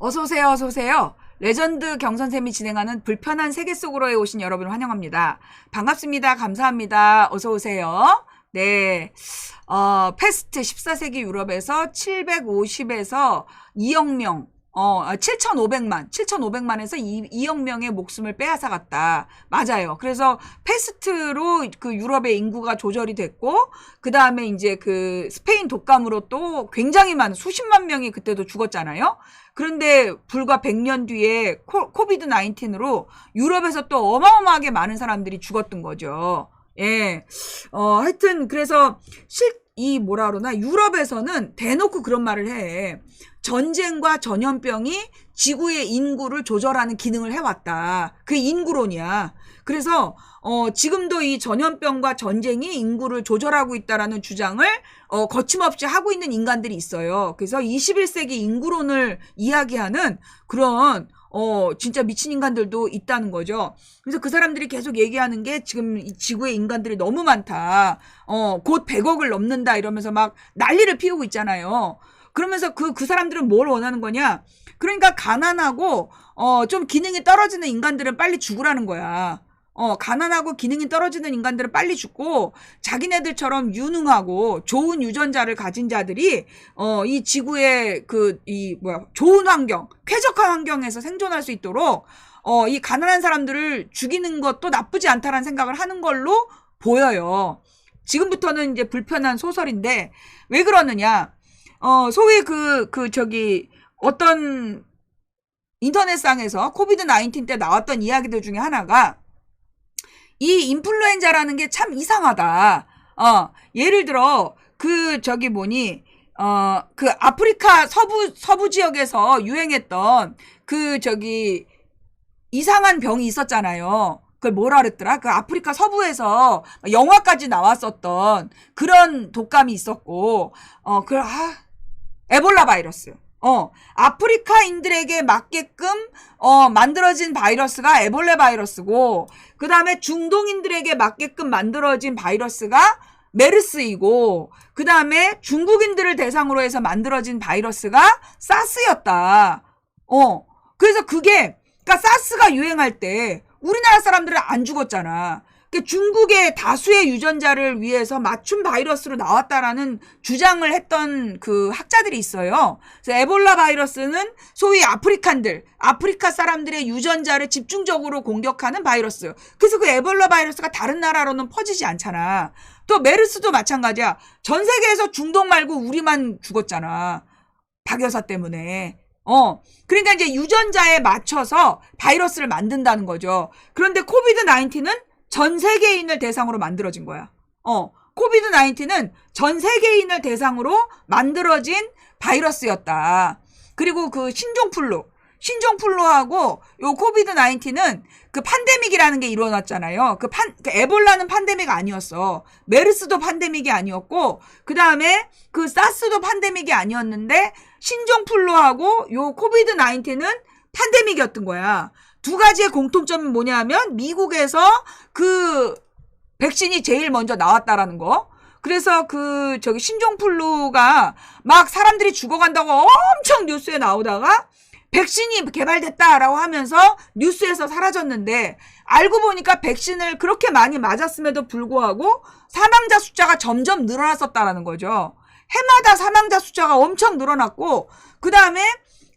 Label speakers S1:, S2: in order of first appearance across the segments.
S1: 어서오세요, 어서오세요. 레전드 경선쌤이 진행하는 불편한 세계 속으로에 오신 여러분 환영합니다. 반갑습니다. 감사합니다. 어서오세요. 네. 패스트 14세기 유럽에서 750에서 2억 명, 7,500만에서 2억 명의 목숨을 빼앗아갔다. 맞아요. 그래서 패스트로 그 유럽의 인구가 조절이 됐고, 그 다음에 이제 그 스페인 독감으로 또 굉장히 많은 수십만 명이 그때도 죽었잖아요. 그런데 불과 100년 뒤에 코비드 19으로 유럽에서 또 어마어마하게 많은 사람들이 죽었던 거죠. 예. 하여튼, 그래서 뭐라 그러나, 유럽에서는 대놓고 그런 말을 해. 전쟁과 전염병이 지구의 인구를 조절하는 기능을 해왔다. 그게 인구론이야. 그래서, 지금도 이 전염병과 전쟁이 인구를 조절하고 있다라는 주장을, 거침없이 하고 있는 인간들이 있어요. 그래서 21세기 인구론을 이야기하는 그런, 진짜 미친 인간들도 있다는 거죠. 그래서 그 사람들이 계속 얘기하는 게 지금 이 지구의 인간들이 너무 많다. 곧 100억을 넘는다 이러면서 막 난리를 피우고 있잖아요. 그러면서 그 사람들은 뭘 원하는 거냐? 그러니까 가난하고, 좀 기능이 떨어지는 인간들은 빨리 죽으라는 거야. 가난하고 기능이 떨어지는 인간들은 빨리 죽고, 자기네들처럼 유능하고 좋은 유전자를 가진 자들이, 이 지구의 좋은 환경, 쾌적한 환경에서 생존할 수 있도록, 이 가난한 사람들을 죽이는 것도 나쁘지 않다라는 생각을 하는 걸로 보여요. 지금부터는 이제 불편한 소설인데, 왜 그러느냐? 소위 어떤 인터넷상에서 코비드 19 때 나왔던 이야기들 중에 하나가, 이 인플루엔자라는 게 참 이상하다. 예를 들어, 아프리카 서부 지역에서 유행했던 이상한 병이 있었잖아요. 그걸 뭐라 그랬더라? 그 아프리카 서부에서 영화까지 나왔었던 그런 독감이 있었고, 에볼라 바이러스. 아프리카인들에게 맞게끔, 만들어진 바이러스가 에볼라 바이러스고, 그 다음에 중동인들에게 맞게끔 만들어진 바이러스가 메르스이고, 그 다음에 중국인들을 대상으로 해서 만들어진 바이러스가 사스였다. 그래서 그러니까 사스가 유행할 때, 우리나라 사람들은 안 죽었잖아. 중국의 다수의 유전자를 위해서 맞춤 바이러스로 나왔다라는 주장을 했던 그 학자들이 있어요. 그래서 에볼라 바이러스는 소위 아프리카 사람들의 유전자를 집중적으로 공격하는 바이러스. 그래서 그 에볼라 바이러스가 다른 나라로는 퍼지지 않잖아. 또 메르스도 마찬가지야. 전 세계에서 중동 말고 우리만 죽었잖아. 박여사 때문에. 그러니까 이제 유전자에 맞춰서 바이러스를 만든다는 거죠. 그런데 코비드 19는 전 세계인을 대상으로 만들어진 거야. 코비드 19는 전 세계인을 대상으로 만들어진 바이러스였다. 그리고 그 신종플루하고 요 코비드 19은 그 판데믹이라는 게 일어났잖아요. 그 에볼라는 판데믹 아니었어. 메르스도 판데믹이 아니었고, 그 다음에 그 사스도 판데믹이 아니었는데, 신종플루하고 요 코비드 19은 판데믹이었던 거야. 두 가지의 공통점은 뭐냐면 미국에서 그 백신이 제일 먼저 나왔다라는 거. 그래서 신종플루가 막 사람들이 죽어간다고 엄청 뉴스에 나오다가 백신이 개발됐다라고 하면서 뉴스에서 사라졌는데, 알고 보니까 백신을 그렇게 많이 맞았음에도 불구하고 사망자 숫자가 점점 늘어났었다라는 거죠. 해마다 사망자 숫자가 엄청 늘어났고, 그 다음에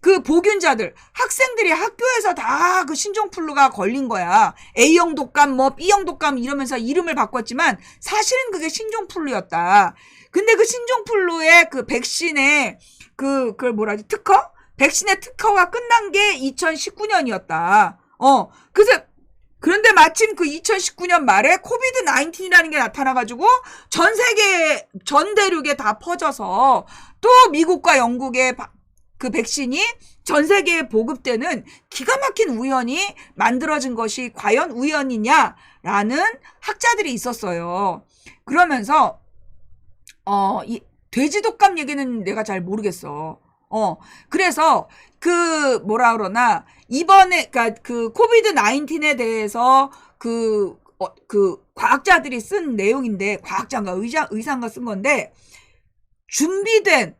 S1: 그 보균자들, 학생들이 학교에서 다 그 신종플루가 걸린 거야. A형 독감, B형 독감 이러면서 이름을 바꿨지만 사실은 그게 신종플루였다. 근데 그 신종플루의 그 백신의 특허? 백신의 특허가 끝난 게 2019년이었다. 그런데 마침 그 2019년 말에 코비드 19이라는 게 나타나가지고 전 대륙에 다 퍼져서 또 미국과 영국의 그 백신이 전 세계에 보급되는 기가 막힌 우연이 만들어진 것이 과연 우연이냐라는 학자들이 있었어요. 그러면서 이 돼지 독감 얘기는 내가 잘 모르겠어. 그래서 이번에 그 코비드 19에 대해서 과학자들이 쓴 내용인데, 과학자인가 의사인가 쓴 건데, 준비된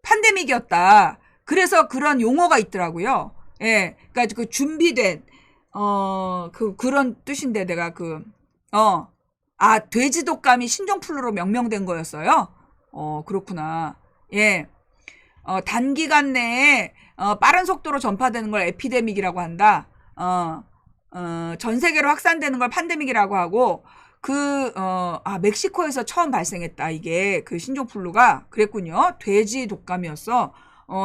S1: 팬데믹이었다. 그래서 그런 용어가 있더라고요. 예. 그러니까 그 준비된 그런 뜻인데 내가 돼지 독감이 신종플루로 명명된 거였어요. 그렇구나. 예. 단기간 내에 빠른 속도로 전파되는 걸 에피데믹이라고 한다. 전 세계로 확산되는 걸 팬데믹이라고 하고 멕시코에서 처음 발생했다. 이게 그 신종플루가 그랬군요. 돼지 독감이었어.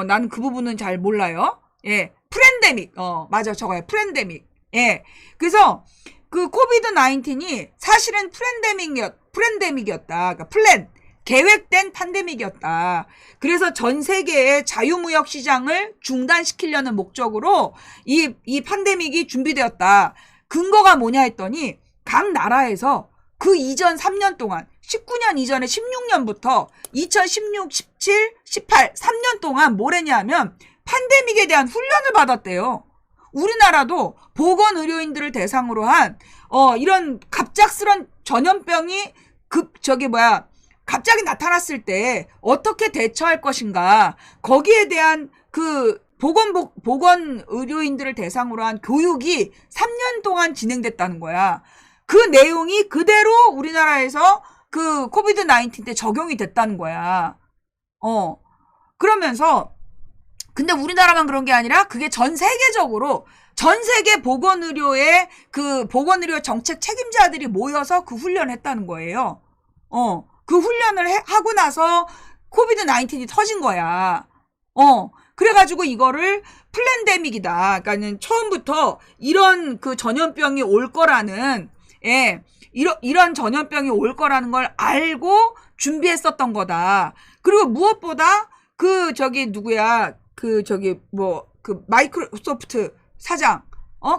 S1: 나는 그 부분은 잘 몰라요. 예. 프렌데믹. 맞아. 저거야. 프렌데믹. 예. 그래서 그 코비드 19이 사실은 프렌데믹이었다. 그러니까 계획된 팬데믹이었다. 그래서 전 세계의 자유무역 시장을 중단시키려는 목적으로 이 팬데믹이 준비되었다. 근거가 뭐냐 했더니 각 나라에서 그 이전 3년 동안 19년 이전에 16년부터 2016, 17, 18, 3년 동안 뭘 했냐면 팬데믹에 대한 훈련을 받았대요. 우리나라도 보건의료인들을 대상으로 한 이런 갑작스런 전염병이 갑자기 나타났을 때 어떻게 대처할 것인가 거기에 대한 그 보건 의료인들을 대상으로 한 교육이 3년 동안 진행됐다는 거야. 그 내용이 그대로 우리나라에서 그 코비드 19 때 적용이 됐다는 거야. 그러면서 근데 우리나라만 그런 게 아니라 그게 전 세계적으로 전 세계 보건의료의 그 보건의료 정책 책임자들이 모여서 그 훈련을 했다는 거예요. 그 훈련을 하고 나서 코비드 19이 터진 거야. 그래가지고 이거를 플랜데믹이다. 그러니까는 처음부터 이런 그 전염병이 올 거라는, 이런 전염병이 올 거라는 걸 알고 준비했었던 거다. 그리고 무엇보다 마이크로소프트 사장,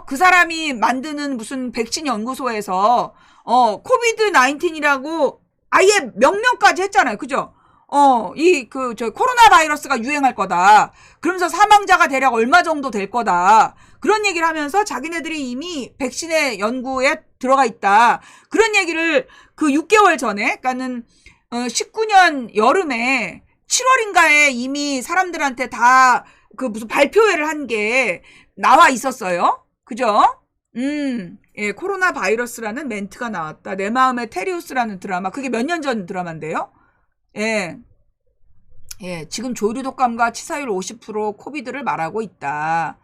S1: 그 사람이 만드는 무슨 백신 연구소에서, 코비드 19이라고 아예 명명까지 했잖아요. 그죠? 코로나 바이러스가 유행할 거다. 그러면서 사망자가 대략 얼마 정도 될 거다. 그런 얘기를 하면서 자기네들이 이미 백신의 연구에 들어가 있다. 그런 얘기를 그 6개월 전에, 그러니까는, 19년 여름에 7월인가에 이미 사람들한테 다 무슨 발표회를 한 게 나와 있었어요. 그죠? 코로나 바이러스라는 멘트가 나왔다. 내 마음의 테리우스라는 드라마. 그게 몇 년 전 드라마인데요. 지금 조류 독감과 치사율 50% 코비드를 말하고 있다.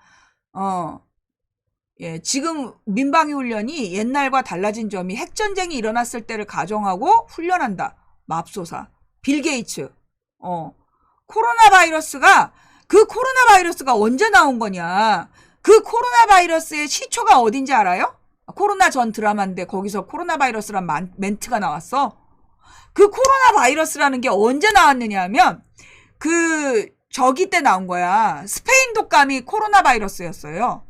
S1: 지금 민방위 훈련이 옛날과 달라진 점이 핵전쟁이 일어났을 때를 가정하고 훈련한다. 맙소사. 빌 게이츠. 코로나 바이러스가 언제 나온 거냐? 그 코로나 바이러스의 시초가 어딘지 알아요? 코로나 전 드라마인데 거기서 코로나 바이러스란 멘트가 나왔어. 그 코로나 바이러스라는 게 언제 나왔느냐 하면 저기 때 나온 거야. 스페인 독감이 코로나 바이러스였어요.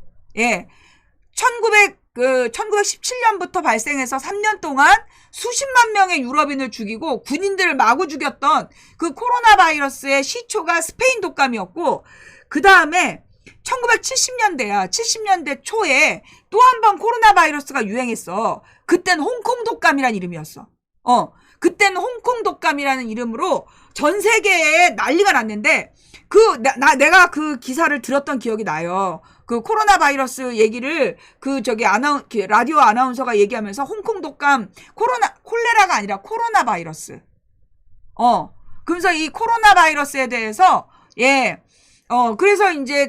S1: 1917년부터 발생해서 3년 동안 수십만 명의 유럽인을 죽이고 군인들을 마구 죽였던 그 코로나 바이러스의 시초가 스페인 독감이었고, 그 다음에 1970년대야. 70년대 초에 또 한 번 코로나 바이러스가 유행했어. 그땐 홍콩 독감이란 이름이었어. 그때는 홍콩 독감이라는 이름으로 전 세계에 난리가 났는데, 내가 그 기사를 들었던 기억이 나요. 그 코로나 바이러스 얘기를 라디오 아나운서가 얘기하면서 홍콩 독감, 콜레라가 아니라 코로나 바이러스. 그러면서 이 코로나 바이러스에 대해서, 그래서 이제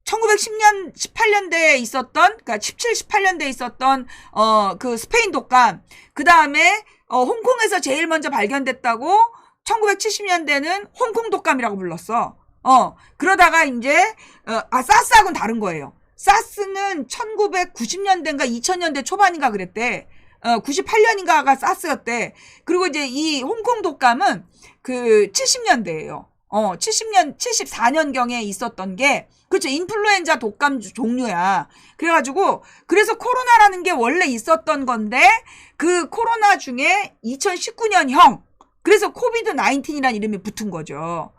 S1: 1910년, 18년대에 있었던, 그러니까 17, 18년대에 있었던, 그 스페인 독감, 그 다음에, 홍콩에서 제일 먼저 발견됐다고 1970년대는 홍콩 독감이라고 불렀어. 그러다가 이제, 사스하고는 다른 거예요. 사스는 1990년대인가 2000년대 초반인가 그랬대. 98년인가가 사스였대. 그리고 이제 이 홍콩 독감은 70년대예요. 74년경에 있었던 게, 그렇죠. 인플루엔자 독감 종류야. 그래서 코로나라는 게 원래 있었던 건데, 그 코로나 중에 2019년형, 그래서 코비드 19이라는 이름이 붙은 거죠.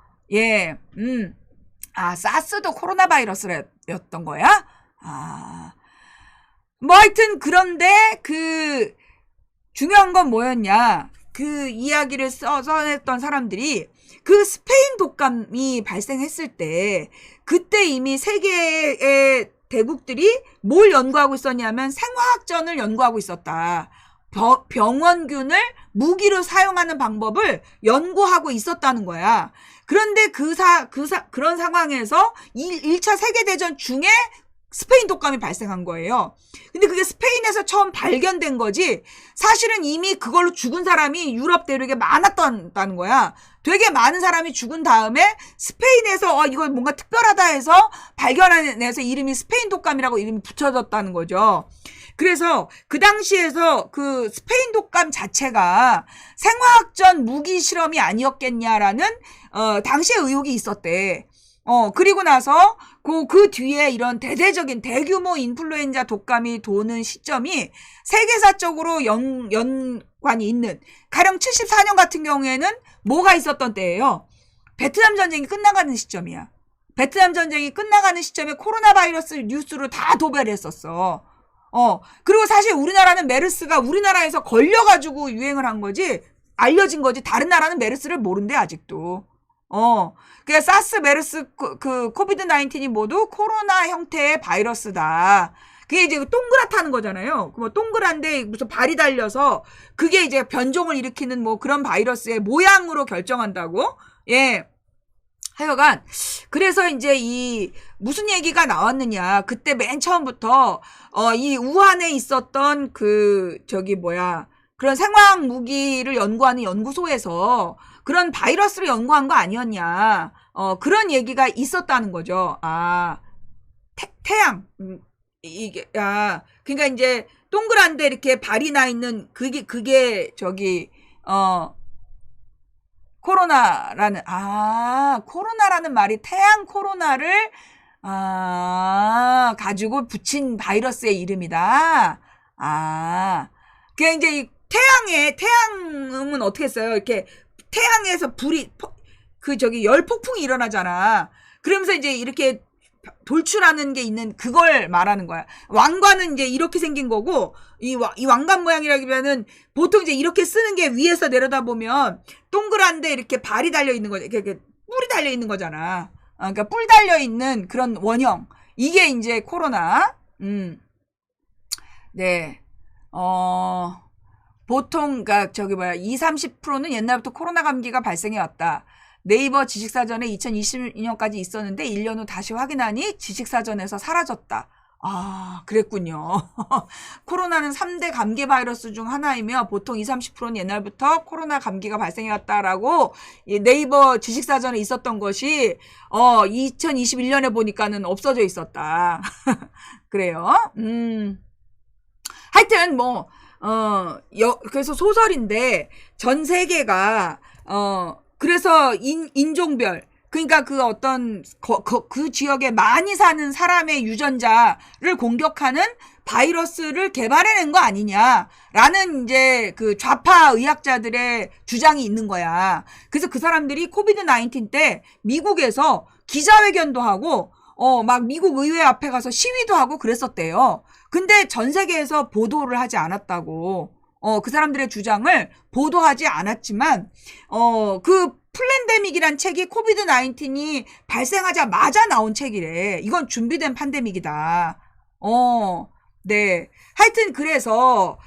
S1: 사스도 코로나 바이러스였던 거야? 뭐 하여튼, 그런데 중요한 건 뭐였냐. 그 이야기를 써냈던 사람들이 그 스페인 독감이 발생했을 때 그때 이미 세계의 대국들이 뭘 연구하고 있었냐면 생화학전을 연구하고 있었다. 병원균을 무기로 사용하는 방법을 연구하고 있었다는 거야. 그런데 그런 상황에서 1차 세계대전 중에 스페인 독감이 발생한 거예요. 근데 그게 스페인에서 처음 발견된 거지 사실은 이미 그걸로 죽은 사람이 유럽 대륙에 많았다는 거야. 되게 많은 사람이 죽은 다음에 스페인에서 이거 뭔가 특별하다 해서 발견해서 이름이 스페인 독감이라고 이름이 붙여졌다는 거죠. 그래서 그 당시에서 그 스페인 독감 자체가 생화학전 무기 실험이 아니었겠냐라는 당시에 의혹이 있었대. 그리고 나서 그 뒤에 이런 대대적인 대규모 인플루엔자 독감이 도는 시점이 세계사적으로 연관이 있는 가령 74년 같은 경우에는 뭐가 있었던 때예요. 베트남 전쟁이 끝나가는 시점이야. 베트남 전쟁이 끝나가는 시점에 코로나 바이러스 뉴스로 다 도배를 했었어. 그리고 사실 우리나라는 메르스가 우리나라에서 걸려가지고 유행을 한 거지 알려진 거지 다른 나라는 메르스를 모른대 아직도. 그 사스, 메르스, 코비드 19이 모두 코로나 형태의 바이러스다. 그게 이제 동그랗다는 거잖아요. 뭐 동그란데 무슨 발이 달려서 그게 이제 변종을 일으키는 뭐 그런 바이러스의 모양으로 결정한다고. 예. 하여간 그래서 이제 이 무슨 얘기가 나왔느냐. 그때 맨 처음부터 이 우한에 있었던 그런 생화학 무기를 연구하는 연구소에서 그런 바이러스를 연구한 거 아니었냐. 그런 얘기가 있었다는 거죠. 태양. 그러니까 이제 동그란데 이렇게 발이 나 있는 그게 코로나라는 말이 태양 코로나를 가지고 붙인 바이러스의 이름이다. 그게 이제 이 태양은 어떻게 했어요? 이렇게 태양에서 열 폭풍이 일어나잖아. 그러면서 이제 이렇게 돌출하는 게 있는 그걸 말하는 거야. 왕관은 이제 이렇게 생긴 거고 이 왕관 모양이라기보다는 보통 이제 이렇게 쓰는 게 위에서 내려다보면 동그란데 이렇게 발이 달려 있는 거죠. 이렇게 뿔이 달려 있는 거잖아. 그러니까 뿔 달려 있는 그런 원형. 이게 이제 코로나. 네. 보통 20-30%는 옛날부터 코로나 감기가 발생해 왔다. 네이버 지식사전에 2022년까지 있었는데 1년 후 다시 확인하니 지식사전에서 사라졌다. 그랬군요. 코로나는 3대 감기 바이러스 중 하나이며 보통 20-30%는 옛날부터 코로나 감기가 발생해왔다라고 네이버 지식사전에 있었던 것이 2021년에 보니까는 없어져 있었다. 그래요. 하여튼 그래서 소설인데 전 세계가 그래서 인종별 그러니까 그 어떤 그 지역에 많이 사는 사람의 유전자를 공격하는 바이러스를 개발해낸 거 아니냐라는 이제 그 좌파 의학자들의 주장이 있는 거야. 그래서 그 사람들이 코비드 19 때 미국에서 기자회견도 하고 막 미국 의회 앞에 가서 시위도 하고 그랬었대요. 근데 전 세계에서 보도를 하지 않았다고. 그 사람들의 주장을 보도하지 않았지만, 그 플랜데믹이란 책이 코비드 19이 발생하자마자 나온 책이래. 이건 준비된 팬데믹이다. 네. 하여튼 그래서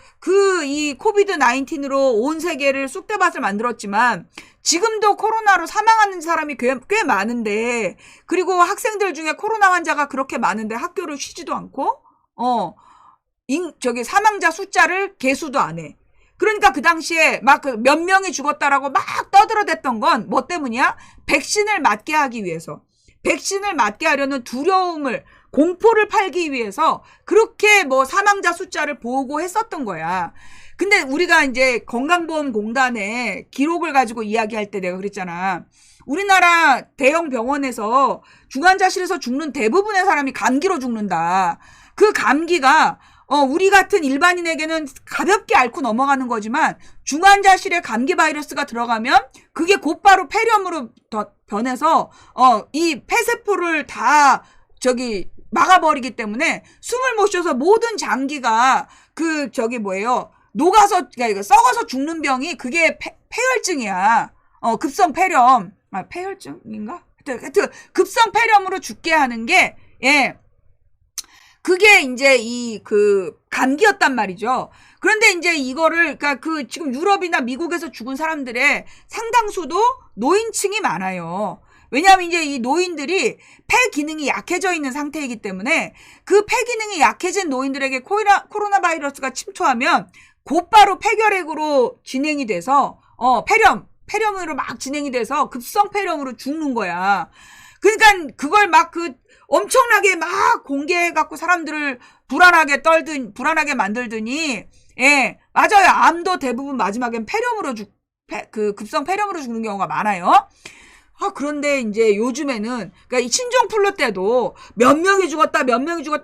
S1: 이 코비드 19으로 온 세계를 쑥대밭을 만들었지만 지금도 코로나로 사망하는 사람이 꽤 많은데 그리고 학생들 중에 코로나 환자가 그렇게 많은데 학교를 쉬지도 않고 사망자 숫자를 계수도 안 해. 그러니까 그 당시에 막 몇 명이 죽었다라고 막 떠들어댔던 건 뭐 때문이야? 백신을 맞게 하기 위해서. 백신을 맞게 하려는 공포를 팔기 위해서 그렇게 사망자 숫자를 보고했었던 거야. 근데 우리가 이제 건강보험공단의 기록을 가지고 이야기할 때 내가 그랬잖아. 우리나라 대형 병원에서 중환자실에서 죽는 대부분의 사람이 감기로 죽는다. 그 감기가 우리 같은 일반인에게는 가볍게 앓고 넘어가는 거지만 중환자실에 감기 바이러스가 들어가면 그게 곧바로 폐렴으로 변해서 이 폐세포를 다 막아버리기 때문에 숨을 못 쉬어서 모든 장기가 녹아서, 그러니까 썩어서 죽는 병이 그게 폐혈증이야. 급성 폐렴. 아, 폐혈증인가? 하여튼, 급성 폐렴으로 죽게 하는 게, 예. 그게 이제 감기였단 말이죠. 그런데 이제 이거를, 그러니까 지금 유럽이나 미국에서 죽은 사람들의 상당수도 노인층이 많아요. 왜냐하면 이제 이 노인들이 폐 기능이 약해져 있는 상태이기 때문에 그 폐 기능이 약해진 노인들에게 코로나 바이러스가 침투하면 곧바로 폐결핵으로 진행이 돼서, 폐렴으로 막 진행이 돼서 급성 폐렴으로 죽는 거야. 그러니까 그걸 막 엄청나게 막 공개해갖고 사람들을 불안하게 만들더니, 예, 맞아요. 암도 대부분 마지막엔 급성 폐렴으로 죽는 경우가 많아요. 그런데 이제 요즘에는, 그러니까 이 신종플루 때도 몇 명이 죽었다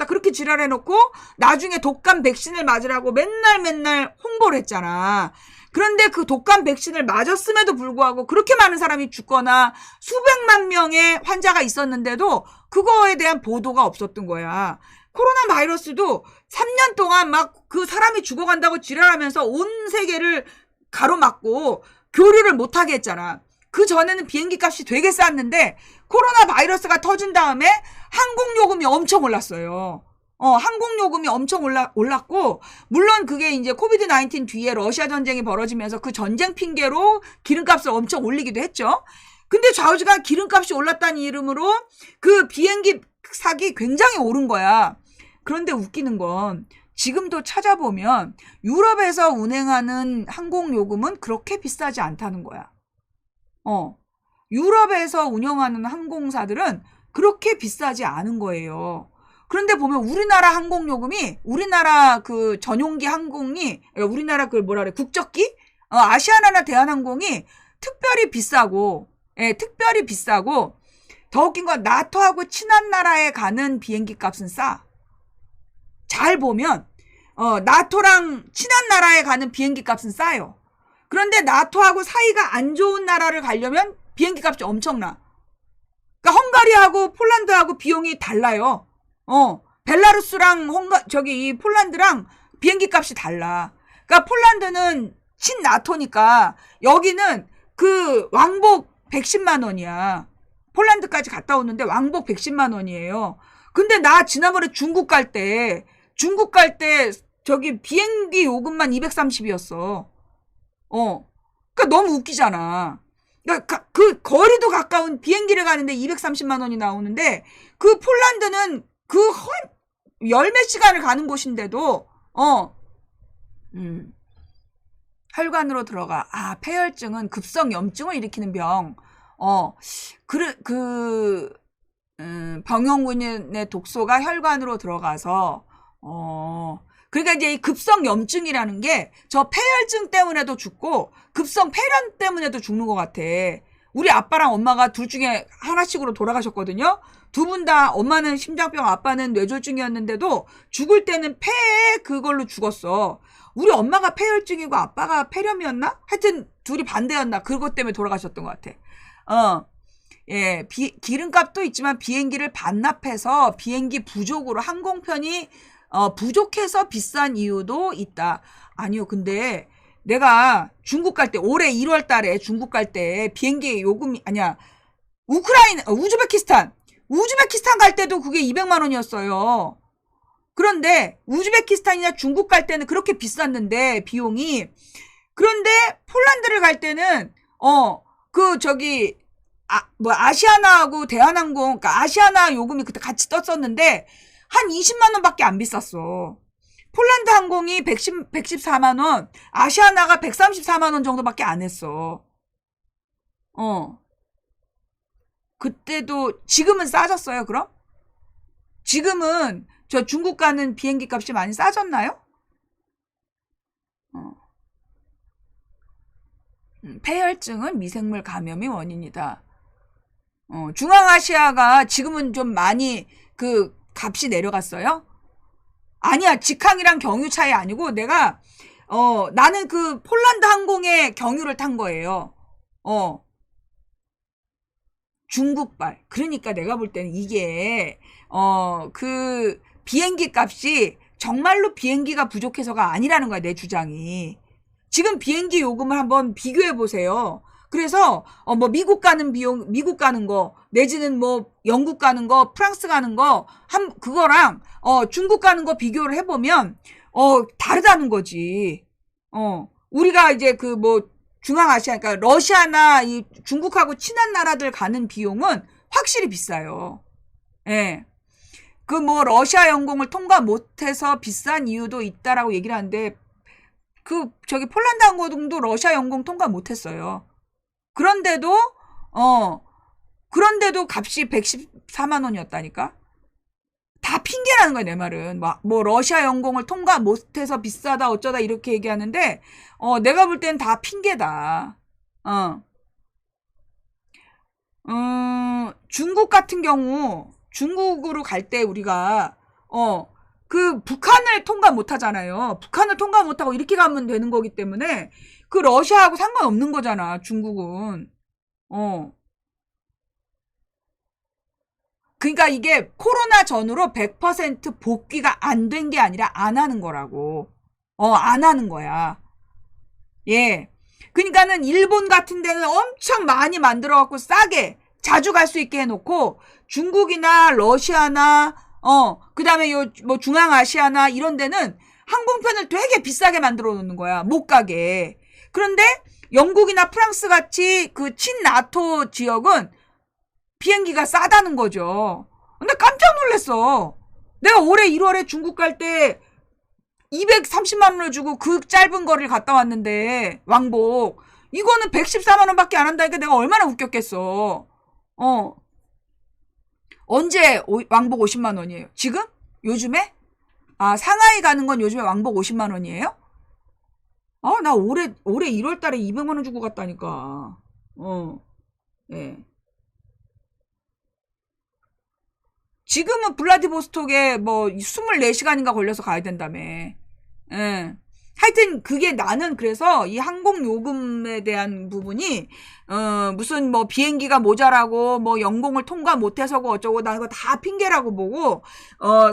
S1: 그렇게 지랄해놓고 나중에 독감 백신을 맞으라고 맨날 홍보를 했잖아. 그런데 그 독감 백신을 맞았음에도 불구하고 그렇게 많은 사람이 죽거나 수백만 명의 환자가 있었는데도 그거에 대한 보도가 없었던 거야. 코로나 바이러스도 3년 동안 막 그 사람이 죽어간다고 지랄하면서 온 세계를 가로막고 교류를 못하게 했잖아. 그 전에는 비행기 값이 되게 쌌는데 코로나 바이러스가 터진 다음에 항공요금이 엄청 올랐어요. 항공요금이 엄청 올랐고, 물론 그게 이제 코비드 19 뒤에 러시아 전쟁이 벌어지면서 그 전쟁 핑계로 기름값을 엄청 올리기도 했죠. 근데 좌우지간 기름값이 올랐다는 이름으로 그 비행기 사기 굉장히 오른 거야. 그런데 웃기는 건 지금도 찾아보면 유럽에서 운행하는 항공요금은 그렇게 비싸지 않다는 거야. 유럽에서 운영하는 항공사들은 그렇게 비싸지 않은 거예요. 그런데 보면 우리나라 항공요금이, 우리나라 전용기 항공이, 우리나라 국적기? 아시아나나 대한항공이 특별히 비싸고, 예, 특별히 비싸고, 더 웃긴 건 나토하고 친한 나라에 가는 비행기 값은 싸. 잘 보면, 나토랑 친한 나라에 가는 비행기 값은 싸요. 그런데 나토하고 사이가 안 좋은 나라를 가려면 비행기 값이 엄청나. 그러니까 헝가리하고 폴란드하고 비용이 달라요. 벨라루스랑 이 폴란드랑 비행기 값이 달라. 그러니까 폴란드는 친나토니까 여기는 왕복 110만 원이야. 폴란드까지 갔다 오는데 왕복 110만 원이에요. 근데 나 지난번에 중국 갈 때 저기 비행기 요금만 230이었어. 그러니까 너무 웃기잖아. 그러니까 거리도 가까운 비행기를 가는데 230만 원이 나오는데 폴란드는 열몇 시간을 가는 곳인데도 혈관으로 들어가. 폐혈증은 급성 염증을 일으키는 병. 병형군의 독소가 혈관으로 들어가서 그러니까 이제 이 급성 염증이라는 게 저 폐혈증 때문에도 죽고 급성 폐렴 때문에도 죽는 것 같아. 우리 아빠랑 엄마가 둘 중에 하나씩으로 돌아가셨거든요. 두 분 다, 엄마는 심장병, 아빠는 뇌졸중이었는데도 죽을 때는 그걸로 죽었어. 우리 엄마가 폐혈증이고 아빠가 폐렴이었나? 하여튼 둘이 반대였나? 그것 때문에 돌아가셨던 것 같아. 예, 기름값도 있지만 비행기를 반납해서 비행기 부족으로 항공편이 부족해서 비싼 이유도 있다. 아니요, 근데 내가 중국 갈 때, 올해 1월 달에 중국 갈 때 비행기 요금이, 아니야, 우즈베키스탄 갈 때도 그게 200만 원이었어요. 그런데 우즈베키스탄이나 중국 갈 때는 그렇게 비쌌는데, 비용이. 그런데 폴란드를 갈 때는, 아시아나하고 대한항공, 그러니까 아시아나 요금이 그때 같이 떴었는데, 한 20만 원밖에 안 비쌌어. 폴란드 항공이 114만 원, 아시아나가 134만 원 정도밖에 안 했어. 그때도, 지금은 싸졌어요, 그럼? 지금은 저 중국 가는 비행기 값이 많이 싸졌나요? 폐혈증은 미생물 감염이 원인이다. 중앙아시아가 지금은 좀 많이 값이 내려갔어요? 아니야, 직항이랑 경유 차이 아니고 나는 폴란드 항공의 경유를 탄 거예요. 중국발. 그러니까 내가 볼 때는 이게 비행기 값이 정말로 비행기가 부족해서가 아니라는 거야, 내 주장이. 지금 비행기 요금을 한번 비교해 보세요. 그래서 뭐 미국 가는 비용, 미국 가는 거 내지는 뭐 영국 가는 거, 프랑스 가는 거 그거랑 중국 가는 거 비교를 해보면 다르다는 거지. 우리가 이제 그 뭐 중앙아시아, 그러니까 러시아나 이 중국하고 친한 나라들 가는 비용은 확실히 비싸요. 예. 그 뭐 러시아 영공을 통과 못해서 비싼 이유도 있다라고 얘기를 하는데 저기 폴란드 항공도 러시아 영공 통과 못했어요. 그런데도 값이 114만 원이었다니까. 다 핑계라는 거야, 내 말은. 뭐 러시아 영공을 통과 못해서 비싸다 어쩌다 이렇게 얘기하는데 내가 볼 땐 다 핑계다. 중국 같은 경우 중국으로 갈 때 우리가 그 북한을 통과 못 하잖아요. 북한을 통과 못 하고 이렇게 가면 되는 거기 때문에 그 러시아하고 상관없는 거잖아, 중국은. 그러니까 이게 코로나 전후로 100% 복귀가 안 된 게 아니라 안 하는 거라고. 안 하는 거야. 예. 그러니까는 일본 같은 데는 엄청 많이 만들어 갖고 싸게 자주 갈 수 있게 해놓고 중국이나 러시아나 그다음에 뭐 중앙아시아나 이런 데는 항공편을 되게 비싸게 만들어 놓는 거야. 못 가게. 그런데 영국이나 프랑스 같이 그 친나토 지역은 비행기가 싸다는 거죠. 근데 깜짝 놀랐어. 내가 올해 1월에 중국 갈 때 230만 원을 주고 그 짧은 거리를 갔다 왔는데 왕복. 이거는 114만 원밖에 안 한다니까 내가 얼마나 웃겼겠어. 언제 왕복 50만 원이에요? 지금? 요즘에? 상하이 가는 건 요즘에 왕복 50만 원이에요? 나 올해 1월 달에 200만 원 주고 갔다니까. 예. 지금은 블라디보스톡에 뭐 24시간인가 걸려서 가야 된다며. 예. 하여튼 그게 나는 그래서 이 항공 요금에 대한 부분이 무슨 뭐 비행기가 모자라고 뭐 영공을 통과 못해서고 어쩌고 나 이거 다 핑계라고 보고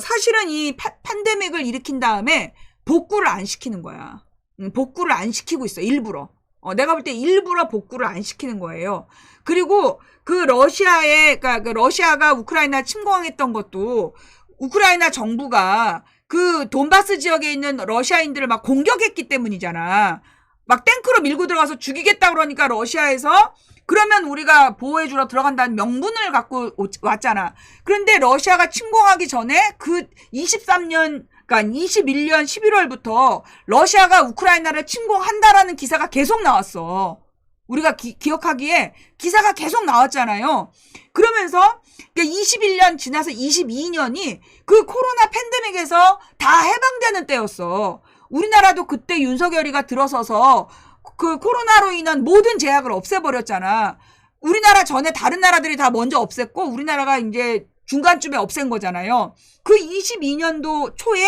S1: 사실은 이 팬데믹을 일으킨 다음에 복구를 안 시키는 거야. 복구를 안 시키고 있어, 일부러. 내가 볼 때 일부러 복구를 안 시키는 거예요. 그리고 그 그러니까 그 러시아가 우크라이나 침공했던 것도 우크라이나 정부가 그 돈바스 지역에 있는 러시아인들을 막 공격했기 때문이잖아. 막 탱크로 밀고 들어가서 죽이겠다 그러니까 러시아에서 그러면 우리가 보호해주러 들어간다는 명분을 갖고 왔잖아. 그런데 러시아가 침공하기 전에 그 23년, 그러니까 21년 11월부터 러시아가 우크라이나를 침공한다라는 기사가 계속 나왔어. 우리가 기억하기에 기사가 계속 나왔잖아요. 그러면서 21년 지나서 22년이 그 코로나 팬데믹에서 다 해방되는 때였어. 우리나라도 그때 윤석열이가 들어서서 그 코로나로 인한 모든 제약을 없애버렸잖아. 우리나라 전에 다른 나라들이 다 먼저 없앴고 우리나라가 이제 중간쯤에 없앤 거잖아요. 그 22년도 초에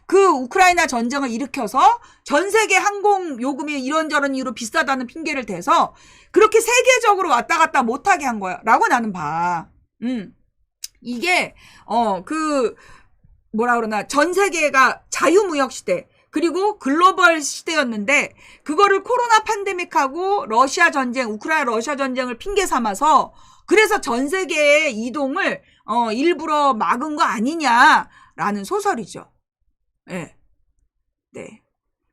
S1: 그 우크라이나 전쟁을 일으켜서 전 세계 항공 요금이 이런저런 이유로 비싸다는 핑계를 대서 그렇게 세계적으로 왔다 갔다 못하게 한 거야. 라고 나는 봐. 이게 뭐라 그러나 전 세계가 자유무역 시대 그리고 글로벌 시대였는데 그거를 코로나 팬데믹하고 러시아 전쟁, 우크라이나 러시아 전쟁을 핑계 삼아서 그래서 전 세계의 이동을 일부러 막은 거 아니냐라는 소설이죠. 네. 네.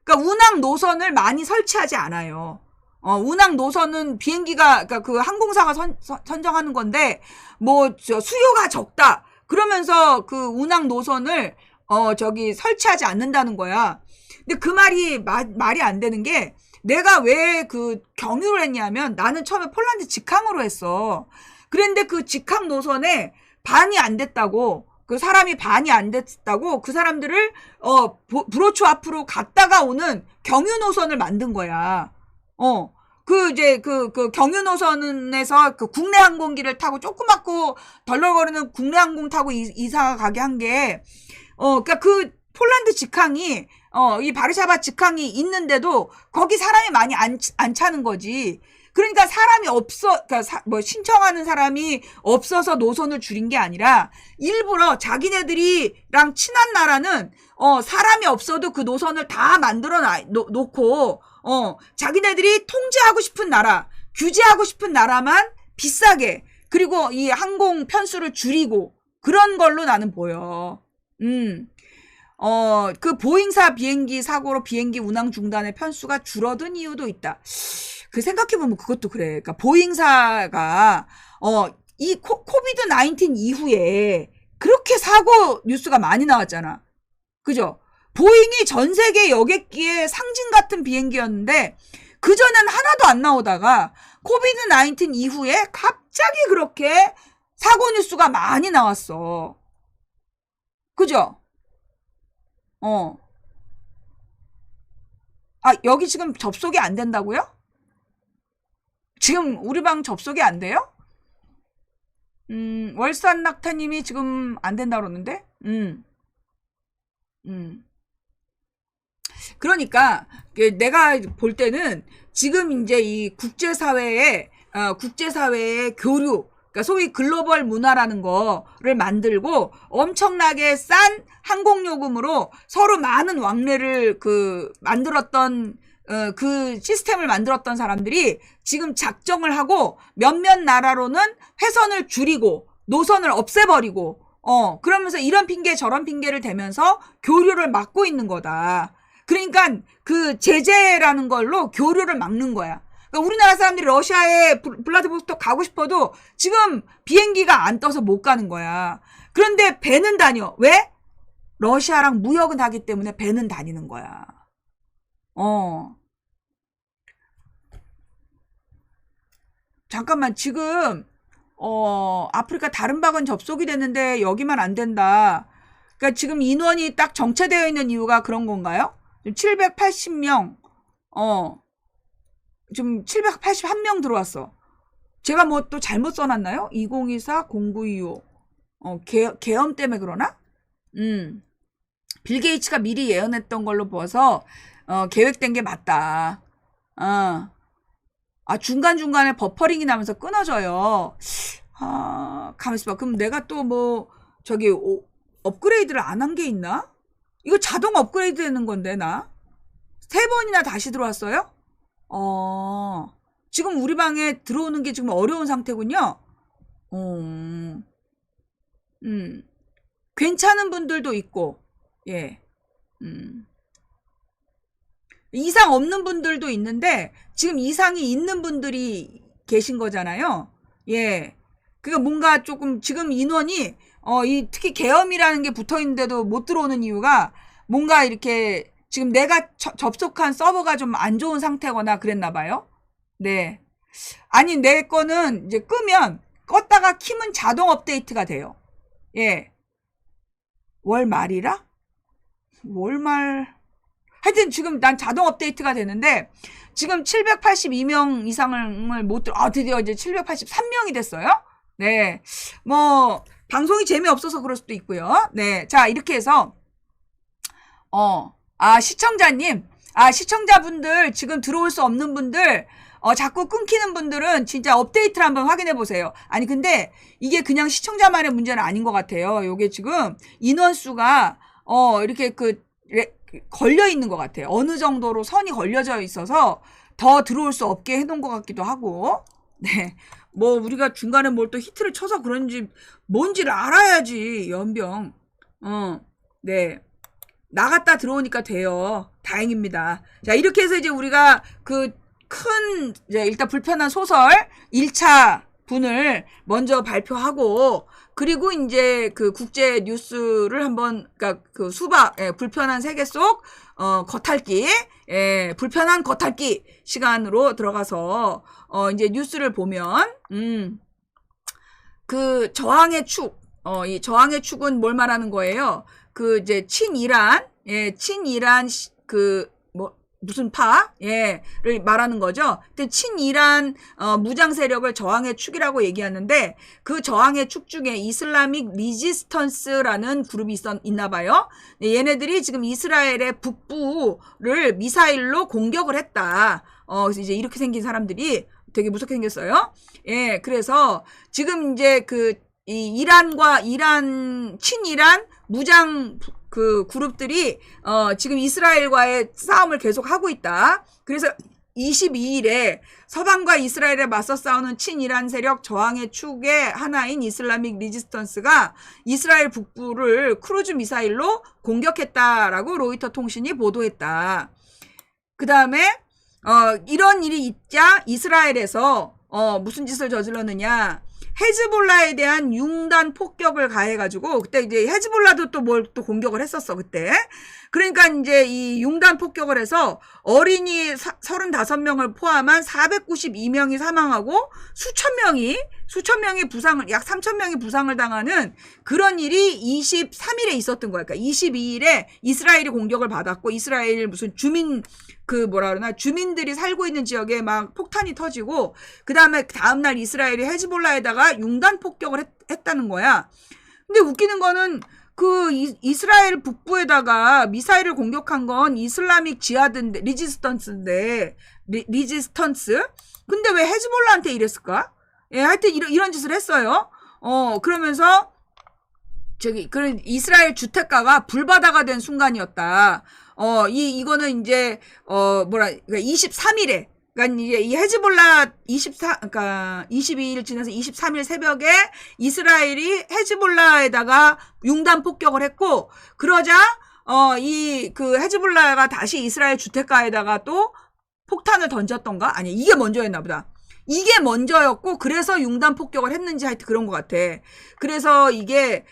S1: 그러니까 운항 노선을 많이 설치하지 않아요. 운항 노선은 비행기가 그러니까 그 항공사가 선정하는 건데 뭐 수요가 적다. 그러면서 그 운항 노선을 설치하지 않는다는 거야. 근데 그 말이 안 되는 게 내가 왜 그 경유를 했냐면 나는 처음에 폴란드 직항으로 했어. 그런데 그 직항 노선에 반이 안 됐다고 그 사람이 반이 안 됐다고 그 사람들을 브로초 앞으로 갔다가 오는 경유 노선을 만든 거야. 그 경유 노선에서 그 국내 항공기를 타고 조그맣고 덜덜거리는 국내 항공 타고 이사 가게 한 게 그러니까 그 폴란드 직항이 이 바르샤바 직항이 있는데도 거기 사람이 많이 안 차는 거지. 그러니까 사람이 그러니까 뭐 신청하는 사람이 없어서 노선을 줄인 게 아니라 일부러 자기네들이랑 친한 나라는 사람이 없어도 그 노선을 다 만들어 놓고 자기네들이 통제하고 싶은 나라, 규제하고 싶은 나라만 비싸게, 그리고 이 항공 편수를 줄이고 그런 걸로 나는 보여. 그 보잉사 비행기 사고로 비행기 운항 중단의 편수가 줄어든 이유도 있다. 그 생각해보면 그것도 그래. 그러니까 보잉사가 이 코비드 19 이후에 그렇게 사고 뉴스가 많이 나왔잖아. 그죠? 보잉이 전 세계 여객기의 상징 같은 비행기였는데 그전엔 하나도 안 나오다가 코비드 19 이후에 갑자기 그렇게 사고 뉴스가 많이 나왔어. 그죠? 여기 지금 접속이 안 된다고요? 지금 우리 방 접속이 안 돼요? 월산 낙타님이 지금 안 된다 그러는데? 그러니까 내가 볼 때는 지금 이제 이 국제사회의 교류, 그러니까 소위 글로벌 문화라는 거를 만들고 엄청나게 싼 항공요금으로 서로 많은 왕래를 만들었던 그 시스템을 만들었던 사람들이 지금 작정을 하고 몇몇 나라로는 회선을 줄이고 노선을 없애버리고 그러면서 이런 핑계 저런 핑계를 대면서 교류를 막고 있는 거다. 그러니까 그 제재라는 걸로 교류를 막는 거야. 그러니까 우리나라 사람들이 러시아에 블라디보스토크 가고 싶어도 지금 비행기가 안 떠서 못 가는 거야. 그런데 배는 다녀. 왜? 러시아랑 무역은 하기 때문에 배는 다니는 거야. 잠깐만, 지금 아프리카 다른 방은 접속이 됐는데 여기만 안 된다. 그러니까 지금 인원이 딱 정체되어 있는 이유가 그런 건가요? 780명, 지금 781명 들어왔어. 제가 뭐 또 잘못 써놨나요? 2024-0925. 계엄 때문에 그러나? 빌 게이츠가 미리 예언했던 걸로 보아서, 계획된 게 맞다. 중간중간에 버퍼링이 나면서 끊어져요. 가만있어 봐. 그럼 내가 또 뭐, 업그레이드를 안 한 게 있나? 이거 자동 업그레이드 되는 건데, 나? 3번이나 다시 들어왔어요? 지금 우리 방에 들어오는 게 지금 어려운 상태군요? 괜찮은 분들도 있고, 예. 이상 없는 분들도 있는데, 지금 이상이 있는 분들이 계신 거잖아요? 예. 그니까 뭔가 조금, 지금 인원이, 특히 계엄이라는 게 붙어 있는데도 못 들어오는 이유가, 뭔가 이렇게, 지금 내가 접속한 서버가 좀 안 좋은 상태거나 그랬나 봐요. 네. 아니, 내 거는 이제 껐다가 키면 자동 업데이트가 돼요. 예. 월 말이라? 하여튼 지금 난 자동 업데이트가 되는데, 지금 782명 이상을 드디어 이제 783명이 됐어요. 네. 뭐, 방송이 재미없어서 그럴 수도 있고요. 네. 자, 이렇게 해서, 시청자분들, 지금 들어올 수 없는 분들, 자꾸 끊기는 분들은 진짜 업데이트를 한번 확인해 보세요. 아니, 근데 이게 그냥 시청자만의 문제는 아닌 것 같아요. 요게 지금 인원수가, 이렇게 걸려 있는 것 같아요. 어느 정도로 선이 걸려져 있어서 더 들어올 수 없게 해놓은 것 같기도 하고, 네. 뭐, 우리가 중간에 뭘 또 히트를 쳐서 그런지, 뭔지를 알아야지, 연병. 네. 나갔다 들어오니까 돼요. 다행입니다. 자, 이렇게 해서 이제 우리가 일단 불편한 소설 1차 분을 먼저 발표하고, 그리고 이제 국제 뉴스를 한번, 그러니까 불편한 세계 속, 겉핥기, 불편한 겉핥기 시간으로 들어가서, 이제 뉴스를 보면, 저항의 축, 이 저항의 축은 뭘 말하는 거예요? 이제 친이란 무슨 를 말하는 거죠. 근데 친이란 무장 세력을 저항의 축이라고 얘기하는데, 그 저항의 축 중에 이슬라믹 리지스턴스라는 그룹이 있나 봐요. 얘네들이 지금 이스라엘의 북부를 미사일로 공격을 했다. 그래서 이제 이렇게 생긴 사람들이 되게 무섭게 생겼어요. 예, 그래서 지금 이제 이 이란, 친이란 무장 그 그룹들이, 지금 이스라엘과의 싸움을 계속 하고 있다. 그래서 22일에 서방과 이스라엘에 맞서 싸우는 친이란 세력 저항의 축의 하나인 이슬라믹 리지스턴스가 이스라엘 북부를 크루즈 미사일로 공격했다라고 로이터 통신이 보도했다. 그 다음에 이런 일이 있자 이스라엘에서 무슨 짓을 저질렀느냐, 헤즈볼라에 대한 융단 폭격을 가해가지고, 그때 이제 헤즈볼라도 또 뭘 또 공격을 했었어, 그때. 그러니까 이제 이 융단 폭격을 해서 어린이 35명을 포함한 492명이 사망하고 수천 명이 부상을, 약 3,000명이 부상을 당하는 그런 일이 23일에 있었던 거야. 그러니까 22일에 이스라엘이 공격을 받았고, 이스라엘 무슨 주민들이 살고 있는 지역에 막 폭탄이 터지고, 그 다음날 이스라엘이 헤즈볼라에다가 융단 폭격을 했다는 거야. 근데 웃기는 거는 이스라엘 북부에다가 미사일을 공격한 건 이슬라믹 지하드인데, 리지스턴스? 근데 왜 헤즈볼라한테 이랬을까? 예, 하여튼 이런 짓을 했어요. 그러면서 이스라엘 주택가가 불바다가 된 순간이었다. 이거는 이제, 그러니까 23일에, 그러니까 이제 이 헤즈볼라 22일 지나서 23일 새벽에 이스라엘이 헤즈볼라에다가 융단 폭격을 했고, 그러자, 헤즈볼라가 다시 이스라엘 주택가에다가 또 폭탄을 던졌던가? 아니, 이게 먼저였나 보다. 이게 먼저였고, 그래서 융단 폭격을 했는지 하여튼 그런 것 같아. 그래서 이게,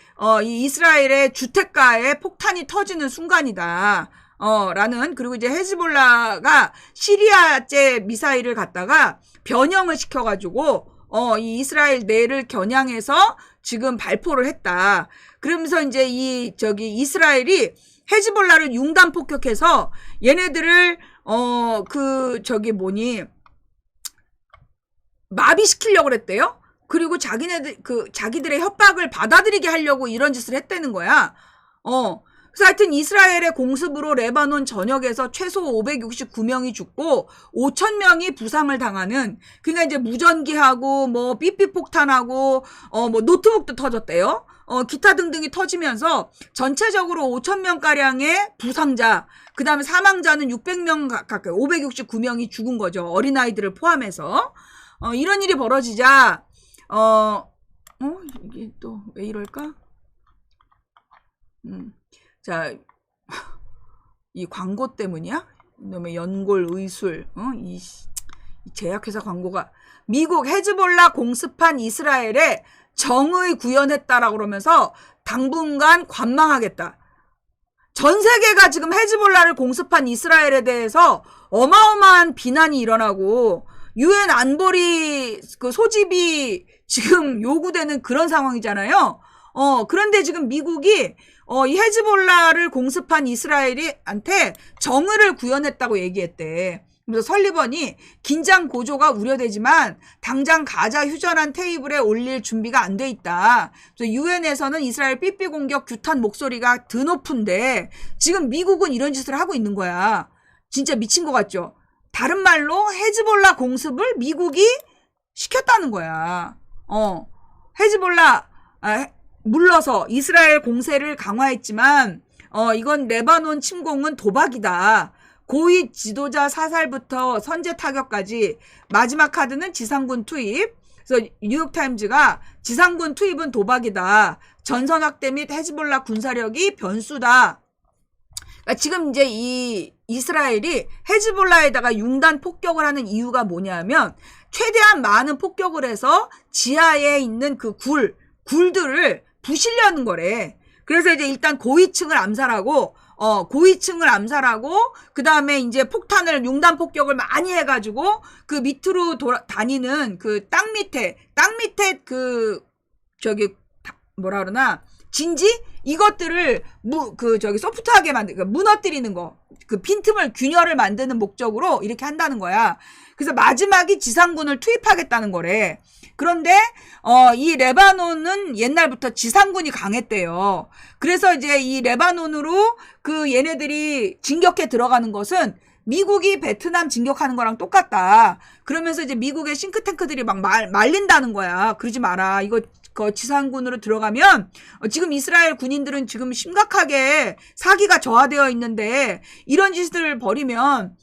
S1: 이 이스라엘의 주택가에 폭탄이 터지는 순간이다. 그리고 이제 헤즈볼라가 시리아제 미사일을 갖다가 변형을 시켜가지고, 이 이스라엘 내를 겨냥해서 지금 발포를 했다. 그러면서 이제 이스라엘이 헤즈볼라를 융단 폭격해서 얘네들을, 마비시키려고 했대요. 그리고 자기들의 협박을 받아들이게 하려고 이런 짓을 했다는 거야. 그래서 하여튼 이스라엘의 공습으로 레바논 전역에서 최소 569명이 죽고 5,000명이 부상을 당하는, 그러니까 이제 무전기하고 뭐 삐삐폭탄하고 뭐 노트북도 터졌대요. 기타 등등이 터지면서 전체적으로 5,000명가량의 부상자, 그 다음에 사망자는 600명 가까이, 569명이 죽은 거죠. 어린아이들을 포함해서. 이런 일이 벌어지자, 이게 또 왜 이럴까? 자, 이 광고 때문이야? 이놈의 연골 의술, 이 제약회사 광고가. 미국 헤즈볼라 공습한 이스라엘에 정의 구현했다라고 그러면서 당분간 관망하겠다. 전 세계가 지금 헤즈볼라를 공습한 이스라엘에 대해서 어마어마한 비난이 일어나고, 유엔 안보리 소집이 지금 요구되는 그런 상황이잖아요. 그런데 지금 미국이 이 헤즈볼라를 공습한 이스라엘한테 정의를 구현했다고 얘기했대. 그래서 설리번이 긴장 고조가 우려되지만 당장 가자 휴전한 테이블에 올릴 준비가 안 돼 있다. 그래서 유엔에서는 이스라엘 삐삐 공격 규탄 목소리가 드높은데 지금 미국은 이런 짓을 하고 있는 거야. 진짜 미친 것 같죠? 다른 말로 헤즈볼라 공습을 미국이 시켰다는 거야. 헤즈볼라 물러서 이스라엘 공세를 강화했지만 이건 레바논 침공은 도박이다. 고위 지도자 사살부터 선제 타격까지 마지막 카드는 지상군 투입. 그래서 뉴욕타임즈가 지상군 투입은 도박이다. 전선 확대 및 헤즈볼라 군사력이 변수다. 그러니까 지금 이제 이 이스라엘이 헤즈볼라에다가 융단 폭격을 하는 이유가 뭐냐면 최대한 많은 폭격을 해서 지하에 있는 그 굴들을 부시려는 거래. 그래서 이제 일단 고위층을 암살하고 그 다음에 이제 융단 폭격을 많이 해가지고 그 밑으로 다니는 그 땅 밑에 진지? 이것들을 소프트하게 무너뜨리는 거. 그 빈틈을, 균열을 만드는 목적으로 이렇게 한다는 거야. 그래서 마지막이 지상군을 투입하겠다는 거래. 그런데 이 레바논은 옛날부터 지상군이 강했대요. 그래서 이제 이 레바논으로 얘네들이 진격해 들어가는 것은 미국이 베트남 진격하는 거랑 똑같다. 그러면서 이제 미국의 싱크탱크들이 막 말린다는 거야. 그러지 마라. 이거 그 지상군으로 들어가면 지금 이스라엘 군인들은 지금 심각하게 사기가 저하되어 있는데 이런 짓을 벌이면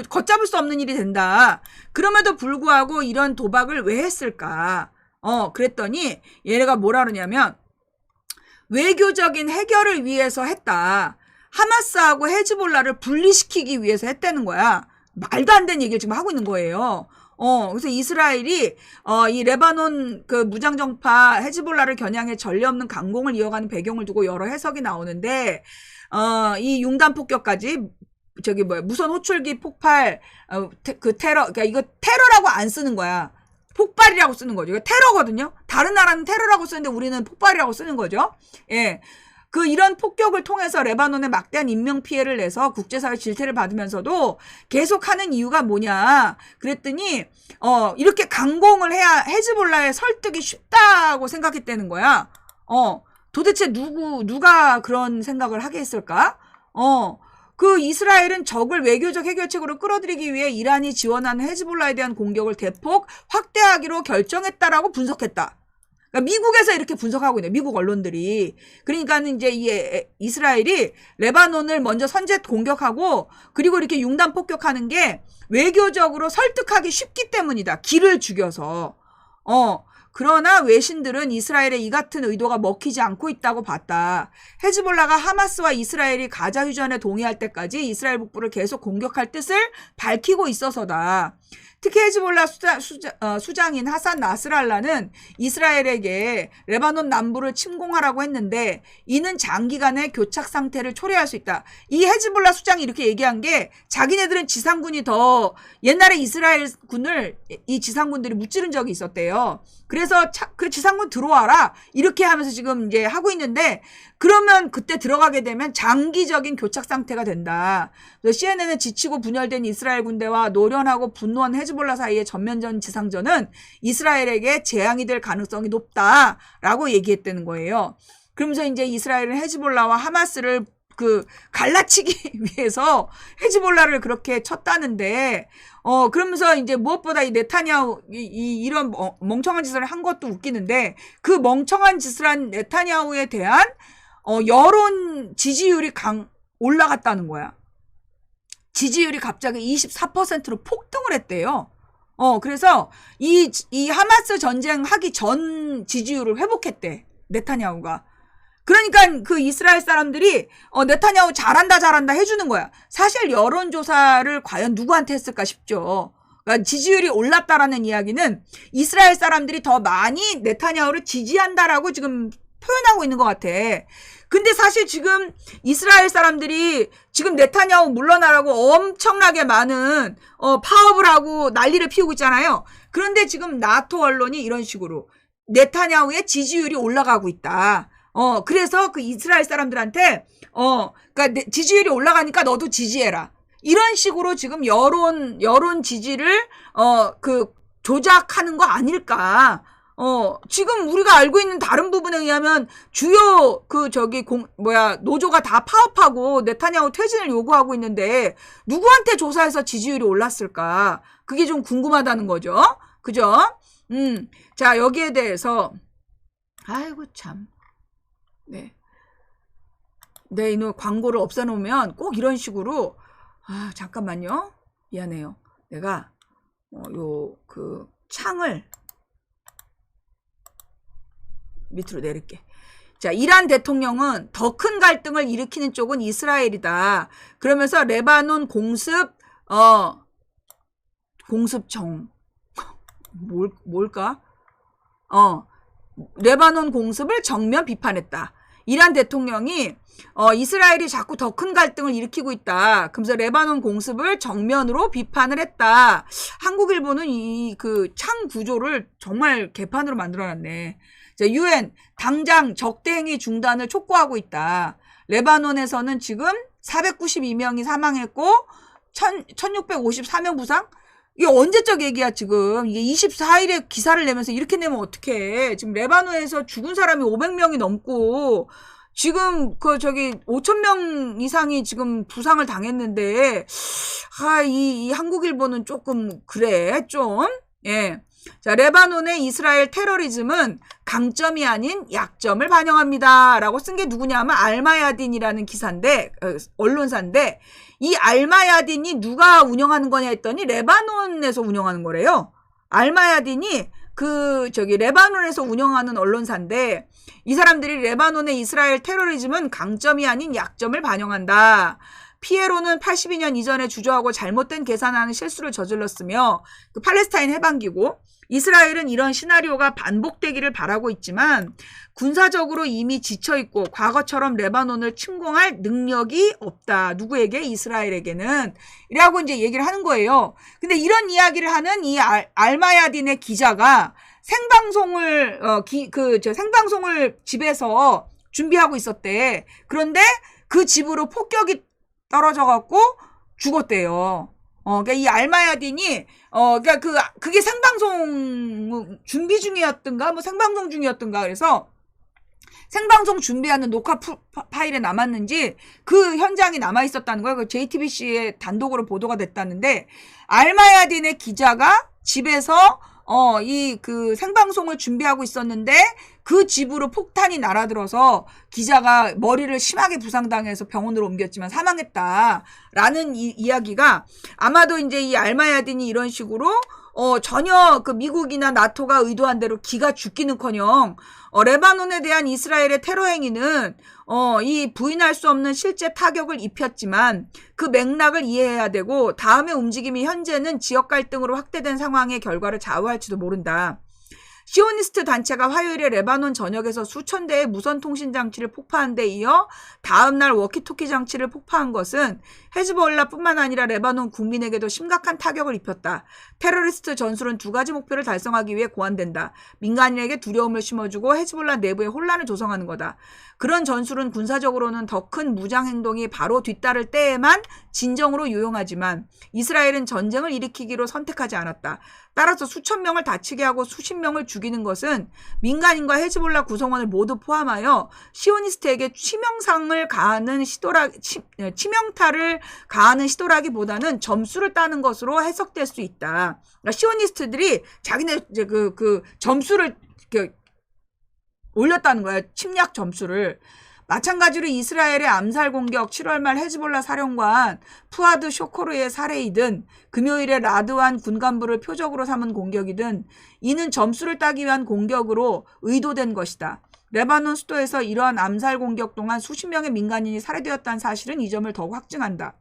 S1: 걷잡을 수 없는 일이 된다. 그럼에도 불구하고 이런 도박을 왜 했을까? 그랬더니 얘네가 뭐라 그러냐면 외교적인 해결을 위해서 했다. 하마스하고 헤즈볼라를 분리시키기 위해서 했다는 거야. 말도 안 되는 얘기를 지금 하고 있는 거예요. 그래서 이스라엘이 이 레바논 그 무장정파 헤즈볼라를 겨냥해 전례 없는 강공을 이어가는 배경을 두고 여러 해석이 나오는데 이 융단 폭격까지 무선 호출기 폭발 그 테러, 그러니까 이거 테러라고 안 쓰는 거야. 폭발이라고 쓰는 거죠. 이거 테러거든요. 다른 나라는 테러라고 쓰는데 우리는 폭발이라고 쓰는 거죠. 예. 이런 폭격을 통해서 레바논에 막대한 인명피해를 내서 국제사회 질타를 받으면서도 계속하는 이유가 뭐냐. 그랬더니, 이렇게 강공을 해야 헤즈볼라의 설득이 쉽다고 생각했다는 거야. 도대체 누가 그런 생각을 하게 했을까? 이스라엘은 적을 외교적 해결책으로 끌어들이기 위해 이란이 지원하는 헤즈볼라에 대한 공격을 대폭 확대하기로 결정했다라고 분석했다. 그러니까 미국에서 이렇게 분석하고 있네. 미국 언론들이. 그러니까는 이제 이스라엘이 레바논을 먼저 선제 공격하고 그리고 이렇게 융단 폭격하는 게 외교적으로 설득하기 쉽기 때문이다. 기를 죽여서. 그러나 외신들은 이스라엘의 이 같은 의도가 먹히지 않고 있다고 봤다. 헤즈볼라가 하마스와 이스라엘이 가자 휴전에 동의할 때까지 이스라엘 북부를 계속 공격할 뜻을 밝히고 있어서다. 특히 헤즈볼라 수장인 하산 나스랄라는 이스라엘에게 레바논 남부를 침공하라고 했는데 이는 장기간의 교착 상태를 초래할 수 있다. 이 헤즈볼라 수장이 이렇게 얘기한 게 자기네들은 지상군이 더 옛날에 이스라엘 군을 이 지상군들이 무찌른 적이 있었대요. 그래서 그 지상군 들어와라 이렇게 하면서 지금 이제 하고 있는데 그러면 그때 들어가게 되면 장기적인 교착 상태가 된다. CNN은 지치고 분열된 이스라엘 군대와 노련하고 분노한 헤즈볼라 사이의 전면전 지상전은 이스라엘에게 재앙이 될 가능성이 높다라고 얘기했다는 거예요. 그러면서 이제 이스라엘은 헤즈볼라와 하마스를 갈라치기 위해서 헤즈볼라를 그렇게 쳤다는데, 그러면서 이제 무엇보다 이 네타냐후, 이런 멍청한 짓을 한 것도 웃기는데, 그 멍청한 짓을 한 네타냐후에 대한, 여론 지지율이 올라갔다는 거야. 지지율이 갑자기 24%로 폭등을 했대요. 그래서 이 하마스 전쟁 하기 전 지지율을 회복했대. 네타냐후가. 그러니까 그 이스라엘 사람들이 네타냐후 잘한다 해주는 거야. 사실 여론조사를 과연 누구한테 했을까 싶죠. 그러니까 지지율이 올랐다라는 이야기는 이스라엘 사람들이 더 많이 네타냐후를 지지한다라고 지금 표현하고 있는 것 같아. 근데 사실 지금 이스라엘 사람들이 지금 네타냐후 물러나라고 엄청나게 많은 파업을 하고 난리를 피우고 있잖아요. 그런데 지금 나토 언론이 이런 식으로 네타냐후의 지지율이 올라가고 있다. 그래서 그 이스라엘 사람들한테, 그러니까 지지율이 올라가니까 너도 지지해라. 이런 식으로 지금 여론 지지를, 조작하는 거 아닐까. 지금 우리가 알고 있는 다른 부분에 의하면 주요 노조가 다 파업하고 네타냐후 퇴진을 요구하고 있는데 누구한테 조사해서 지지율이 올랐을까? 그게 좀 궁금하다는 거죠. 그죠? 자, 여기에 대해서, 아이고, 참. 네. 이놈 광고를 없애놓으면 꼭 이런 식으로, 잠깐만요. 미안해요. 내가, 창을 밑으로 내릴게. 자, 이란 대통령은 더 큰 갈등을 일으키는 쪽은 이스라엘이다. 그러면서 레바논 뭘까? 레바논 공습을 정면 비판했다. 이란 대통령이 이스라엘이 자꾸 더 큰 갈등을 일으키고 있다. 그러면서 레바논 공습을 정면으로 비판을 했다. 한국일보는 이 창 구조를 정말 개판으로 만들어놨네. 자, UN 당장 적대행위 중단을 촉구하고 있다. 레바논에서는 지금 492명이 사망했고 1654명 부상? 이게 언제적 얘기야 지금. 이게 24일에 기사를 내면서 이렇게 내면 어떡해. 지금 레바논에서 죽은 사람이 500명이 넘고 지금 그 저기 5천 명 이상이 지금 부상을 당했는데 이 한국 일보는 조금 그래 좀. 예. 자, 레바논의 이스라엘 테러리즘은 강점이 아닌 약점을 반영합니다. 라고 쓴 게 누구냐면 알마야딘이라는 기사인데, 언론사인데, 이 알마야딘이 누가 운영하는 거냐 했더니 레바논에서 운영하는 거래요. 알마야딘이 레바논에서 운영하는 언론사인데, 이 사람들이 레바논의 이스라엘 테러리즘은 강점이 아닌 약점을 반영한다. 피에로는 82년 이전에 주저하고 잘못된 계산하는 실수를 저질렀으며 그 팔레스타인 해방기고 이스라엘은 이런 시나리오가 반복되기를 바라고 있지만 군사적으로 이미 지쳐있고 과거처럼 레바논을 침공할 능력이 없다. 누구에게? 이스라엘에게는. 이라고 이제 얘기를 하는 거예요. 근데 이런 이야기를 하는 이 알마야딘의 기자가 생방송을 생방송을 집에서 준비하고 있었대. 그런데 그 집으로 폭격이 떨어져 갖고 죽었대요. 그러니까 이 알마야딘이 그러니까 그게 생방송 준비 중이었던가 뭐 생방송 중이었던가 그래서 생방송 준비하는 녹화 파일에 남았는지 그 현장이 남아 있었다는 거예요. 그 JTBC에 단독으로 보도가 됐다는데 알마야딘의 기자가 집에서 그 생방송을 준비하고 있었는데 그 집으로 폭탄이 날아들어서 기자가 머리를 심하게 부상당해서 병원으로 옮겼지만 사망했다라는 이야기가 아마도 이제 이 알마야딘이 이런 식으로 전혀 그 미국이나 나토가 의도한 대로 기가 죽기는커녕 레바논에 대한 이스라엘의 테러 행위는 이 부인할 수 없는 실제 타격을 입혔지만 그 맥락을 이해해야 되고 다음의 움직임이 현재는 지역 갈등으로 확대된 상황의 결과를 좌우할지도 모른다. 시오니스트 단체가 화요일에 레바논 전역에서 수천 대의 무선 통신 장치를 폭파한 데 이어 다음날 워키토키 장치를 폭파한 것은 헤즈볼라뿐만 아니라 레바논 국민에게도 심각한 타격을 입혔다. 테러리스트 전술은 두 가지 목표를 달성하기 위해 고안된다. 민간인에게 두려움을 심어주고 헤즈볼라 내부에 혼란을 조성하는 거다. 그런 전술은 군사적으로는 더 큰 무장 행동이 바로 뒤따를 때에만 진정으로 유용하지만 이스라엘은 전쟁을 일으키기로 선택하지 않았다. 따라서 수천 명을 다치게 하고 수십 명을 죽이는 것은 민간인과 헤즈볼라 구성원을 모두 포함하여 시오니스트에게 치명타를 가하는 시도라기보다는 점수를 따는 것으로 해석될 수 있다. 그러니까 시오니스트들이 자기네 이제 그 점수를 올렸다는 거야. 침략 점수를. 마찬가지로 이스라엘의 암살 공격, 7월 말 헤즈볼라 사령관 푸아드 쇼코르의 살해이든 금요일에 라드완 군간부를 표적으로 삼은 공격이든 이는 점수를 따기 위한 공격으로 의도된 것이다. 레바논 수도에서 이러한 암살 공격 동안 수십 명의 민간인이 살해되었다는 사실은 이 점을 더욱 확증한다.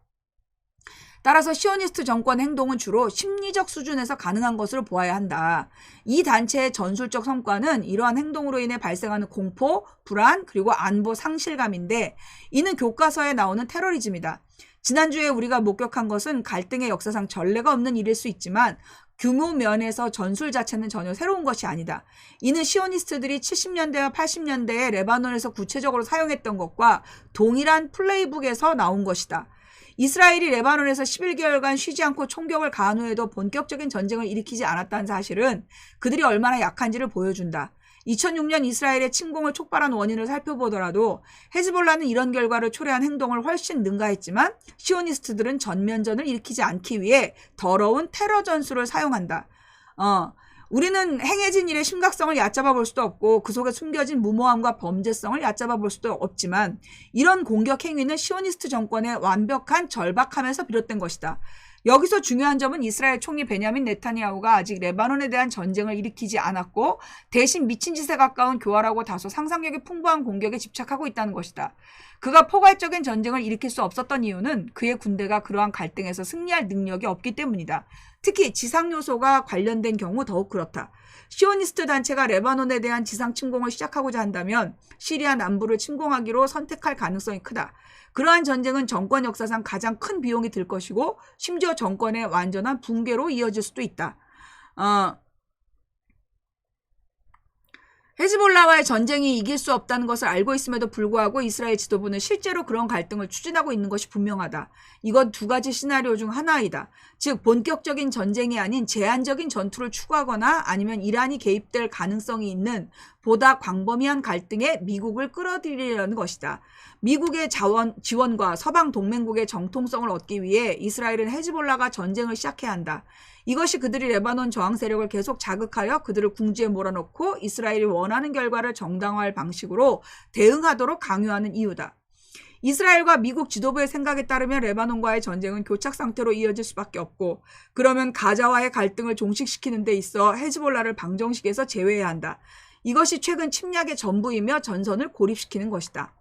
S1: 따라서 시오니스트 정권 행동은 주로 심리적 수준에서 가능한 것으로 보아야 한다. 이 단체의 전술적 성과는 이러한 행동으로 인해 발생하는 공포, 불안, 그리고 안보 상실감인데 이는 교과서에 나오는 테러리즘이다. 지난주에 우리가 목격한 것은 갈등의 역사상 전례가 없는 일일 수 있지만 규모 면에서 전술 자체는 전혀 새로운 것이 아니다. 이는 시오니스트들이 70년대와 80년대에 레바논에서 구체적으로 사용했던 것과 동일한 플레이북에서 나온 것이다. 이스라엘이 레바논에서 11개월간 쉬지 않고 총격을 가한 후에도 본격적인 전쟁을 일으키지 않았다는 사실은 그들이 얼마나 약한지를 보여준다. 2006년 이스라엘의 침공을 촉발한 원인을 살펴보더라도 헤즈볼라는 이런 결과를 초래한 행동을 훨씬 능가했지만 시오니스트들은 전면전을 일으키지 않기 위해 더러운 테러 전술을 사용한다. 우리는 행해진 일의 심각성을 얕잡아 볼 수도 없고 그 속에 숨겨진 무모함과 범죄성을 얕잡아 볼 수도 없지만 이런 공격 행위는 시오니스트 정권의 완벽한 절박함에서 비롯된 것이다. 여기서 중요한 점은 이스라엘 총리 베냐민 네타냐후가 아직 레바논에 대한 전쟁을 일으키지 않았고 대신 미친 짓에 가까운 교활하고 다소 상상력이 풍부한 공격에 집착하고 있다는 것이다. 그가 포괄적인 전쟁을 일으킬 수 없었던 이유는 그의 군대가 그러한 갈등에서 승리할 능력이 없기 때문이다. 특히 지상 요소가 관련된 경우 더욱 그렇다. 시오니스트 단체가 레바논에 대한 지상 침공을 시작하고자 한다면 시리아 남부를 침공하기로 선택할 가능성이 크다. 그러한 전쟁은 정권 역사상 가장 큰 비용이 들 것이고 심지어 정권의 완전한 붕괴로 이어질 수도 있다. 헤즈볼라와의 전쟁이 이길 수 없다는 것을 알고 있음에도 불구하고 이스라엘 지도부는 실제로 그런 갈등을 추진하고 있는 것이 분명하다. 이건 두 가지 시나리오 중 하나이다. 즉 본격적인 전쟁이 아닌 제한적인 전투를 추구하거나 아니면 이란이 개입될 가능성이 있는 보다 광범위한 갈등에 미국을 끌어들이려는 것이다. 미국의 지원과 서방 동맹국의 정통성을 얻기 위해 이스라엘은 헤즈볼라가 전쟁을 시작해야 한다. 이것이 그들이 레바논 저항 세력을 계속 자극하여 그들을 궁지에 몰아넣고 이스라엘이 원하는 결과를 정당화할 방식으로 대응하도록 강요하는 이유다. 이스라엘과 미국 지도부의 생각에 따르면 레바논과의 전쟁은 교착 상태로 이어질 수밖에 없고 그러면 가자와의 갈등을 종식시키는 데 있어 헤즈볼라를 방정식에서 제외해야 한다. 이것이 최근 침략의 전부이며 전선을 고립시키는 것이다.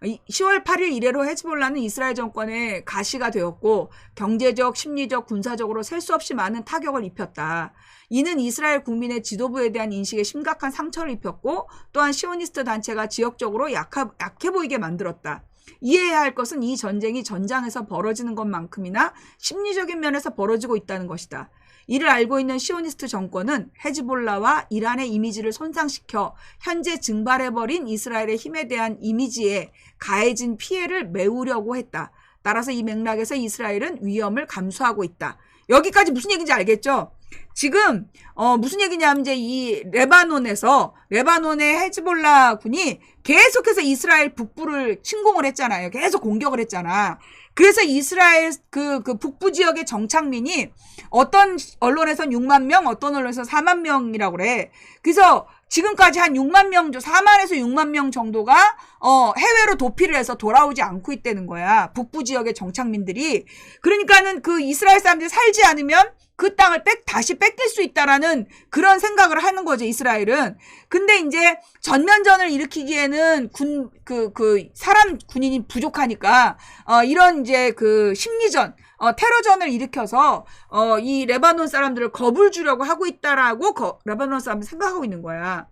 S1: 10월 8일 이래로 헤즈볼라는 이스라엘 정권의 가시가 되었고 경제적, 심리적, 군사적으로 셀 수 없이 많은 타격을 입혔다. 이는 이스라엘 국민의 지도부에 대한 인식에 심각한 상처를 입혔고 또한 시오니스트 단체가 지역적으로 약해 보이게 만들었다. 이해해야 할 것은 이 전쟁이 전장에서 벌어지는 것만큼이나 심리적인 면에서 벌어지고 있다는 것이다. 이를 알고 있는 시오니스트 정권은 헤즈볼라와 이란의 이미지를 손상시켜 현재 증발해버린 이스라엘의 힘에 대한 이미지에 가해진 피해를 메우려고 했다. 따라서 이 맥락에서 이스라엘은 위험을 감수하고 있다. 여기까지 무슨 얘기인지 알겠죠? 지금 무슨 얘기냐면 이제 이 레바논의 헤즈볼라 군이 계속해서 이스라엘 북부를 침공을 했잖아요. 계속 공격을 했잖아. 그래서 이스라엘 그 북부 지역의 정착민이 어떤 언론에선 6만 명, 어떤 언론에선 4만 명이라고 그래. 그래서 지금까지 한 6만 명, 4만에서 6만 명 정도가 해외로 도피를 해서 돌아오지 않고 있다는 거야. 북부 지역의 정착민들이. 그러니까는 그 이스라엘 사람들이 살지 않으면 그 땅을 다시 뺏길 수 있다라는 그런 생각을 하는 거죠, 이스라엘은. 근데 이제 전면전을 일으키기에는 군인이 부족하니까, 이런 이제 심리전, 테러전을 일으켜서, 이 레바논 사람들을 겁을 주려고 하고 있다라고 레바논 사람들이 생각하고 있는 거야.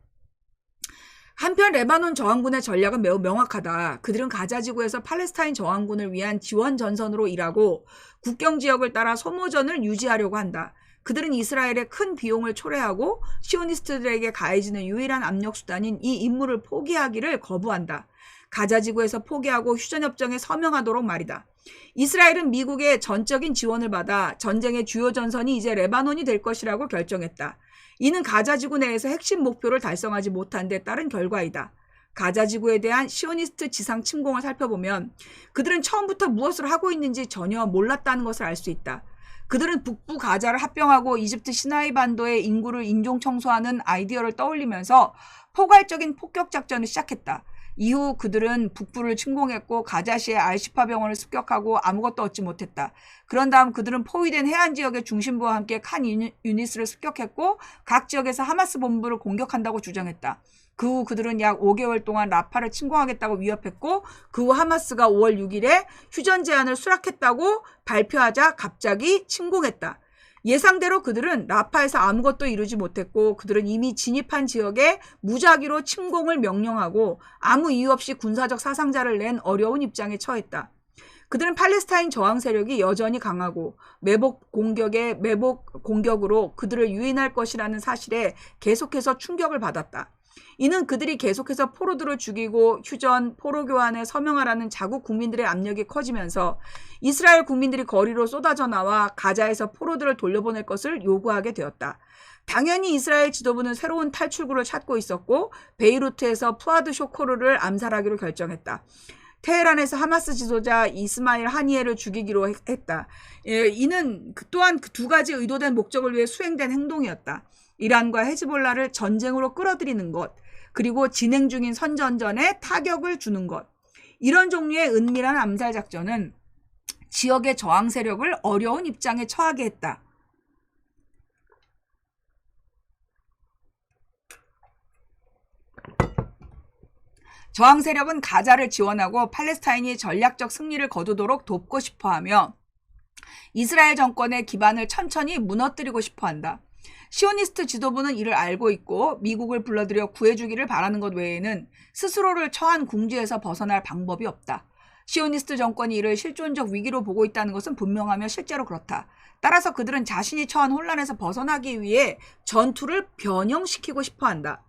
S1: 한편 레바논 저항군의 전략은 매우 명확하다. 그들은 가자지구에서 팔레스타인 저항군을 위한 지원 전선으로 일하고 국경 지역을 따라 소모전을 유지하려고 한다. 그들은 이스라엘의 큰 비용을 초래하고 시오니스트들에게 가해지는 유일한 압력 수단인 이 임무를 포기하기를 거부한다. 가자지구에서 포기하고 휴전협정에 서명하도록 말이다. 이스라엘은 미국의 전적인 지원을 받아 전쟁의 주요 전선이 이제 레바논이 될 것이라고 결정했다. 이는 가자지구 내에서 핵심 목표를 달성하지 못한 데 따른 결과이다. 가자지구에 대한 시오니스트 지상 침공을 살펴보면 그들은 처음부터 무엇을 하고 있는지 전혀 몰랐다는 것을 알 수 있다. 그들은 북부 가자를 합병하고 이집트 시나이 반도의 인구를 인종 청소하는 아이디어를 떠올리면서 포괄적인 폭격 작전을 시작했다. 이후 그들은 북부를 침공했고 가자시의 알시파 병원을 습격하고 아무것도 얻지 못했다. 그런 다음 그들은 포위된 해안 지역의 중심부와 함께 칸 유니스를 습격했고 각 지역에서 하마스 본부를 공격한다고 주장했다. 그 후 그들은 약 5개월 동안 라파를 침공하겠다고 위협했고 그 후 하마스가 5월 6일에 휴전 제안을 수락했다고 발표하자 갑자기 침공했다. 예상대로 그들은 라파에서 아무것도 이루지 못했고 그들은 이미 진입한 지역에 무작위로 침공을 명령하고 아무 이유 없이 군사적 사상자를 낸 어려운 입장에 처했다. 그들은 팔레스타인 저항 세력이 여전히 강하고 매복 공격으로 그들을 유인할 것이라는 사실에 계속해서 충격을 받았다. 이는 그들이 계속해서 포로들을 죽이고 휴전, 포로 교환에 서명하라는 자국 국민들의 압력이 커지면서 이스라엘 국민들이 거리로 쏟아져 나와 가자에서 포로들을 돌려보낼 것을 요구하게 되었다. 당연히 이스라엘 지도부는 새로운 탈출구를 찾고 있었고 베이루트에서 푸아드 쇼코르를 암살하기로 결정했다. 테헤란에서 하마스 지도자 이스마일 하니에를 죽이기로 했다. 이는 또한 그 두 가지 의도된 목적을 위해 수행된 행동이었다. 이란과 헤즈볼라를 전쟁으로 끌어들이는 것, 그리고 진행 중인 선전전에 타격을 주는 것. 이런 종류의 은밀한 암살 작전은 지역의 저항 세력을 어려운 입장에 처하게 했다. 저항 세력은 가자를 지원하고 팔레스타인이 전략적 승리를 거두도록 돕고 싶어하며 이스라엘 정권의 기반을 천천히 무너뜨리고 싶어한다. 시오니스트 지도부는 이를 알고 있고 미국을 불러들여 구해주기를 바라는 것 외에는 스스로를 처한 궁지에서 벗어날 방법이 없다. 시오니스트 정권이 이를 실존적 위기로 보고 있다는 것은 분명하며 실제로 그렇다. 따라서 그들은 자신이 처한 혼란에서 벗어나기 위해 전투를 변형시키고 싶어한다.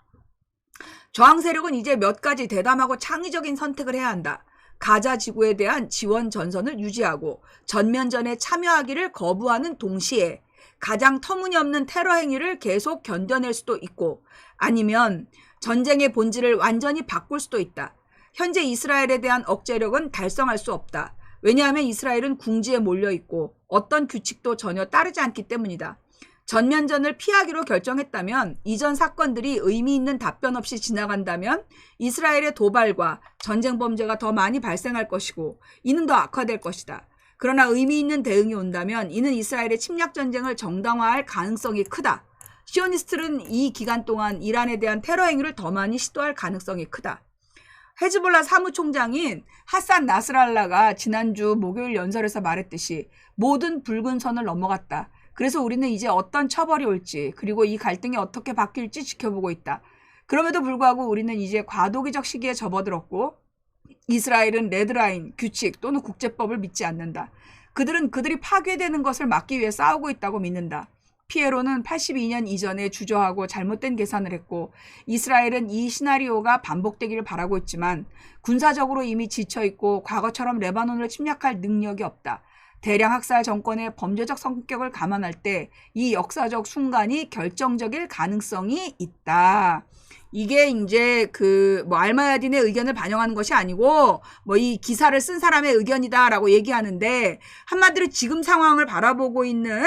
S1: 저항 세력은 이제 몇 가지 대담하고 창의적인 선택을 해야 한다. 가자 지구에 대한 지원 전선을 유지하고 전면전에 참여하기를 거부하는 동시에 가장 터무니없는 테러 행위를 계속 견뎌낼 수도 있고, 아니면 전쟁의 본질을 완전히 바꿀 수도 있다. 현재 이스라엘에 대한 억제력은 달성할 수 없다. 왜냐하면 이스라엘은 궁지에 몰려있고 어떤 규칙도 전혀 따르지 않기 때문이다. 전면전을 피하기로 결정했다면, 이전 사건들이 의미 있는 답변 없이 지나간다면 이스라엘의 도발과 전쟁 범죄가 더 많이 발생할 것이고 이는 더 악화될 것이다. 그러나 의미 있는 대응이 온다면 이는 이스라엘의 침략 전쟁을 정당화할 가능성이 크다. 시오니스트는 이 기간 동안 이란에 대한 테러 행위를 더 많이 시도할 가능성이 크다. 헤즈볼라 사무총장인 하산 나스랄라가 지난주 목요일 연설에서 말했듯이 모든 붉은 선을 넘어갔다. 그래서 우리는 이제 어떤 처벌이 올지, 그리고 이 갈등이 어떻게 바뀔지 지켜보고 있다. 그럼에도 불구하고 우리는 이제 과도기적 시기에 접어들었고 이스라엘은 레드라인, 규칙 또는 국제법을 믿지 않는다. 그들이 파괴되는 것을 막기 위해 싸우고 있다고 믿는다. 피에로는 82년 이전에 주저하고 잘못된 계산을 했고 이스라엘은 이 시나리오가 반복되기를 바라고 있지만 군사적으로 이미 지쳐있고 과거처럼 레바논을 침략할 능력이 없다. 대량 학살 정권의 범죄적 성격을 감안할 때 이 역사적 순간이 결정적일 가능성이 있다. 이게 이제 알마야딘의 의견을 반영하는 것이 아니고 이 기사를 쓴 사람의 의견이다라고 얘기하는데, 한마디로 지금 상황을 바라보고 있는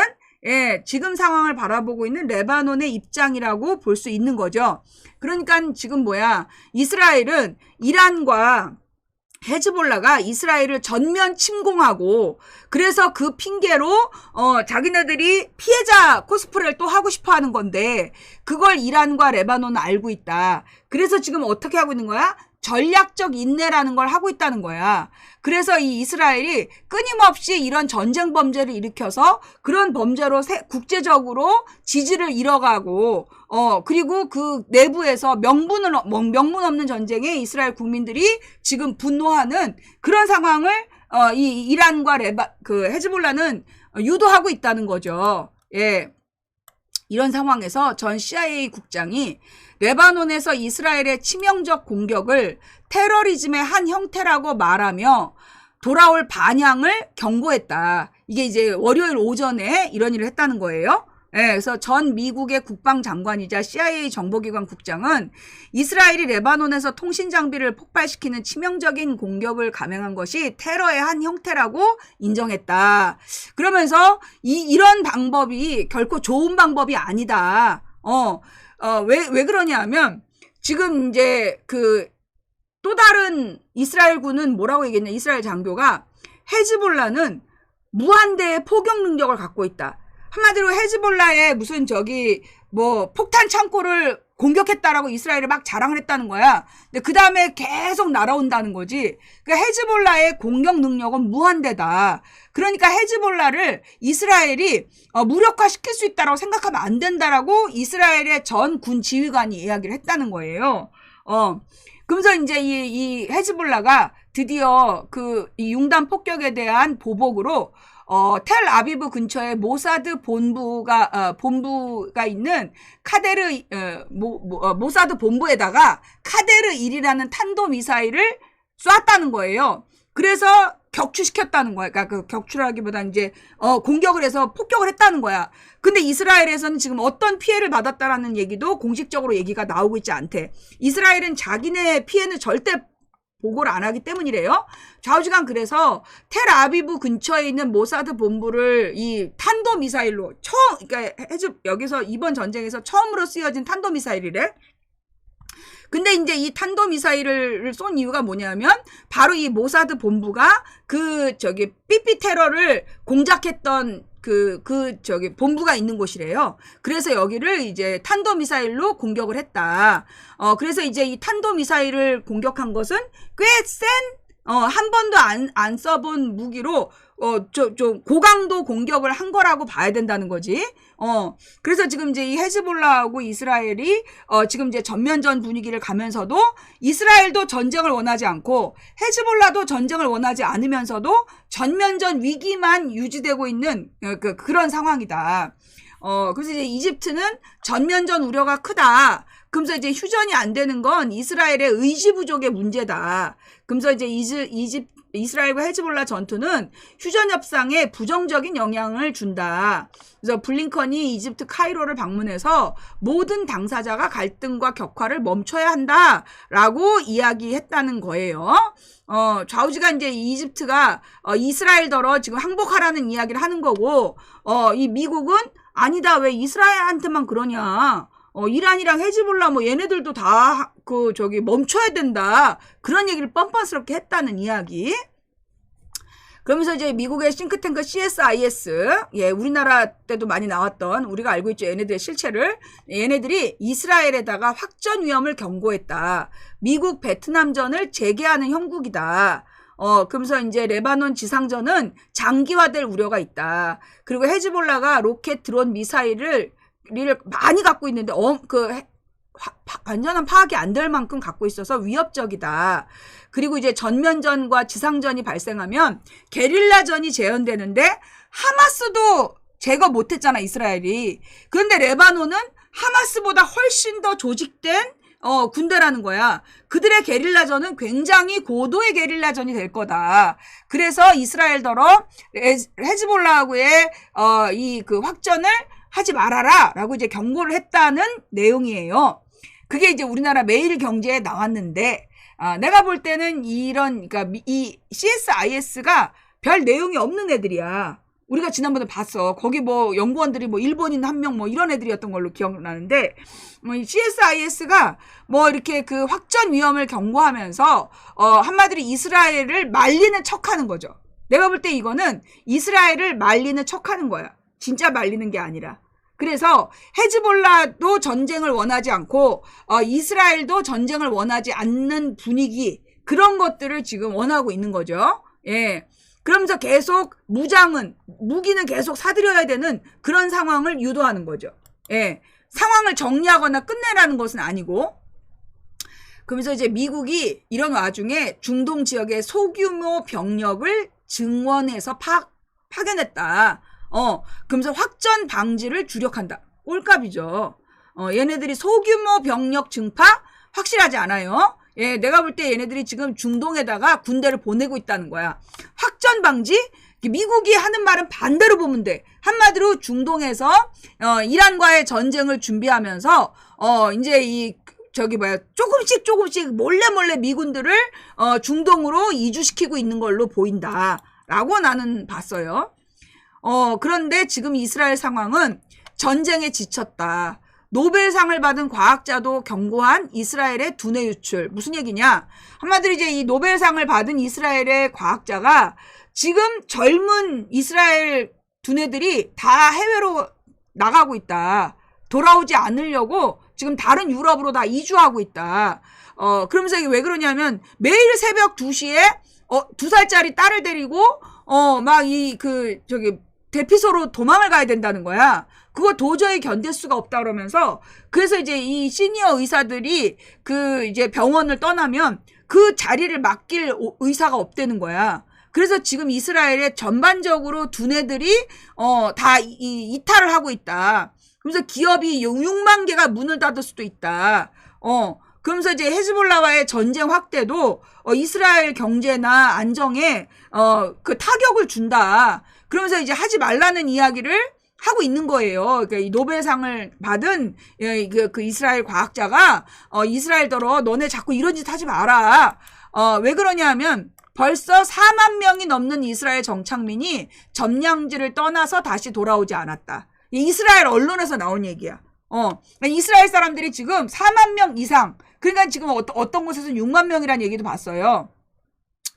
S1: 레바논의 입장이라고 볼 수 있는 거죠. 그러니까 지금 이스라엘은 이란과 헤즈볼라가 이스라엘을 전면 침공하고, 그래서 그 핑계로 자기네들이 피해자 코스프레를 또 하고 싶어 하는 건데, 그걸 이란과 레바논은 알고 있다. 그래서 지금 어떻게 하고 있는 거야? 전략적 인내라는 걸 하고 있다는 거야. 그래서 이 이스라엘이 끊임없이 이런 전쟁 범죄를 일으켜서 그런 범죄로 국제적으로 지지를 잃어가고, 그리고 그 내부에서 명분 없는 전쟁에 이스라엘 국민들이 지금 분노하는 그런 상황을 이 이란과 헤즈볼라는 유도하고 있다는 거죠. 예. 이런 상황에서 전 CIA 국장이 레바논에서 이스라엘의 치명적 공격을 테러리즘의 한 형태라고 말하며 돌아올 반향을 경고했다. 이게 이제 월요일 오전에 이런 일을 했다는 거예요. 네, 그래서 전 미국의 국방장관이자 CIA 정보기관 국장은 이스라엘이 레바논에서 통신 장비를 폭발시키는 치명적인 공격을 감행한 것이 테러의 한 형태라고 인정했다. 그러면서 이런 방법이 결코 좋은 방법이 아니다. 왜 그러냐면 지금 이제 또 다른 이스라엘군은 뭐라고 얘기했냐? 이스라엘 장교가 헤즈볼라는 무한대의 포격 능력을 갖고 있다. 한마디로 헤즈볼라의 무슨 폭탄 창고를 공격했다라고 이스라엘이 막 자랑을 했다는 거야. 근데 그 다음에 계속 날아온다는 거지. 그러니까 헤즈볼라의 공격 능력은 무한대다. 그러니까 헤즈볼라를 이스라엘이 무력화시킬 수 있다라고 생각하면 안 된다라고 이스라엘의 전 군 지휘관이 이야기를 했다는 거예요. 그러면서 이제 이 헤즈볼라가 드디어 이 융단 폭격에 대한 보복으로 텔 아비브 근처에 모사드 본부가 있는 카데르 모사드 본부에다가 카데르 1이라는 탄도 미사일을 쐈다는 거예요. 그래서 격추시켰다는 거야. 그러니까 격추라기보다 이제 공격을 해서 폭격을 했다는 거야. 근데 이스라엘에서는 지금 어떤 피해를 받았다라는 얘기도 공식적으로 얘기가 나오고 있지 않대. 이스라엘은 자기네 피해는 절대 보고를 안 하기 때문이래요. 좌우지간 그래서 텔아비브 근처에 있는 모사드 본부를 이 탄도미사일로 그러니까 여기서 이번 전쟁에서 처음으로 쓰여진 탄도미사일이래. 근데 이제 이 탄도미사일을 쏜 이유가 뭐냐면 바로 이 모사드 본부가 삐삐 테러를 공작했던 본부가 있는 곳이래요. 그래서 여기를 이제 탄도미사일로 공격을 했다. 그래서 이제 이 탄도미사일을 공격한 것은 꽤 센, 한 번도 안 써본 무기로, 좀 고강도 공격을 한 거라고 봐야 된다는 거지. 그래서 지금 이제 이 헤즈볼라하고 이스라엘이, 지금 이제 전면전 분위기를 가면서도 이스라엘도 전쟁을 원하지 않고 헤즈볼라도 전쟁을 원하지 않으면서도 전면전 위기만 유지되고 있는 그런 상황이다. 그래서 이제 이집트는 전면전 우려가 크다. 그러면서 이제 휴전이 안 되는 건 이스라엘의 의지 부족의 문제다. 그러면서 이제 이스라엘과 헤즈볼라 전투는 휴전 협상에 부정적인 영향을 준다. 그래서 블링컨이 이집트 카이로를 방문해서 모든 당사자가 갈등과 격화를 멈춰야 한다라고 이야기했다는 거예요. 좌우지가 이제 이집트가 이스라엘더러 지금 항복하라는 이야기를 하는 거고, 이 미국은 아니다, 왜 이스라엘한테만 그러냐. 이란이랑 헤즈볼라 뭐 얘네들도 다 멈춰야 된다. 그런 얘기를 뻔뻔스럽게 했다는 이야기. 그러면서 이제 미국의 싱크탱크 CSIS, 우리나라 때도 많이 나왔던, 우리가 알고 있죠. 얘네들의 실체를. 얘네들이 이스라엘에다가 확전 위험을 경고했다. 미국 베트남전을 재개하는 형국이다. 그러면서 이제 레바논 지상전은 장기화될 우려가 있다. 그리고 헤즈볼라가 로켓, 드론, 미사일을 많이 갖고 있는데 완전한 파악이 안 될 만큼 갖고 있어서 위협적이다. 그리고 이제 전면전과 지상전이 발생하면 게릴라전이 재현되는데 하마스도 제거 못했잖아, 이스라엘이. 그런데 레바논은 하마스보다 훨씬 더 조직된 군대라는 거야. 그들의 게릴라전은 굉장히 고도의 게릴라전이 될 거다. 그래서 이스라엘더러 헤즈볼라하고의 이 확전을 하지 말아라 라고 이제 경고를 했다는 내용이에요. 그게 이제 우리나라 매일경제에 나왔는데, 내가 볼 때는 그러니까 이 CSIS가 별 내용이 없는 애들이야. 우리가 지난번에 봤어. 거기 뭐 연구원들이 뭐 일본인 한 명 뭐 이런 애들이었던 걸로 기억나는데, CSIS가 뭐 이렇게 확전 위험을 경고하면서, 한마디로 이스라엘을 말리는 척 하는 거죠. 내가 볼 때 이거는 이스라엘을 말리는 척 하는 거야. 진짜 말리는 게 아니라. 그래서 헤즈볼라도 전쟁을 원하지 않고 이스라엘도 전쟁을 원하지 않는 분위기, 그런 것들을 지금 원하고 있는 거죠. 그러면서 계속 무기는 계속 사들여야 되는 그런 상황을 유도하는 거죠. 상황을 정리하거나 끝내라는 것은 아니고. 그러면서 이제 미국이 이런 와중에 중동 지역의 소규모 병력을 증원해서 파견했다. 그러면서 확전 방지를 주력한다. 꼴값이죠. 얘네들이 소규모 병력 증파 확실하지 않아요. 내가 볼 때 얘네들이 지금 중동에다가 군대를 보내고 있다는 거야. 확전 방지? 미국이 하는 말은 반대로 보면 돼. 한마디로 중동에서 이란과의 전쟁을 준비하면서 이제 조금씩 몰래 미군들을 중동으로 이주시키고 있는 걸로 보인다라고 나는 봤어요. 그런데 지금 이스라엘 상황은 전쟁에 지쳤다. 노벨상을 받은 과학자도 경고한 이스라엘의 두뇌 유출. 무슨 얘기냐? 한마디로 이제 이 노벨상을 받은 이스라엘의 과학자가 지금 젊은 이스라엘 두뇌들이 다 해외로 나가고 있다. 돌아오지 않으려고 지금 다른 유럽으로 다 이주하고 있다. 그러면서 이게 왜 그러냐면 매일 새벽 2시에 2살짜리 딸을 데리고 대피소로 도망을 가야 된다는 거야. 그거 도저히 견딜 수가 없다 그러면서, 그래서 이제 이 시니어 의사들이 이제 병원을 떠나면 그 자리를 맡길 의사가 없다는 거야. 그래서 지금 이스라엘에 전반적으로 두뇌들이 다 이탈을 하고 있다. 그래서 기업이 6만 개가 문을 닫을 수도 있다. 그러면서 이제 헤즈볼라와의 전쟁 확대도 이스라엘 경제나 안정에 타격을 준다. 그러면서 이제 하지 말라는 이야기를 하고 있는 거예요. 그러니까 이 노벨상을 받은 그 이스라엘 과학자가 이스라엘더러 너네 자꾸 이런 짓 하지 마라. 왜 그러냐면 벌써 4만 명이 넘는 이스라엘 정착민이 점령지를 떠나서 다시 돌아오지 않았다. 이스라엘 언론에서 나온 얘기야. 이스라엘 사람들이 지금 4만 명 이상, 그러니까 지금 어떤 곳에서는 6만 명이라는 얘기도 봤어요.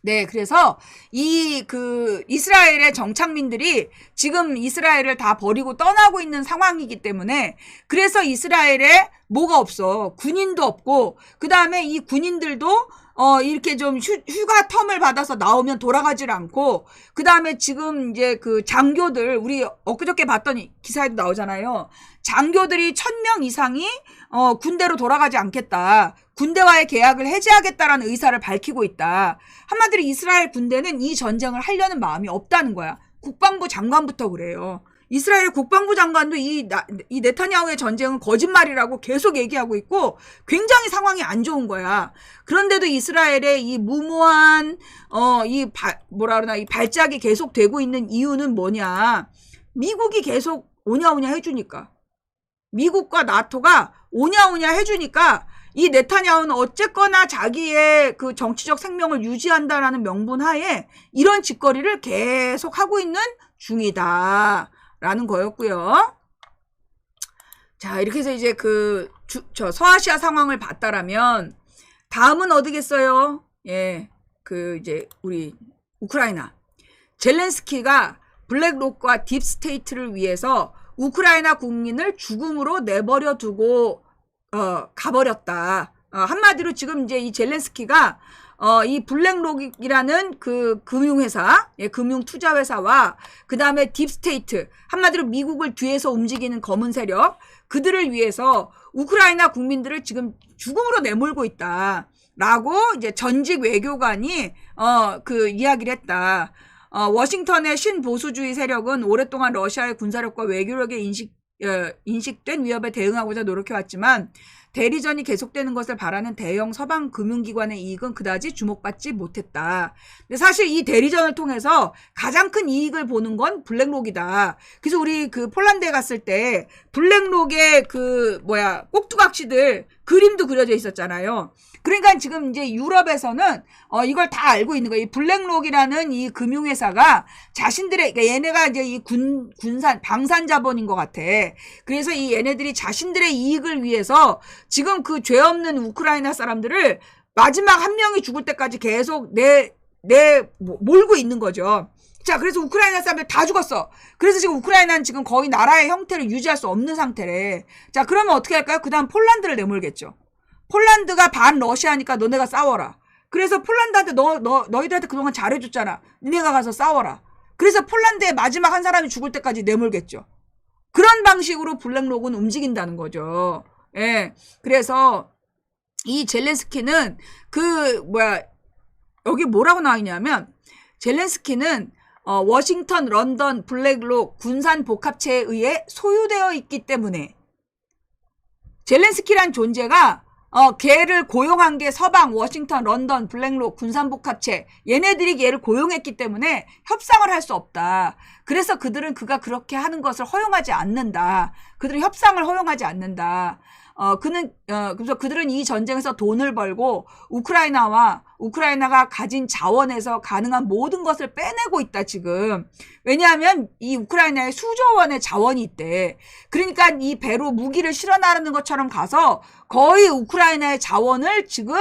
S1: 네, 그래서 이스라엘의 정착민들이 지금 이스라엘을 다 버리고 떠나고 있는 상황이기 때문에, 그래서 이스라엘에 뭐가 없어. 군인도 없고, 그 다음에 이 군인들도 이렇게 좀 휴가 텀을 받아서 나오면 돌아가질 않고, 그 다음에 지금 이제 장교들, 우리 엊그저께 봤던 기사에도 나오잖아요. 장교들이 1000명 이상이 군대로 돌아가지 않겠다. 군대와의 계약을 해지하겠다라는 의사를 밝히고 있다. 한마디로 이스라엘 군대는 이 전쟁을 하려는 마음이 없다는 거야. 국방부 장관부터 그래요. 이스라엘 국방부 장관도 이 네타냐후의 전쟁은 거짓말이라고 계속 얘기하고 있고 굉장히 상황이 안 좋은 거야. 그런데도 이스라엘의 이 무모한 이 발작이 계속 되고 있는 이유는 뭐냐? 미국이 계속 오냐오냐 해주니까. 미국과 나토가 오냐오냐 해주니까 이 네타냐후는 어쨌거나 자기의 그 정치적 생명을 유지한다라는 명분 하에 이런 짓거리를 계속 하고 있는 중이다. 라는 거였고요. 자, 이렇게 해서 이제 서아시아 상황을 봤다라면 다음은 어디겠어요? 예. 이제 우리 우크라이나. 젤렌스키가 블랙록과 딥스테이트를 위해서 우크라이나 국민을 죽음으로 내버려 두고 가버렸다. 한마디로 지금 이제 이 젤렌스키가 이 블랙록이라는 그 금융회사, 금융투자회사와 그 다음에 딥스테이트, 한마디로 미국을 뒤에서 움직이는 검은 세력, 그들을 위해서 우크라이나 국민들을 지금 죽음으로 내몰고 있다. 라고 이제 전직 외교관이 이야기를 했다. 워싱턴의 신보수주의 세력은 오랫동안 러시아의 군사력과 외교력에 인식된 위협에 대응하고자 노력해왔지만 대리전이 계속되는 것을 바라는 대형 서방 금융기관의 이익은 그다지 주목받지 못했다. 근데 사실 이 대리전을 통해서 가장 큰 이익을 보는 건 블랙록이다. 그래서 우리 폴란드에 갔을 때 블랙록의 꼭두각시들 그림도 그려져 있었잖아요. 그러니까 지금 이제 유럽에서는 이걸 다 알고 있는 거예요. 이 블랙록이라는 이 금융회사가 자신들의, 그러니까 얘네가 이제 이 방산 자본인 것 같아. 그래서 이 얘네들이 자신들의 이익을 위해서 지금 그 죄 없는 우크라이나 사람들을 마지막 한 명이 죽을 때까지 계속 몰고 있는 거죠. 자, 그래서 우크라이나 사람들 다 죽었어. 그래서 지금 우크라이나는 지금 거의 나라의 형태를 유지할 수 없는 상태래. 자, 그러면 어떻게 할까요? 그 다음 폴란드를 내몰겠죠. 폴란드가 반 러시아니까 너네가 싸워라. 그래서 폴란드한테 너희들한테 그동안 잘해줬잖아. 니네가 가서 싸워라. 그래서 폴란드의 마지막 한 사람이 죽을 때까지 내몰겠죠. 그런 방식으로 블랙록은 움직인다는 거죠. 예. 그래서 이 젤렌스키는 여기 뭐라고 나와 있냐면 젤렌스키는 워싱턴, 런던, 블랙록 군산 복합체에 의해 소유되어 있기 때문에 젤렌스키란 존재가 걔를 고용한 게 서방, 워싱턴, 런던, 블랙록, 군산복합체 얘네들이 얘를 고용했기 때문에 협상을 할 수 없다. 그래서 그들은 그가 그렇게 하는 것을 허용하지 않는다. 그들은 협상을 허용하지 않는다. 그래서 그들은 이 전쟁에서 돈을 벌고 우크라이나가 가진 자원에서 가능한 모든 것을 빼내고 있다, 지금. 왜냐하면 이 우크라이나에 수조 원의 자원이 있대. 그러니까 이 배로 무기를 실어 나르는 것처럼 가서 거의 우크라이나의 자원을 지금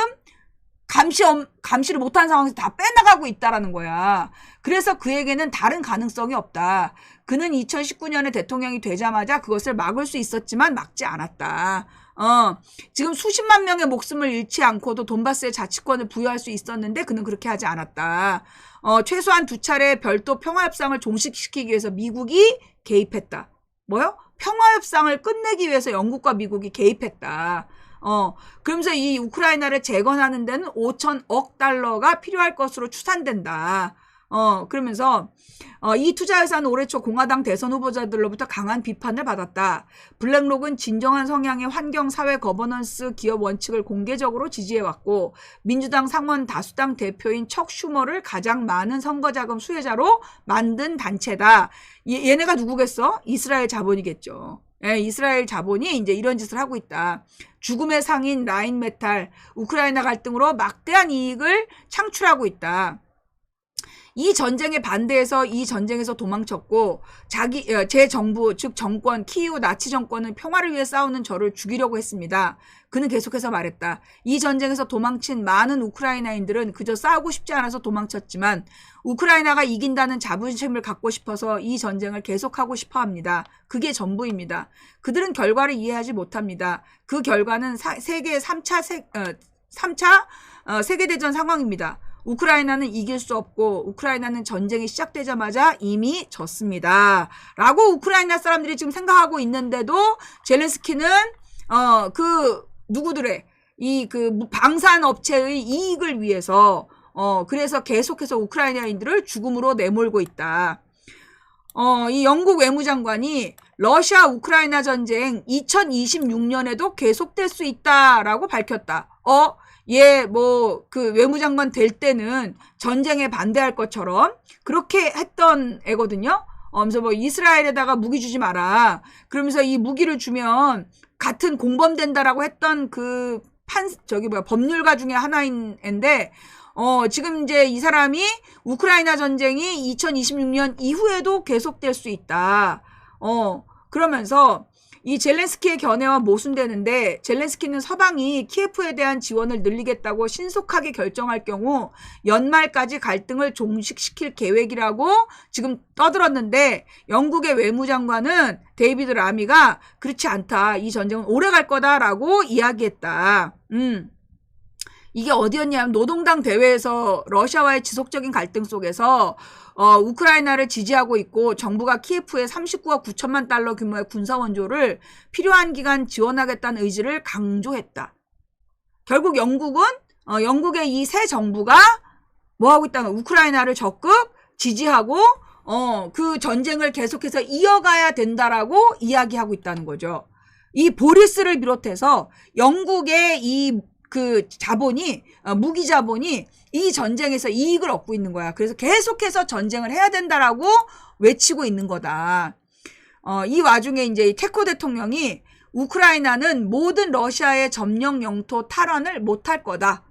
S1: 감시를 못한 상황에서 다 빼나가고 있다라는 거야. 그래서 그에게는 다른 가능성이 없다. 그는 2019년에 대통령이 되자마자 그것을 막을 수 있었지만 막지 않았다. 지금 수십만 명의 목숨을 잃지 않고도 돈바스의 자치권을 부여할 수 있었는데 그는 그렇게 하지 않았다. 최소한 2차례 별도 평화협상을 종식시키기 위해서 미국이 개입했다. 뭐요? 평화협상을 끝내기 위해서 영국과 미국이 개입했다. 그러면서 이 우크라이나를 재건하는 데는 5천억 달러가 필요할 것으로 추산된다. 그러면서 이 투자회사는 올해 초 공화당 대선 후보자들로부터 강한 비판을 받았다. 블랙록은 진정한 성향의 환경, 사회, 거버넌스, 기업 원칙을 공개적으로 지지해왔고 민주당 상원 다수당 대표인 척 슈머를 가장 많은 선거자금 수혜자로 만든 단체다. 얘네가 누구겠어? 이스라엘 자본이겠죠. 예, 이스라엘 자본이 이제 이런 짓을 하고 있다. 죽음의 상인 라인메탈, 우크라이나 갈등으로 막대한 이익을 창출하고 있다. 이 전쟁에 반대해서 이 전쟁에서 도망쳤고 제 정부 즉 정권 키이우 나치 정권은 평화를 위해 싸우는 저를 죽이려고 했습니다. 그는 계속해서 말했다. 이 전쟁에서 도망친 많은 우크라이나인들은 그저 싸우고 싶지 않아서 도망쳤지만 우크라이나가 이긴다는 자부심을 갖고 싶어서 이 전쟁을 계속하고 싶어합니다. 그게 전부입니다. 그들은 결과를 이해하지 못합니다. 그 결과는 세계 3차 세계대전 상황입니다. 우크라이나는 이길 수 없고 우크라이나는 전쟁이 시작되자마자 이미 졌습니다. 라고 우크라이나 사람들이 지금 생각하고 있는데도 젤렌스키는 누구들의 방산 업체의 이익을 위해서 그래서 계속해서 우크라이나인들을 죽음으로 내몰고 있다. 이 영국 외무장관이 러시아 우크라이나 전쟁 2026년에도 계속될 수 있다라고 밝혔다. 얘 뭐 그 외무장관 될 때는 전쟁에 반대할 것처럼 그렇게 했던 애거든요. 그래서 뭐 이스라엘에다가 무기 주지 마라. 그러면서 이 무기를 주면 같은 공범된다라고 했던 그 법률가 중에 하나인 앤데 지금 이제 이 사람이 우크라이나 전쟁이 2026년 이후에도 계속될 수 있다. 그러면서 이 젤렌스키의 견해와 모순되는데 젤렌스키는 서방이 키예프에 대한 지원을 늘리겠다고 신속하게 결정할 경우 연말까지 갈등을 종식시킬 계획이라고 지금 떠들었는데 영국의 외무장관은 데이비드 라미가 그렇지 않다. 이 전쟁은 오래 갈 거다라고 이야기했다. 이게 어디였냐면 노동당 대회에서 러시아와의 지속적인 갈등 속에서 우크라이나를 지지하고 있고 정부가 키예프에 39억 9천만 달러 규모의 군사원조를 필요한 기간 지원하겠다는 의지를 강조했다. 결국 영국은 영국의 이 새 정부가 뭐하고 있다는 우크라이나를 적극 지지하고 그 전쟁을 계속해서 이어가야 된다라고 이야기하고 있다는 거죠. 이 보리스를 비롯해서 영국의 그 자본이 무기 자본이 이 전쟁에서 이익을 얻고 있는 거야. 그래서 계속해서 전쟁을 해야 된다라고 외치고 있는 거다. 이 와중에 이제 체코 대통령이 우크라이나는 모든 러시아의 점령 영토 탈환을 못할 거다.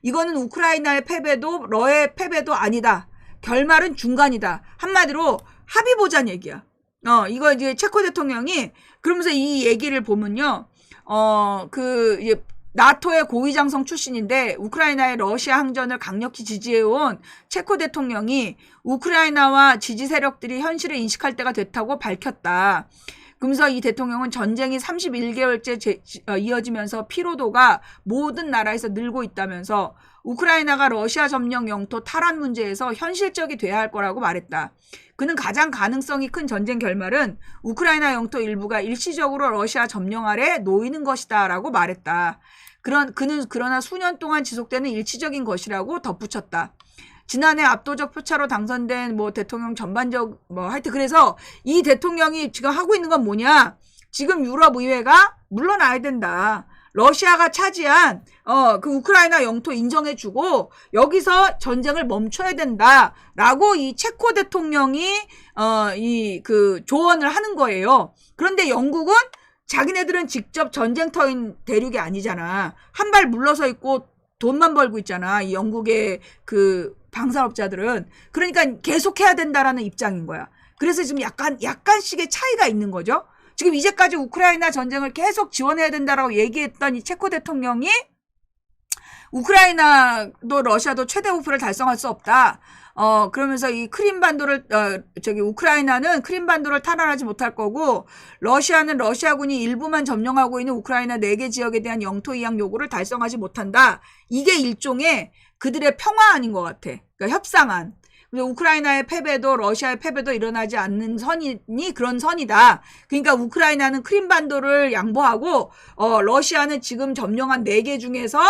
S1: 이거는 우크라이나의 패배도 러의 패배도 아니다. 결말은 중간이다. 한마디로 합의 보자는 얘기야. 이거 이제 체코 대통령이 그러면서 이 얘기를 보면요. 나토의 고위장성 출신인데 우크라이나의 러시아 항전을 강력히 지지해온 체코 대통령이 우크라이나와 지지 세력들이 현실을 인식할 때가 됐다고 밝혔다. 그러면서 이 대통령은 전쟁이 31개월째 이어지면서 피로도가 모든 나라에서 늘고 있다면서 우크라이나가 러시아 점령 영토 탈환 문제에서 현실적이 돼야 할 거라고 말했다. 그는 가장 가능성이 큰 전쟁 결말은 우크라이나 영토 일부가 일시적으로 러시아 점령 아래 놓이는 것이다 라고 말했다. 그는 그러나 수년 동안 지속되는 일시적인 것이라고 덧붙였다. 지난해 압도적 표차로 당선된 대통령 전반적 하여튼 그래서 이 대통령이 지금 하고 있는 건 뭐냐? 지금 유럽 의회가 물러나야 된다. 러시아가 차지한 그 우크라이나 영토 인정해주고 여기서 전쟁을 멈춰야 된다라고 이 체코 대통령이 그 조언을 하는 거예요. 그런데 영국은 자기네들은 직접 전쟁터인 대륙이 아니잖아. 한 발 물러서 있고 돈만 벌고 있잖아. 이 영국의 그 방산업자들은. 그러니까 계속해야 된다라는 입장인 거야. 그래서 지금 약간씩의 차이가 있는 거죠. 지금 이제까지 우크라이나 전쟁을 계속 지원해야 된다라고 얘기했던 이 체코 대통령이 우크라이나도 러시아도 최대 목표를 달성할 수 없다. 그러면서 이 우크라이나는 크림반도를 탈환하지 못할 거고, 러시아는 러시아군이 일부만 점령하고 있는 우크라이나 4개 지역에 대한 영토 이양 요구를 달성하지 못한다. 이게 일종의 그들의 평화안인 것 같아. 그러니까 협상안. 우크라이나의 패배도 러시아의 패배도 일어나지 않는 선이 그런 선이다. 그러니까 우크라이나는 크림반도를 양보하고 러시아는 지금 점령한 4개 중에서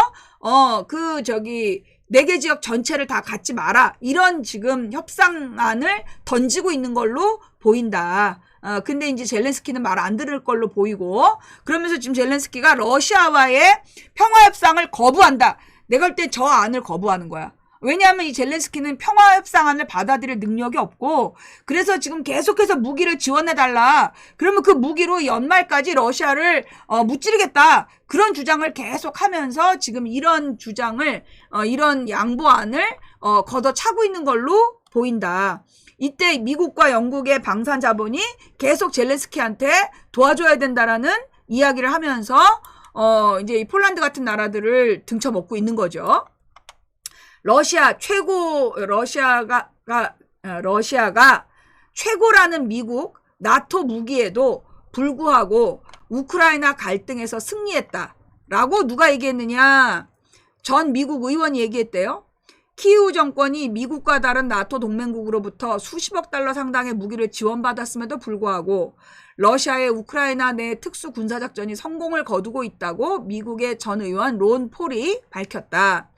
S1: 4개 지역 전체를 다 갖지 마라. 이런 지금 협상안을 던지고 있는 걸로 보인다. 근데 이제 젤렌스키는 말 안 들을 걸로 보이고, 그러면서 지금 젤렌스키가 러시아와의 평화협상을 거부한다. 내가 볼 때 저 안을 거부하는 거야. 왜냐하면 이 젤렌스키는 평화협상안을 받아들일 능력이 없고, 그래서 지금 계속해서 무기를 지원해달라. 그러면 그 무기로 연말까지 러시아를 무찌르겠다. 그런 주장을 계속하면서 지금 이런 주장을 이런 양보안을 걷어차고 있는 걸로 보인다. 이때 미국과 영국의 방산 자본이 계속 젤렌스키한테 도와줘야 된다라는 이야기를 하면서 이제 이 폴란드 같은 나라들을 등쳐먹고 있는 거죠. 러시아가 최고라는 미국 나토 무기에도 불구하고 우크라이나 갈등에서 승리했다라고 누가 얘기했느냐? 전 미국 의원이 얘기했대요. 키이우 정권이 미국과 다른 나토 동맹국으로부터 수십억 달러 상당의 무기를 지원받았음에도 불구하고 러시아의 우크라이나 내 특수 군사작전이 성공을 거두고 있다고 미국의 전 의원 론 폴이 밝혔다.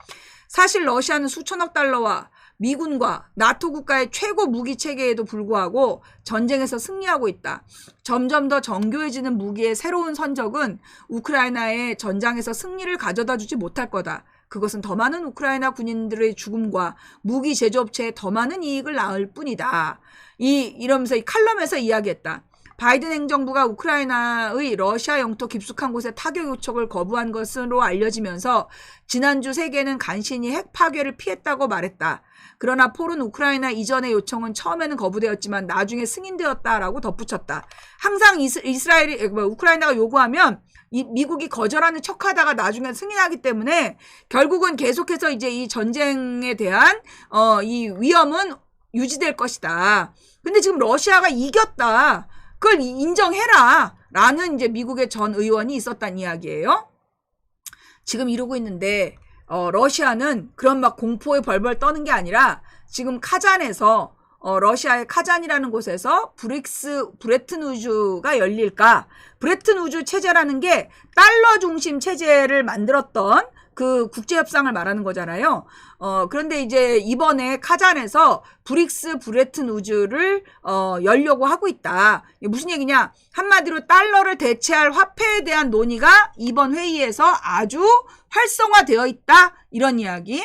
S1: 사실 러시아는 수천억 달러와 미군과 나토 국가의 최고 무기 체계에도 불구하고 전쟁에서 승리하고 있다. 점점 더 정교해지는 무기의 새로운 선적은 우크라이나의 전장에서 승리를 가져다 주지 못할 거다. 그것은 더 많은 우크라이나 군인들의 죽음과 무기 제조업체에 더 많은 이익을 낳을 뿐이다. 이러면서 이 칼럼에서 이야기했다. 바이든 행정부가 우크라이나의 러시아 영토 깊숙한 곳에 타격 요청을 거부한 것으로 알려지면서 지난주 세계는 간신히 핵 파괴를 피했다고 말했다. 그러나 폴은 우크라이나 이전의 요청은 처음에는 거부되었지만 나중에 승인되었다라고 덧붙였다. 항상 우크라이나가 요구하면 미국이 거절하는 척하다가 나중에 승인하기 때문에 결국은 계속해서 이제 이 전쟁에 대한 이 위험은 유지될 것이다. 근데 지금 러시아가 이겼다. 그걸 인정해라. 라는 이제 미국의 전 의원이 있었단 이야기예요. 지금 이러고 있는데 러시아는 그런 막 공포에 벌벌 떠는 게 아니라 지금 카잔에서 러시아의 카잔이라는 곳에서 브레튼 우즈가 열릴까? 브레튼 우즈 체제라는 게 달러 중심 체제를 만들었던 그 국제협상을 말하는 거잖아요. 그런데 이제 이번에 카잔에서 브레튼 우즈를 열려고 하고 있다. 이게 무슨 얘기냐? 한마디로 달러를 대체할 화폐에 대한 논의가 이번 회의에서 아주 활성화되어 있다. 이런 이야기.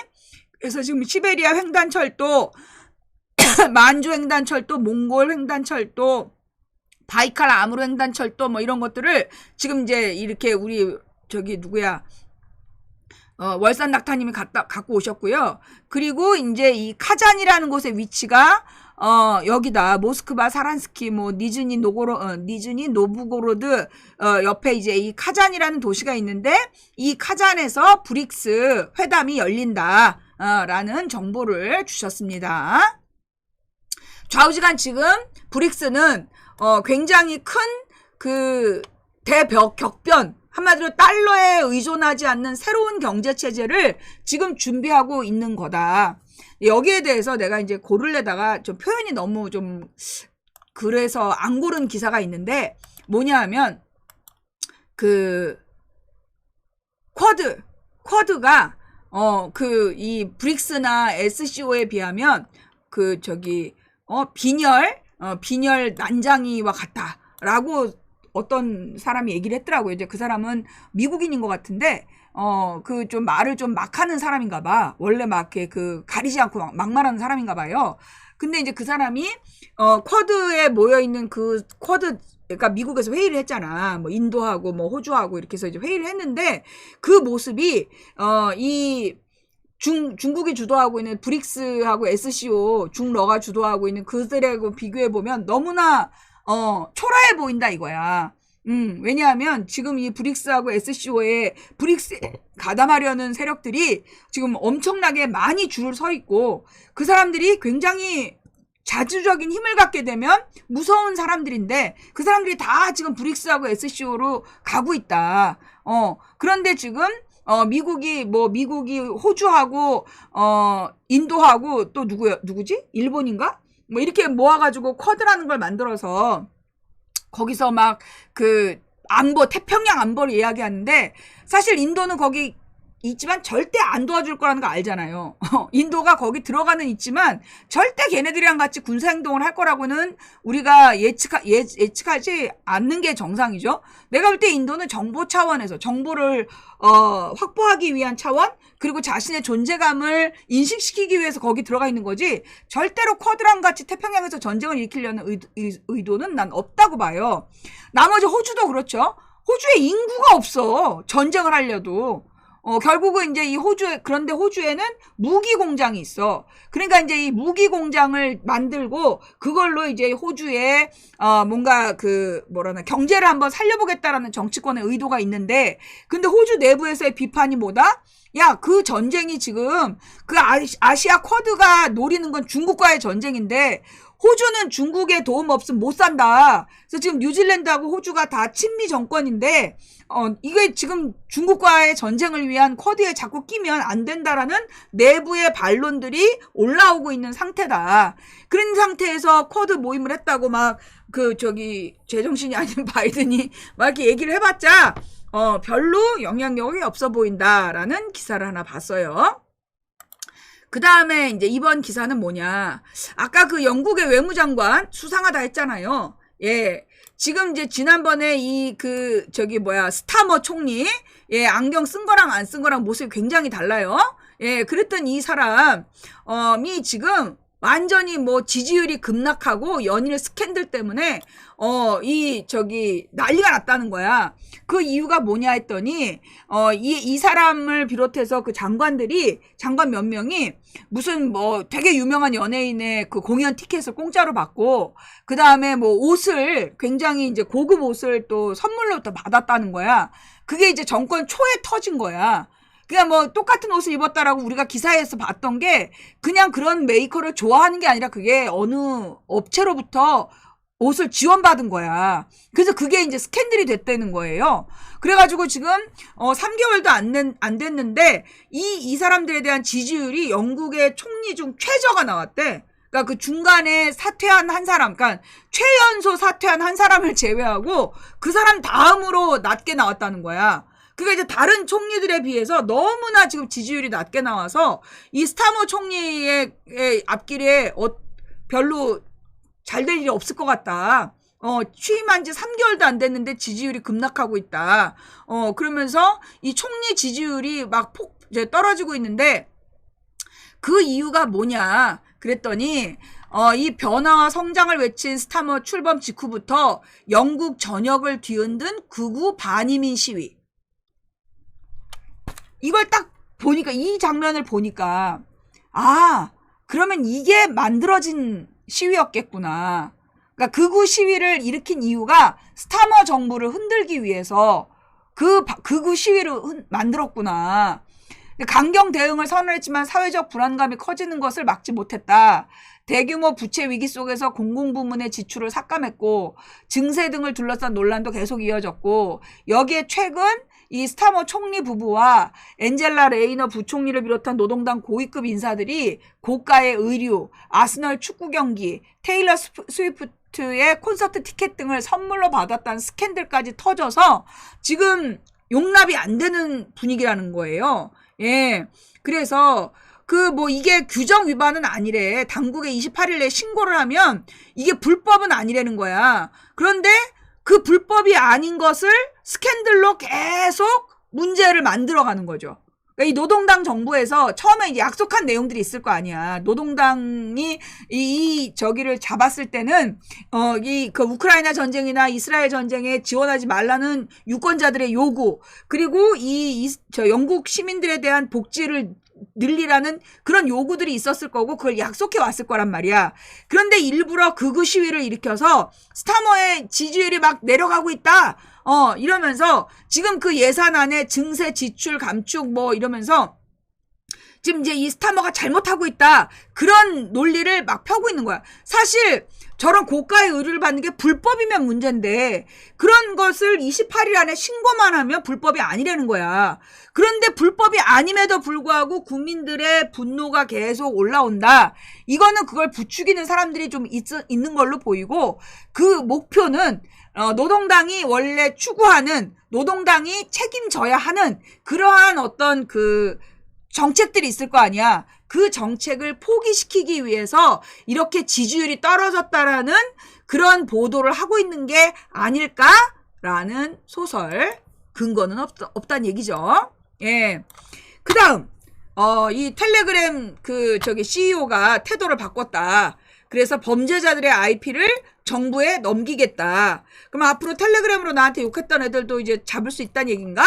S1: 그래서 지금 시베리아 횡단철도, 만주 횡단철도, 몽골 횡단철도, 바이칼 아무르 횡단철도 뭐 이런 것들을 지금 이제 이렇게 우리 월산 낙타님이 갖고 오셨고요. 그리고 이제 이 카잔이라는 곳의 위치가 여기다 모스크바, 사란스키, 뭐 니즈니 노브고로드 옆에 이제 이 카잔이라는 도시가 있는데 이 카잔에서 브릭스 회담이 열린다. 라는 정보를 주셨습니다. 좌우지간 지금 브릭스는 굉장히 큰 그 격변, 한마디로 달러에 의존하지 않는 새로운 경제 체제를 지금 준비하고 있는 거다. 여기에 대해서 내가 이제 고를래다가 좀 표현이 너무 좀 그래서 안 고른 기사가 있는데 뭐냐 하면 그 쿼드가 이 브릭스나 SCO에 비하면 빈혈 난장이와 같다라고 어떤 사람이 얘기를 했더라고요. 이제 그 사람은 미국인인 것 같은데, 그 좀 말을 좀 막 하는 사람인가 봐. 원래 막 이렇게 가리지 않고 막 말하는 사람인가 봐요. 근데 이제 그 사람이, 쿼드에 모여있는 그러니까 미국에서 회의를 했잖아. 뭐 인도하고 뭐 호주하고 이렇게 해서 이제 회의를 했는데, 그 모습이, 중국이 주도하고 있는 브릭스하고 SCO, 중러가 주도하고 있는 그들하고 비교해보면 너무나 초라해 보인다 이거야. 왜냐하면 지금 이 브릭스하고 SCO에 브릭스에 가담하려는 세력들이 지금 엄청나게 많이 줄을 서 있고 그 사람들이 굉장히 자주적인 힘을 갖게 되면 무서운 사람들인데 그 사람들이 다 지금 브릭스하고 SCO로 가고 있다. 그런데 지금 미국이 호주하고 인도하고 또 누구지? 일본인가? 뭐 이렇게 모아가지고 쿼드라는 걸 만들어서 거기서 막 태평양 안보를 이야기하는데 사실 인도는 거기 있지만 절대 안 도와줄 거라는 거 알잖아요. 인도가 거기 들어가는 있지만 절대 걔네들이랑 같이 군사행동을 할 거라고는 우리가 예측하지 않는 게 정상이죠. 내가 볼 때 인도는 정보 차원에서 정보를 확보하기 위한 차원 그리고 자신의 존재감을 인식시키기 위해서 거기 들어가 있는 거지 절대로 쿼드랑 같이 태평양에서 전쟁을 일으키려는 의도는 난 없다고 봐요. 나머지 호주도 그렇죠. 호주에 인구가 없어. 전쟁을 하려도. 결국은 이제 그런데 호주에는 무기 공장이 있어. 그러니까 이제 이 무기 공장을 만들고 그걸로 이제 호주에, 뭔가 경제를 한번 살려보겠다라는 정치권의 의도가 있는데, 근데 호주 내부에서의 비판이 뭐다? 야, 그 전쟁이 지금 그 아시아 쿼드가 노리는 건 중국과의 전쟁인데, 호주는 중국의 도움 없으면 못 산다. 그래서 지금 뉴질랜드하고 호주가 다 친미 정권인데, 이게 지금 중국과의 전쟁을 위한 쿼드에 자꾸 끼면 안 된다라는 내부의 반론들이 올라오고 있는 상태다. 그런 상태에서 쿼드 모임을 했다고 제정신이 아닌 바이든이 막 이렇게 얘기를 해봤자, 별로 영향력이 없어 보인다라는 기사를 하나 봤어요. 그 다음에 이제 이번 기사는 뭐냐. 아까 그 영국의 외무장관 수상하다 했잖아요. 예. 지금 이제 지난번에 스타머 총리, 예, 안경 쓴 거랑 안 쓴 거랑 모습이 굉장히 달라요. 예, 그랬던 이 사람이 지금 완전히 뭐 지지율이 급락하고 연일 스캔들 때문에 난리가 났다는 거야. 그 이유가 뭐냐 했더니 이 사람을 비롯해서 그 장관 몇 명이 무슨 뭐 되게 유명한 연예인의 그 공연 티켓을 공짜로 받고 그 다음에 뭐 옷을 굉장히 이제 고급 옷을 또 선물로 또 받았다는 거야. 그게 이제 정권 초에 터진 거야. 그냥 뭐 똑같은 옷을 입었다라고 우리가 기사에서 봤던 게 그냥 그런 메이커를 좋아하는 게 아니라 그게 어느 업체로부터 옷을 지원받은 거야. 그래서 그게 이제 스캔들이 됐다는 거예요. 그래가지고 지금 3개월도 안 됐는데 이 사람들에 대한 지지율이 영국의 총리 중 최저가 나왔대. 그러니까 그 중간에 사퇴한 한 사람, 그러니까 최연소 사퇴한 한 사람을 제외하고 그 사람 다음으로 낮게 나왔다는 거야. 그러니까 이제 다른 총리들에 비해서 너무나 지금 지지율이 낮게 나와서 이 스타머 총리의 앞길에 별로 잘 될 일이 없을 것 같다. 취임한 지 3개월도 안 됐는데 지지율이 급락하고 있다. 그러면서 이 총리 지지율이 막 이제 떨어지고 있는데 그 이유가 뭐냐 그랬더니 이 변화와 성장을 외친 스타머 출범 직후부터 영국 전역을 뒤흔든 극우 반이민 시위. 이걸 딱 보니까 이 장면을 보니까 그러면 이게 만들어진 시위였겠구나. 그러니까 극우 시위를 일으킨 이유가 스타머 정부를 흔들기 위해서 극우 시위를 만들었구나. 강경 대응을 선언했지만 사회적 불안감이 커지는 것을 막지 못했다. 대규모 부채 위기 속에서 공공부문의 지출을 삭감했고 증세 등을 둘러싼 논란도 계속 이어졌고 여기에 최근 이 스타머 총리 부부와 엔젤라 레이너 부총리를 비롯한 노동당 고위급 인사들이 고가의 의류, 아스널 축구 경기, 테일러 스위프트의 콘서트 티켓 등을 선물로 받았다는 스캔들까지 터져서 지금 용납이 안 되는 분위기라는 거예요. 예. 그래서 이게 규정 위반은 아니래. 당국에 28일 내에 신고를 하면 이게 불법은 아니라는 거야. 그런데 그 불법이 아닌 것을 스캔들로 계속 문제를 만들어가는 거죠. 그러니까 이 노동당 정부에서 처음에 이제 약속한 내용들이 있을 거 아니야. 노동당이 저기를 잡았을 때는 그 우크라이나 전쟁이나 이스라엘 전쟁에 지원하지 말라는 유권자들의 요구, 그리고 저 영국 시민들에 대한 복지를 늘리라는 그런 요구들이 있었을 거고 그걸 약속해 왔을 거란 말이야. 그런데 일부러 극우 시위를 일으켜서 스타머의 지지율이 막 내려가고 있다. 이러면서 지금 그 예산안에 증세 지출 감축 뭐 이러면서 지금 이제 이 스타머가 잘못하고 있다. 그런 논리를 막 펴고 있는 거야. 사실 저런 고가의 의류를 받는 게 불법이면 문제인데 그런 것을 28일 안에 신고만 하면 불법이 아니라는 거야. 그런데 불법이 아님에도 불구하고 국민들의 분노가 계속 올라온다. 이거는 그걸 부추기는 사람들이 좀 있는 걸로 보이고 그 목표는 노동당이 원래 추구하는 노동당이 책임져야 하는 그러한 어떤 그 정책들이 있을 거 아니야. 그 정책을 포기시키기 위해서 이렇게 지지율이 떨어졌다라는 그런 보도를 하고 있는 게 아닐까라는 소설. 근거는 없다는 얘기죠. 예. 그 다음, 이 텔레그램 CEO가 태도를 바꿨다. 그래서 범죄자들의 IP를 정부에 넘기겠다. 그럼 앞으로 텔레그램으로 나한테 욕했던 애들도 이제 잡을 수 있다는 얘기인가?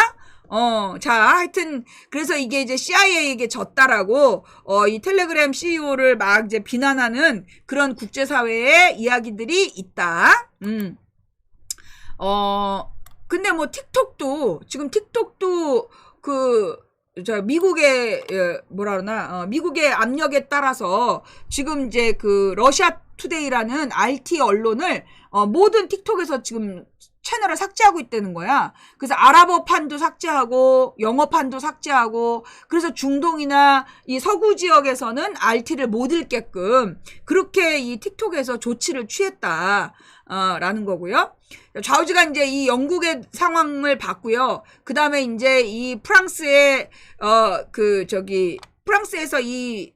S1: 하여튼, 그래서 이게 이제 CIA에게 졌다라고, 이 텔레그램 CEO를 막 이제 비난하는 그런 국제사회의 이야기들이 있다. 근데 뭐 지금 틱톡도 미국의, 미국의 압력에 따라서 지금 이제 그 러시아 투데이라는 RT 언론을, 모든 틱톡에서 지금 채널을 삭제하고 있다는 거야. 그래서 아랍어판도 삭제하고 영어판도 삭제하고 그래서 중동이나 이 서구 지역에서는 RT를 못 읽게끔 그렇게 이 틱톡에서 조치를 취했다. 라는 거고요. 좌우지간 이제 이 영국의 상황을 봤고요. 그 다음에 이제 이 프랑스의 프랑스에서 이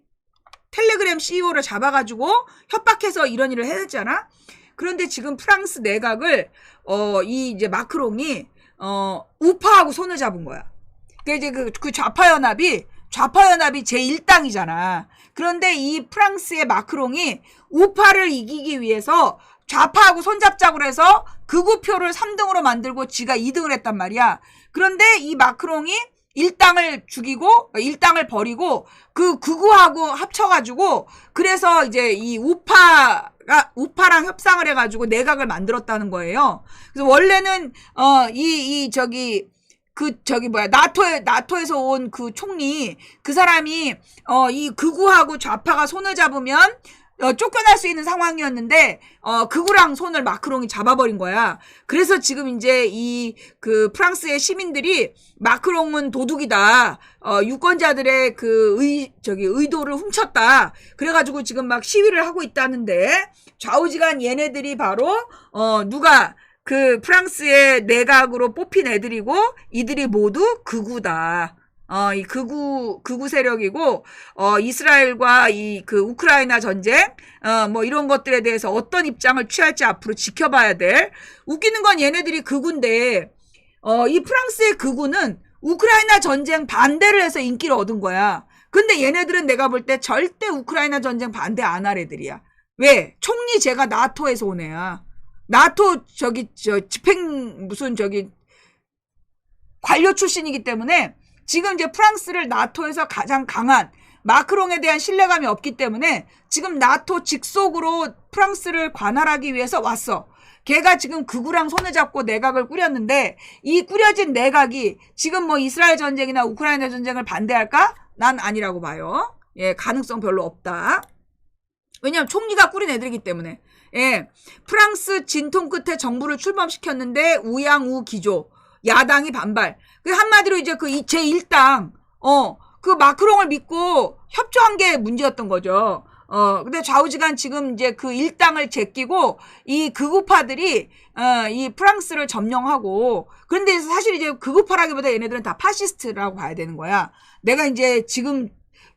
S1: 텔레그램 CEO를 잡아가지고 협박해서 이런 일을 해냈잖아. 그런데 지금 프랑스 내각을 이 이제 마크롱이 우파하고 손을 잡은 거야. 그 이제 그 좌파연합이 제1당이잖아. 그런데 이 프랑스의 마크롱이 우파를 이기기 위해서 좌파하고 손잡자고 해서 극우표를 3등으로 만들고 지가 2등을 했단 말이야. 그런데 이 마크롱이 1당을 죽이고 1당을 버리고 그 극우하고 합쳐가지고 그래서 이제 이 우파랑 협상을 해가지고 내각을 만들었다는 거예요. 그래서 원래는 나토에서 온 그 총리 그 사람이 이 극우하고 좌파가 손을 잡으면 쫓겨날 수 있는 상황이었는데 극우랑 손을 마크롱이 잡아버린 거야. 그래서 지금 이제 이 그 프랑스의 시민들이 마크롱은 도둑이다. 유권자들의 그 의도를 훔쳤다. 그래가지고 지금 막 시위를 하고 있다는데 좌우지간 얘네들이 바로 누가 그 프랑스의 내각으로 뽑힌 애들이고 이들이 모두 극우다. 이 극우 세력이고, 이스라엘과 이 그 우크라이나 전쟁, 뭐 이런 것들에 대해서 어떤 입장을 취할지 앞으로 지켜봐야 돼. 웃기는 건 얘네들이 극우인데, 이 프랑스의 극우는 우크라이나 전쟁 반대를 해서 인기를 얻은 거야. 근데 얘네들은 내가 볼 때 절대 우크라이나 전쟁 반대 안 할 애들이야. 왜? 총리제가 나토에서 온 애야. 나토 관료 출신이기 때문에 지금 이제 프랑스를 나토에서 가장 강한 마크롱에 대한 신뢰감이 없기 때문에 지금 나토 직속으로 프랑스를 관할하기 위해서 왔어. 걔가 지금 극우랑 손을 잡고 내각을 꾸렸는데 이 꾸려진 내각이 지금 뭐 이스라엘 전쟁이나 우크라이나 전쟁을 반대할까? 난 아니라고 봐요. 예, 가능성 별로 없다. 왜냐면 총리가 꾸린 애들이기 때문에. 예, 프랑스 진통 끝에 정부를 출범시켰는데 우양우 기조. 야당이 반발. 그 한마디로 이제 그 제1당, 그 마크롱을 믿고 협조한 게 문제였던 거죠. 근데 좌우지간 지금 이제 그 1당을 제끼고 이 극우파들이, 이 프랑스를 점령하고, 그런데 사실 이제 극우파라기보다 얘네들은 다 파시스트라고 봐야 되는 거야. 내가 이제 지금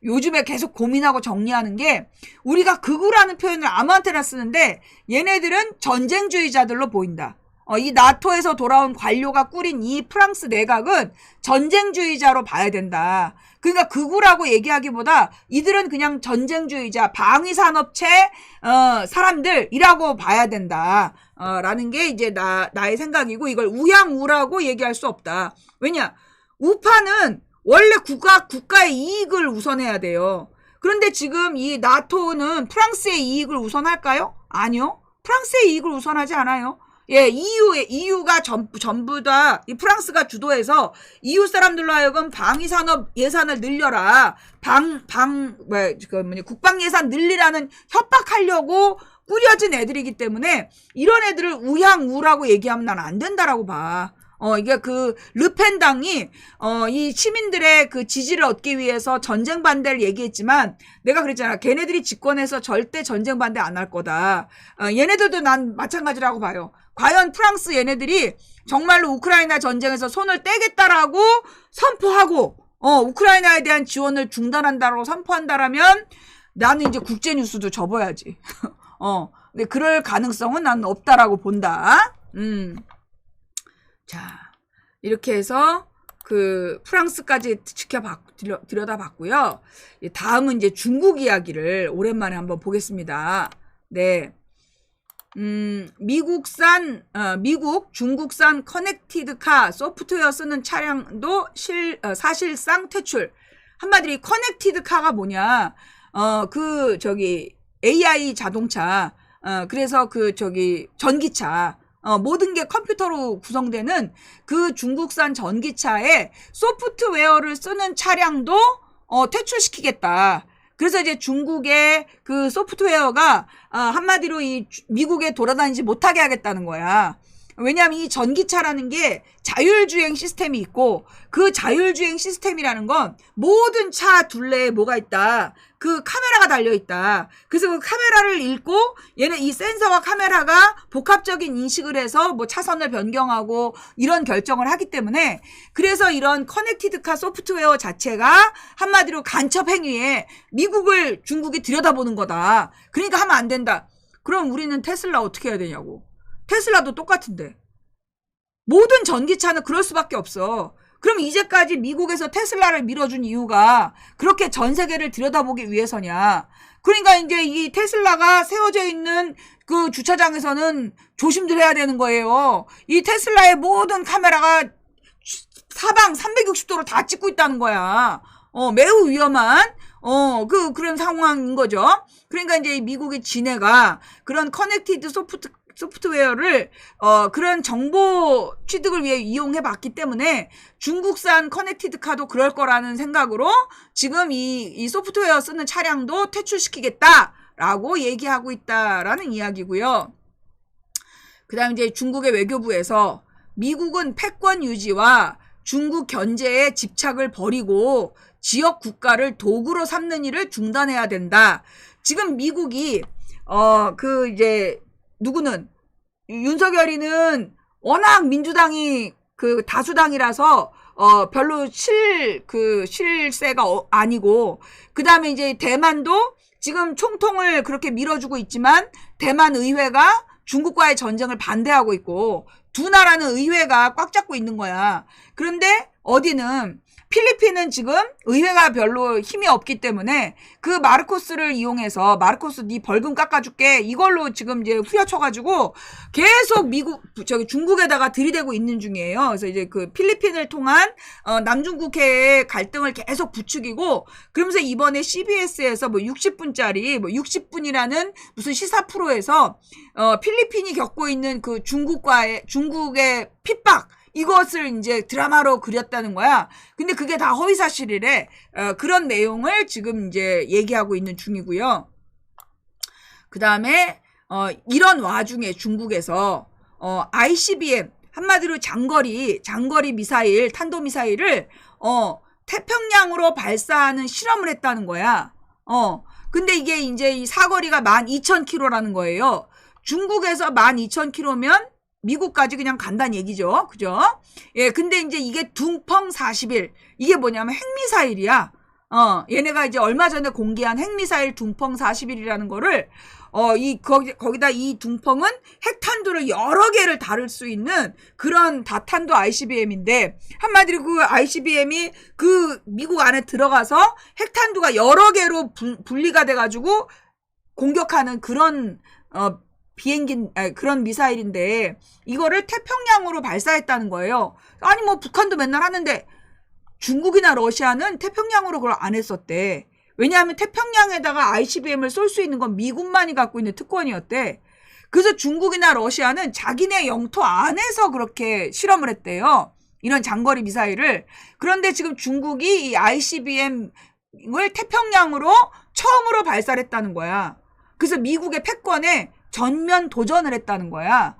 S1: 요즘에 계속 고민하고 정리하는 게 우리가 극우라는 표현을 아무한테나 쓰는데 얘네들은 전쟁주의자들로 보인다. 이 나토에서 돌아온 관료가 꾸린 이 프랑스 내각은 전쟁주의자로 봐야 된다. 그러니까 극우라고 얘기하기보다 이들은 그냥 전쟁주의자, 방위산업체 사람들이라고 봐야 된다. 라는 게 이제 나의 생각이고 이걸 우양우라고 얘기할 수 없다. 왜냐? 우파는 원래 국가의 이익을 우선해야 돼요. 그런데 지금 이 나토는 프랑스의 이익을 우선할까요? 아니요. 프랑스의 이익을 우선하지 않아요. 예, EU가 전부 다 이 프랑스가 주도해서 EU 사람들로 하여금 방위산업 예산을 늘려라. 국방 예산 늘리라는 협박하려고 꾸려진 애들이기 때문에 이런 애들을 우양우라고 얘기하면 난 안 된다라고 봐. 이게 그 르펜당이 이 시민들의 그 지지를 얻기 위해서 전쟁 반대를 얘기했지만 내가 그랬잖아. 걔네들이 집권해서 절대 전쟁 반대 안 할 거다. 얘네들도 난 마찬가지라고 봐요. 과연 프랑스 얘네들이 정말로 우크라이나 전쟁에서 손을 떼겠다라고 선포하고 우크라이나에 대한 지원을 중단한다라고 선포한다라면 나는 이제 국제뉴스도 접어야지. 근데 그럴 가능성은 난 없다라고 본다. 자, 이렇게 해서 그 프랑스까지 들여다봤고요. 다음은 이제 중국 이야기를 오랜만에 한번 보겠습니다. 네. 중국산 커넥티드카 소프트웨어 쓰는 차량도 사실상 퇴출. 한마디로 커넥티드카가 뭐냐? AI 자동차. 그래서 전기차. 모든 게 컴퓨터로 구성되는 그 중국산 전기차에 소프트웨어를 쓰는 차량도 퇴출시키겠다. 그래서 이제 중국의 그 소프트웨어가 한마디로 이 미국에 돌아다니지 못하게 하겠다는 거야. 왜냐하면 이 전기차라는 게 자율주행 시스템이 있고 그 자율주행 시스템이라는 건 모든 차 둘레에 뭐가 있다. 그 카메라가 달려있다. 그래서 그 카메라를 읽고 얘는 이 센서와 카메라가 복합적인 인식을 해서 뭐 차선을 변경하고 이런 결정을 하기 때문에 그래서 이런 커넥티드카 소프트웨어 자체가 한마디로 간첩 행위에 미국을 중국이 들여다보는 거다. 그러니까 하면 안 된다. 그럼 우리는 테슬라 어떻게 해야 되냐고. 테슬라도 똑같은데. 모든 전기차는 그럴 수밖에 없어. 그럼 이제까지 미국에서 테슬라를 밀어준 이유가 그렇게 전 세계를 들여다보기 위해서냐. 그러니까 이제 이 테슬라가 세워져 있는 그 주차장에서는 조심들 해야 되는 거예요. 이 테슬라의 모든 카메라가 사방 360도로 다 찍고 있다는 거야. 매우 위험한 그런 상황인 거죠. 그러니까 이제 미국의 진해가 그런 커넥티드 소프트웨어를 그런 정보 취득을 위해 이용해 봤기 때문에 중국산 커넥티드 카도 그럴 거라는 생각으로 지금 이 소프트웨어 쓰는 차량도 퇴출시키겠다라고 얘기하고 있다라는 이야기고요. 그다음 이제 중국의 외교부에서 미국은 패권 유지와 중국 견제에 집착을 버리고 지역 국가를 도구로 삼는 일을 중단해야 된다. 지금 미국이 이제 누구는 윤석열이는 워낙 민주당이 그 다수당이라서 별로 실세가 아니고 그다음에 이제 대만도 지금 총통을 그렇게 밀어주고 있지만 대만 의회가 중국과의 전쟁을 반대하고 있고 두 나라는 의회가 꽉 잡고 있는 거야. 그런데 어디는 필리핀은 지금 의회가 별로 힘이 없기 때문에 그 마르코스를 이용해서 마르코스 네 벌금 깎아줄게 이걸로 지금 이제 후려쳐가지고 계속 중국에다가 들이대고 있는 중이에요. 그래서 이제 그 필리핀을 통한 남중국해의 갈등을 계속 부추기고 그러면서 이번에 CBS에서 뭐 60분짜리 뭐 60분이라는 무슨 시사 프로에서 필리핀이 겪고 있는 그 중국의 핍박 이것을 이제 드라마로 그렸다는 거야. 근데 그게 다 허위사실이래. 그런 내용을 지금 이제 얘기하고 있는 중이고요. 그 다음에 이런 와중에 중국에서 ICBM 한마디로 장거리 미사일 탄도미사일을 태평양으로 발사하는 실험을 했다는 거야. 근데 이게 이제 이 사거리가 12,000km라는 거예요. 중국에서 12,000km면 미국까지 그냥 간다는 얘기죠. 그죠? 예, 근데 이제 이게 둥펑 41. 이게 뭐냐면 핵미사일이야. 얘네가 이제 얼마 전에 공개한 핵미사일 둥펑 41이라는 거를, 거기다 이 둥펑은 핵탄두를 여러 개를 다룰 수 있는 그런 다탄두 ICBM인데, 한마디로 그 ICBM이 그 미국 안에 들어가서 핵탄두가 여러 개로 분리가 돼가지고 공격하는 그런, 그런 미사일인데 이거를 태평양으로 발사했다는 거예요. 아니 뭐 북한도 맨날 하는데 중국이나 러시아는 태평양으로 그걸 안 했었대. 왜냐하면 태평양에다가 ICBM을 쏠 수 있는 건 미군만이 갖고 있는 특권이었대. 그래서 중국이나 러시아는 자기네 영토 안에서 그렇게 실험을 했대요. 이런 장거리 미사일을. 그런데 지금 중국이 이 ICBM을 태평양으로 처음으로 발사를 했다는 거야. 그래서 미국의 패권에 전면 도전을 했다는 거야.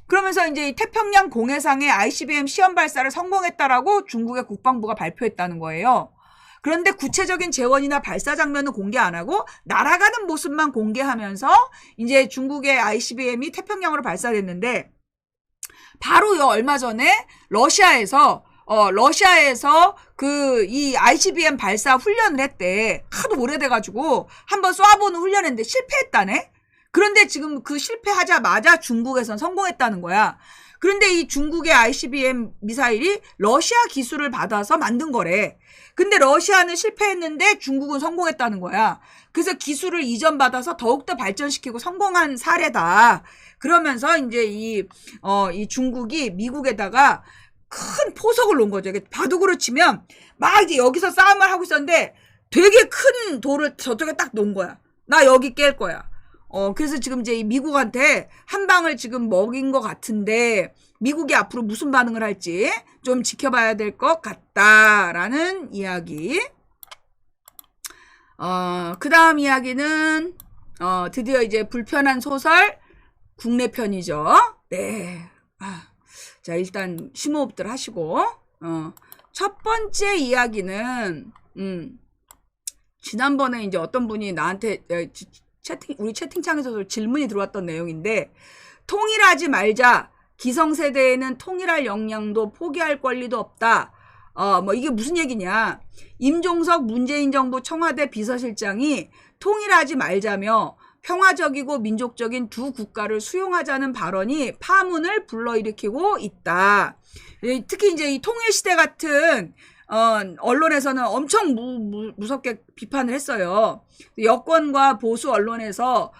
S1: 그러면서 이제 태평양 공해상의 ICBM 시험 발사를 성공했다라고 중국의 국방부가 발표했다는 거예요. 그런데 구체적인 재원이나 발사 장면은 공개 안 하고 날아가는 모습만 공개하면서 이제 중국의 ICBM이 태평양으로 발사됐는데 바로 얼마 전에 러시아에서 이 ICBM 발사 훈련을 했대. 하도 오래돼가지고 한번 쏴보는 훈련했는데 실패했다네. 그런데 지금 그 실패하자마자 중국에선 성공했다는 거야. 그런데 이 중국의 ICBM 미사일이 러시아 기술을 받아서 만든 거래. 근데 러시아는 실패했는데 중국은 성공했다는 거야. 그래서 기술을 이전받아서 더욱더 발전시키고 성공한 사례다. 그러면서 이제 이 중국이 미국에다가 큰 포석을 놓은 거죠. 바둑으로 치면 막 이제 여기서 싸움을 하고 있었는데 되게 큰 돌을 저쪽에 딱 놓은 거야. 나 여기 깰 거야. 그래서 지금 이제 미국한테 한 방을 지금 먹인 것 같은데 미국이 앞으로 무슨 반응을 할지 좀 지켜봐야 될 것 같다라는 이야기. 그 다음 이야기는 드디어 이제 불편한 소설 국내 편이죠. 네. 자, 일단 심호흡들 하시고, 첫 번째 이야기는, 지난번에 이제 어떤 분이 나한테 우리 채팅창에서도 질문이 들어왔던 내용인데, 통일하지 말자. 기성세대에는 통일할 역량도 포기할 권리도 없다. 뭐 이게 무슨 얘기냐. 임종석 문재인 정부 청와대 비서실장이 통일하지 말자며 평화적이고 민족적인 두 국가를 수용하자는 발언이 파문을 불러일으키고 있다. 특히 이제 이 통일시대 같은 언론에서는 엄청 무섭게 비판을 했어요. 여권과 보수 언론에서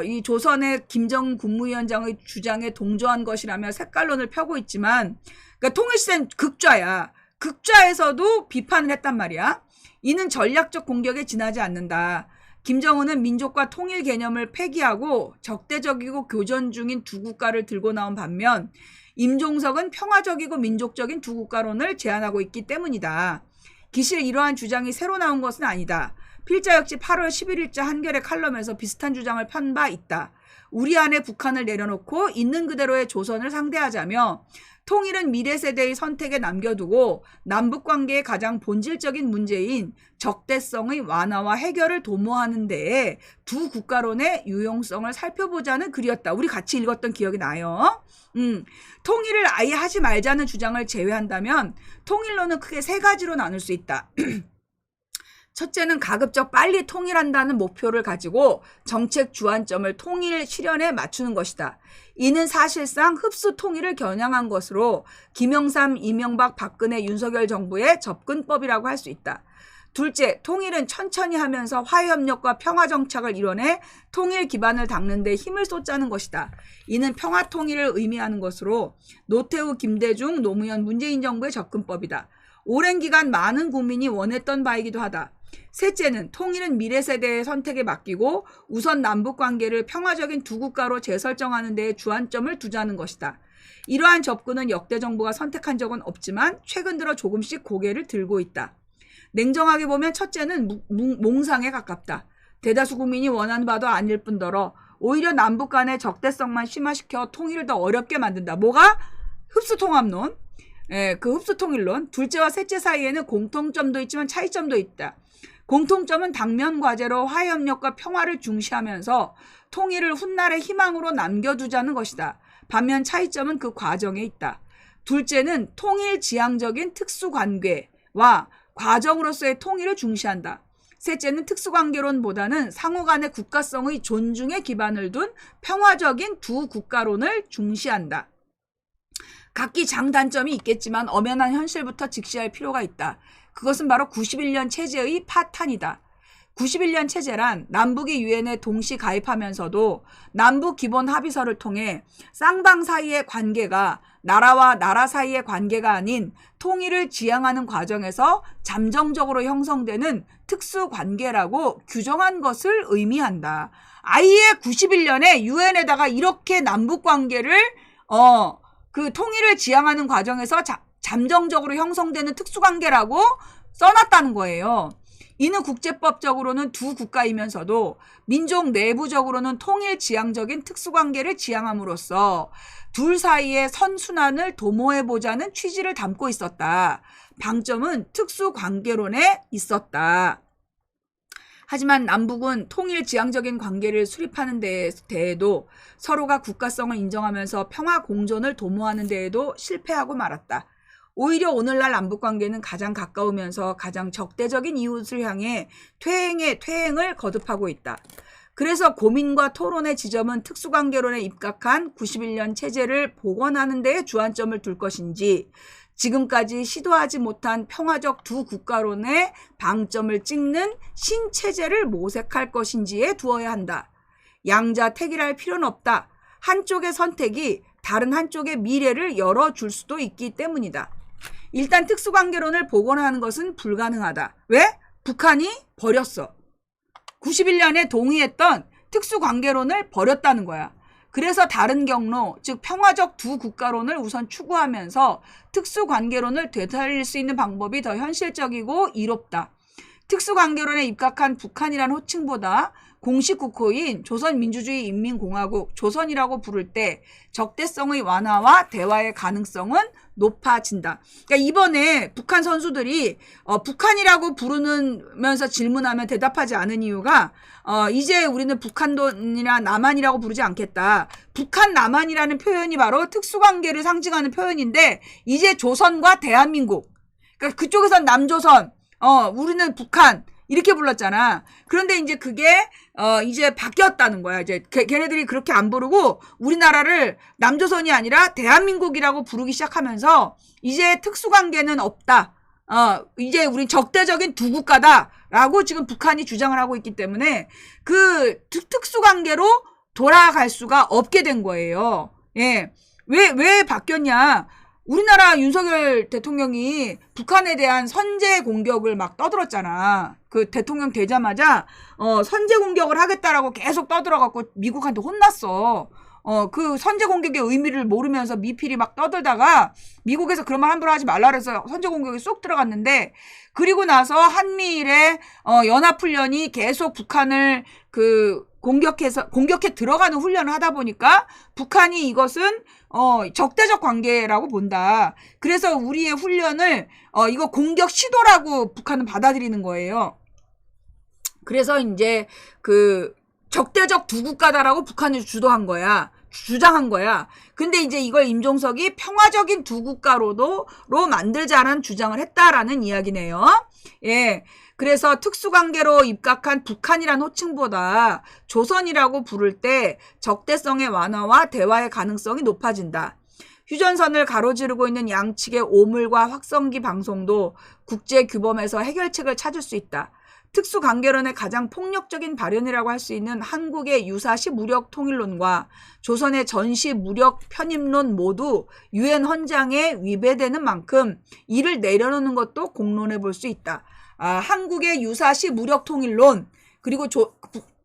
S1: 이 조선의 김정은 국무위원장의 주장에 동조한 것이라며 색깔론을 펴고 있지만, 그러니까 통일시대는 극좌야. 극좌에서도 비판을 했단 말이야. 이는 전략적 공격에 지나지 않는다. 김정은은 민족과 통일 개념을 폐기하고 적대적이고 교전 중인 두 국가를 들고 나온 반면, 임종석은 평화적이고 민족적인 두 국가론을 제안하고 있기 때문이다. 기실 이러한 주장이 새로 나온 것은 아니다. 필자 역시 8월 11일자 한겨레 칼럼에서 비슷한 주장을 편 바 있다. 우리 안에 북한을 내려놓고 있는 그대로의 조선을 상대하자며 통일은 미래 세대의 선택에 남겨두고 남북관계의 가장 본질적인 문제인 적대성의 완화와 해결을 도모하는 데에 두 국가론의 유용성을 살펴보자는 글이었다. 우리 같이 읽었던 기억이 나요. 통일을 아예 하지 말자는 주장을 제외한다면 통일론은 크게 세 가지로 나눌 수 있다. 첫째는 가급적 빨리 통일한다는 목표를 가지고 정책 주안점을 통일 실현에 맞추는 것이다. 이는 사실상 흡수 통일을 겨냥한 것으로 김영삼, 이명박, 박근혜, 윤석열 정부의 접근법이라고 할 수 있다. 둘째, 통일은 천천히 하면서 화해협력과 평화정착을 이뤄내 통일 기반을 닦는 데 힘을 쏟자는 것이다. 이는 평화통일을 의미하는 것으로 노태우, 김대중, 노무현, 문재인 정부의 접근법이다. 오랜 기간 많은 국민이 원했던 바이기도 하다. 셋째는 통일은 미래 세대의 선택에 맡기고 우선 남북관계를 평화적인 두 국가로 재설정하는 데에 주안점을 두자는 것이다. 이러한 접근은 역대 정부가 선택한 적은 없지만 최근 들어 조금씩 고개를 들고 있다. 냉정하게 보면 첫째는 몽상에 가깝다. 대다수 국민이 원하는 바도 아닐 뿐더러 오히려 남북 간의 적대성만 심화시켜 통일을 더 어렵게 만든다. 뭐가? 흡수통합론. 그 흡수통일론. 둘째와 셋째 사이에는 공통점도 있지만 차이점도 있다. 공통점은 당면 과제로 화해협력과 평화를 중시하면서 통일을 훗날의 희망으로 남겨두자는 것이다. 반면 차이점은 그 과정에 있다. 둘째는 통일 지향적인 특수관계와 과정으로서의 통일을 중시한다. 셋째는 특수관계론보다는 상호 간의 국가성의 존중에 기반을 둔 평화적인 두 국가론을 중시한다. 각기 장단점이 있겠지만 엄연한 현실부터 직시할 필요가 있다. 그것은 바로 91년 체제의 파탄이다. 91년 체제란 남북이 유엔에 동시 가입하면서도 남북 기본 합의서를 통해 쌍방 사이의 관계가 나라와 나라 사이의 관계가 아닌 통일을 지향하는 과정에서 잠정적으로 형성되는 특수관계라고 규정한 것을 의미한다. 아예 91년에 유엔에다가 이렇게 남북관계를 그 통일을 지향하는 과정에서 잠정적으로 형성되는 특수관계라고 써놨다는 거예요. 이는 국제법적으로는 두 국가이면서도 민족 내부적으로는 통일 지향적인 특수관계를 지향함으로써 둘 사이의 선순환을 도모해보자는 취지를 담고 있었다. 방점은 특수관계론에 있었다. 하지만 남북은 통일 지향적인 관계를 수립하는 데에 대해도 서로가 국가성을 인정하면서 평화 공존을 도모하는 데에도 실패하고 말았다. 오히려 오늘날 남북관계는 가장 가까우면서 가장 적대적인 이웃을 향해 퇴행을 거듭하고 있다. 그래서 고민과 토론의 지점은 특수관계론에 입각한 91년 체제를 복원하는 데에 주안점을 둘 것인지 지금까지 시도하지 못한 평화적 두 국가론에 방점을 찍는 신체제를 모색할 것인지에 두어야 한다. 양자택일할 필요는 없다. 한쪽의 선택이 다른 한쪽의 미래를 열어줄 수도 있기 때문이다. 일단 특수관계론을 복원하는 것은 불가능하다. 왜? 북한이 버렸어. 91년에 동의했던 특수관계론을 버렸다는 거야. 그래서 다른 경로, 즉 평화적 두 국가론을 우선 추구하면서 특수관계론을 되살릴 수 있는 방법이 더 현실적이고 이롭다. 특수관계론에 입각한 북한이란 호칭보다 공식 국호인 조선민주주의인민공화국 조선이라고 부를 때 적대성의 완화와 대화의 가능성은 높아진다. 그러니까 이번에 북한 선수들이 북한이라고 부르면서 질문하면 대답하지 않은 이유가 이제 우리는 북한이나 남한이라고 부르지 않겠다. 북한 남한이라는 표현이 바로 특수관계를 상징하는 표현인데 이제 조선과 대한민국, 그러니까 그쪽에선 남조선, 우리는 북한 이렇게 불렀잖아. 그런데 이제 그게 이제 바뀌었다는 거야. 이제 걔네들이 그렇게 안 부르고 우리나라를 남조선이 아니라 대한민국이라고 부르기 시작하면서 이제 특수관계는 없다. 이제 우린 적대적인 두 국가다라고 지금 북한이 주장을 하고 있기 때문에 그 특수관계로 돌아갈 수가 없게 된 거예요. 예. 왜 바뀌었냐? 우리나라 윤석열 대통령이 북한에 대한 선제 공격을 막 떠들었잖아. 그 대통령 되자마자 선제 공격을 하겠다라고 계속 떠들어갖고 미국한테 혼났어. 그 선제 공격의 의미를 모르면서 미필이 막 떠들다가 미국에서 그런 말 함부로 하지 말라 그래서 선제 공격이 쏙 들어갔는데, 그리고 나서 한미일의 연합훈련이 계속 북한을 공격해 들어가는 훈련을 하다 보니까 북한이 이것은 적대적 관계라고 본다. 그래서 우리의 훈련을 이거 공격 시도라고 북한은 받아들이는 거예요. 그래서 이제 그 적대적 두 국가다라고 북한이 주장한 거야. 근데 이제 이걸 임종석이 평화적인 두 국가로 만들자라는 주장을 했다라는 이야기네요. 예. 그래서 특수관계로 입각한 북한이란 호칭보다 조선이라고 부를 때 적대성의 완화와 대화의 가능성이 높아진다. 휴전선을 가로지르고 있는 양측의 오물과 확성기 방송도 국제규범에서 해결책을 찾을 수 있다. 특수관계론의 가장 폭력적인 발현이라고 할 수 있는 한국의 유사시 무력 통일론과 조선의 전시 무력 편입론 모두 유엔 헌장에 위배되는 만큼 이를 내려놓는 것도 공론해 볼 수 있다. 한국의 유사시 무력 통일론, 그리고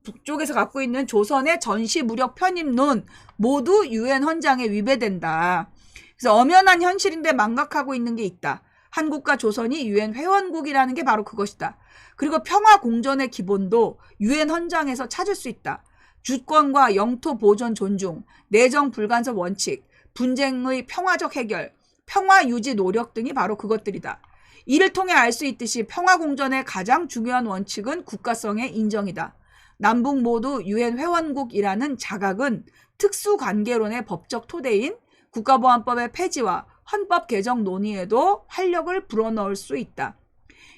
S1: 북쪽에서 갖고 있는 조선의 전시 무력 편입론 모두 유엔 헌장에 위배된다. 그래서 엄연한 현실인데 망각하고 있는 게 있다. 한국과 조선이 유엔 회원국이라는 게 바로 그것이다. 그리고 평화 공존의 기본도 유엔 헌장에서 찾을 수 있다. 주권과 영토 보존 존중, 내정 불간섭 원칙, 분쟁의 평화적 해결, 평화 유지 노력 등이 바로 그것들이다. 이를 통해 알 수 있듯이 평화 공존의 가장 중요한 원칙은 국가성의 인정이다. 남북 모두 유엔 회원국이라는 자각은 특수관계론의 법적 토대인 국가보안법의 폐지와 헌법 개정 논의에도 활력을 불어넣을 수 있다.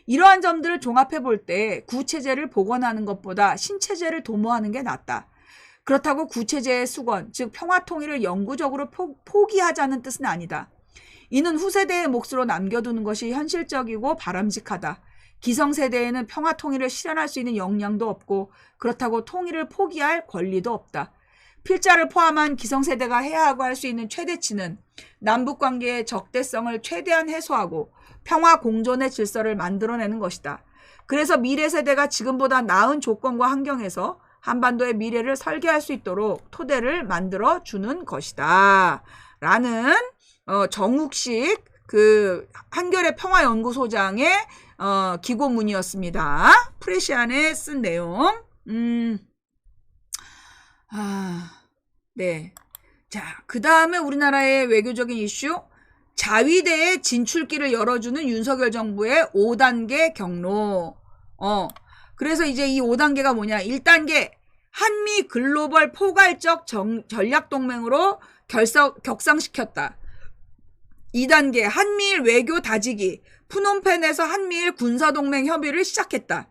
S1: 이러한 점들을 종합해 볼 때 구체제를 복원하는 것보다 신체제를 도모하는 게 낫다. 그렇다고 구체제의 수건, 즉 평화통일을 영구적으로 포기하자는 뜻은 아니다. 이는 후세대의 몫으로 남겨두는 것이 현실적이고 바람직하다. 기성세대에는 평화통일을 실현할 수 있는 역량도 없고 그렇다고 통일을 포기할 권리도 없다. 필자를 포함한 기성세대가 해야 하고 할 수 있는 최대치는 남북관계의 적대성을 최대한 해소하고 평화 공존의 질서를 만들어내는 것이다. 그래서 미래세대가 지금보다 나은 조건과 환경에서 한반도의 미래를 설계할 수 있도록 토대를 만들어주는 것이다. 라는 정욱식 그 한겨레 평화연구소장의 기고문이었습니다. 프레시안에 쓴 내용. 네. 자, 그 다음에 우리나라의 외교적인 이슈. 자위대의 진출길을 열어주는 윤석열 정부의 5단계 경로. 그래서 이제 이 5단계가 뭐냐. 1단계, 한미 글로벌 포괄적 전략동맹으로 격상시켰다. 2단계, 한미일 외교 다지기. 푸놈펜에서 한미일 군사동맹 협의를 시작했다.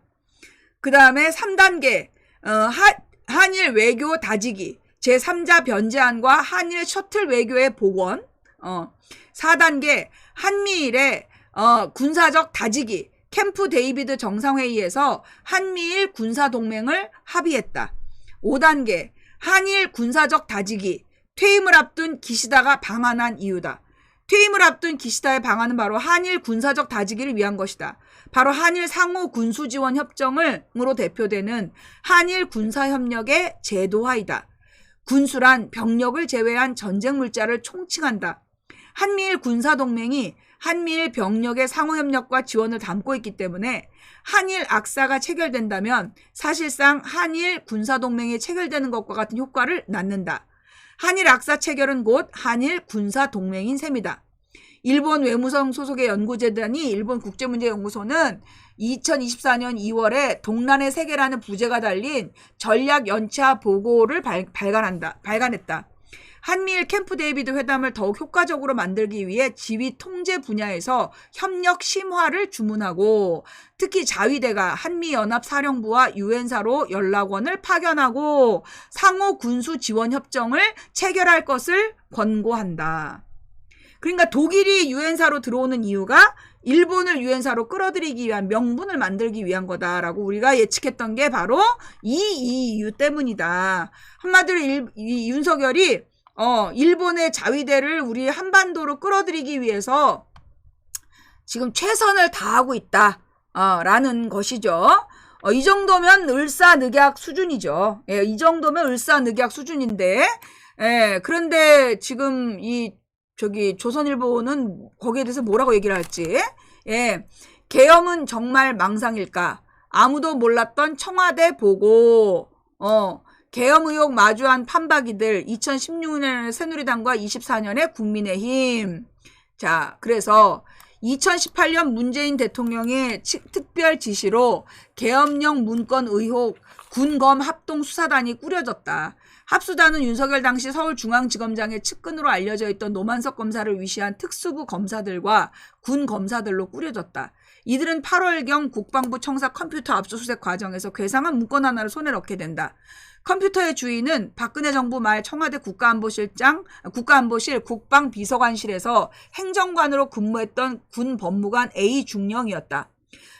S1: 그 다음에 3단계, 한일 외교 다지기. 제3자 변제안과 한일 셔틀 외교의 복원. 4단계, 한미일의 군사적 다지기. 캠프 데이비드 정상회의에서 한미일 군사동맹을 합의했다. 5단계, 한일 군사적 다지기. 퇴임을 앞둔 기시다가 방한한 이유다. 퇴임을 앞둔 기시다의 방안은 바로 한일 군사적 다지기를 위한 것이다. 바로 한일 상호 군수지원 협정으로 대표되는 한일 군사협력의 제도화이다. 군수란 병력을 제외한 전쟁 물자를 총칭한다. 한미일 군사동맹이 한미일 병력의 상호협력과 지원을 담고 있기 때문에 한일 악사가 체결된다면 사실상 한일 군사동맹이 체결되는 것과 같은 효과를 낳는다. 한일 악사 체결은 곧 한일 군사동맹인 셈이다. 일본 외무성 소속의 연구재단이 일본 국제문제연구소는 2024년 2월에 동란의 세계라는 부제가 달린 전략 연차 보고를 발간했다. 한미일 캠프 데이비드 회담을 더욱 효과적으로 만들기 위해 지휘 통제 분야에서 협력 심화를 주문하고 특히 자위대가 한미연합사령부와 유엔사로 연락원을 파견하고 상호 군수 지원 협정을 체결할 것을 권고한다. 그러니까 독일이 유엔사로 들어오는 이유가 일본을 유엔사로 끌어들이기 위한 명분을 만들기 위한 거다라고 우리가 예측했던 게 바로 이 이유 때문이다. 한마디로 이 윤석열이 일본의 자위대를 우리 한반도로 끌어들이기 위해서 지금 최선을 다하고 있다. 라는 것이죠. 이 정도면 을사늑약 수준이죠. 예, 이 정도면 을사늑약 수준인데, 예, 그런데 지금 조선일보는 거기에 대해서 뭐라고 얘기를 할지, 예, 계엄은 정말 망상일까? 아무도 몰랐던 청와대 보고, 계엄 의혹 마주한 판박이들 2016년에 새누리당과 24년에 국민의힘. 자, 그래서 2018년 문재인 대통령의 특별 지시로 계엄령 문건 의혹 군검 합동수사단이 꾸려졌다. 합수단은 윤석열 당시 서울중앙지검장의 측근으로 알려져 있던 노만석 검사를 위시한 특수부 검사들과 군 검사들로 꾸려졌다. 이들은 8월경 국방부 청사 컴퓨터 압수수색 과정에서 괴상한 문건 하나를 손에 넣게 된다. 컴퓨터의 주인은 박근혜 정부 말 청와대 국가안보실 국방비서관실에서 행정관으로 근무했던 군 법무관 A 중령이었다.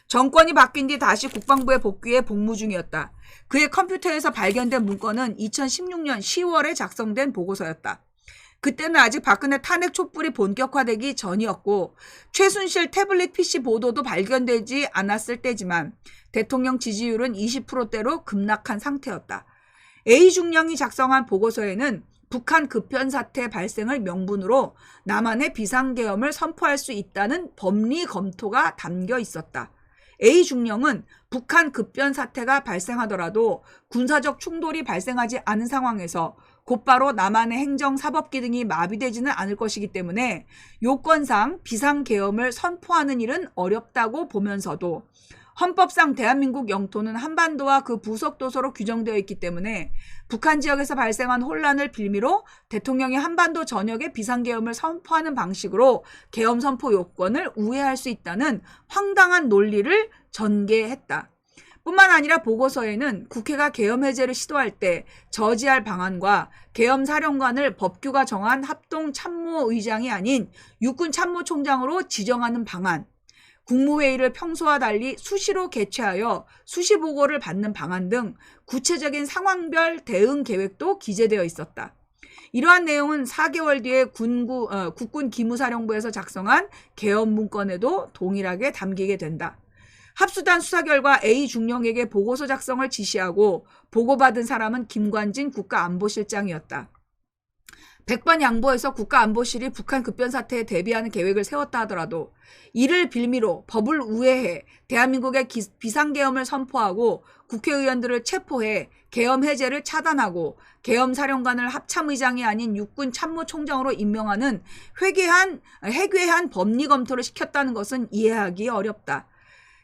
S1: 정권이 바뀐 뒤 다시 국방부에 복귀해 복무 중이었다. 그의 컴퓨터에서 발견된 문건은 2016년 10월에 작성된 보고서였다. 그때는 아직 박근혜 탄핵 촛불이 본격화되기 전이었고 최순실 태블릿 PC 보도도 발견되지 않았을 때지만 대통령 지지율은 20%대로 급락한 상태였다. A 중령이 작성한 보고서에는 북한 급변사태 발생을 명분으로 남한의 비상계엄을 선포할 수 있다는 법리 검토가 담겨 있었다. A 중령은 북한 급변사태가 발생하더라도 군사적 충돌이 발생하지 않은 상황에서 곧바로 남한의 행정, 사법기 등이 마비되지는 않을 것이기 때문에 요건상 비상계엄을 선포하는 일은 어렵다고 보면서도 헌법상 대한민국 영토는 한반도와 그 부속도서로 규정되어 있기 때문에 북한 지역에서 발생한 혼란을 빌미로 대통령이 한반도 전역에 비상계엄을 선포하는 방식으로 계엄 선포 요건을 우회할 수 있다는 황당한 논리를 전개했다. 뿐만 아니라 보고서에는 국회가 계엄 해제를 시도할 때 저지할 방안과 계엄 사령관을 법규가 정한 합동참모의장이 아닌 육군참모총장으로 지정하는 방안, 국무회의를 평소와 달리 수시로 개최하여 수시 보고를 받는 방안 등 구체적인 상황별 대응 계획도 기재되어 있었다. 이러한 내용은 4개월 뒤에 국군 기무사령부에서 작성한 계엄 문건에도 동일하게 담기게 된다. 합수단 수사 결과 A 중령에게 보고서 작성을 지시하고 보고받은 사람은 김관진 국가안보실장이었다. 100번 양보해서 국가안보실이 북한 급변사태에 대비하는 계획을 세웠다 하더라도 이를 빌미로 법을 우회해 대한민국의 비상계엄을 선포하고 국회의원들을 체포해 계엄 해제를 차단하고 계엄 사령관을 합참의장이 아닌 육군 참모총장으로 임명하는 해괴한 법리 검토를 시켰다는 것은 이해하기 어렵다.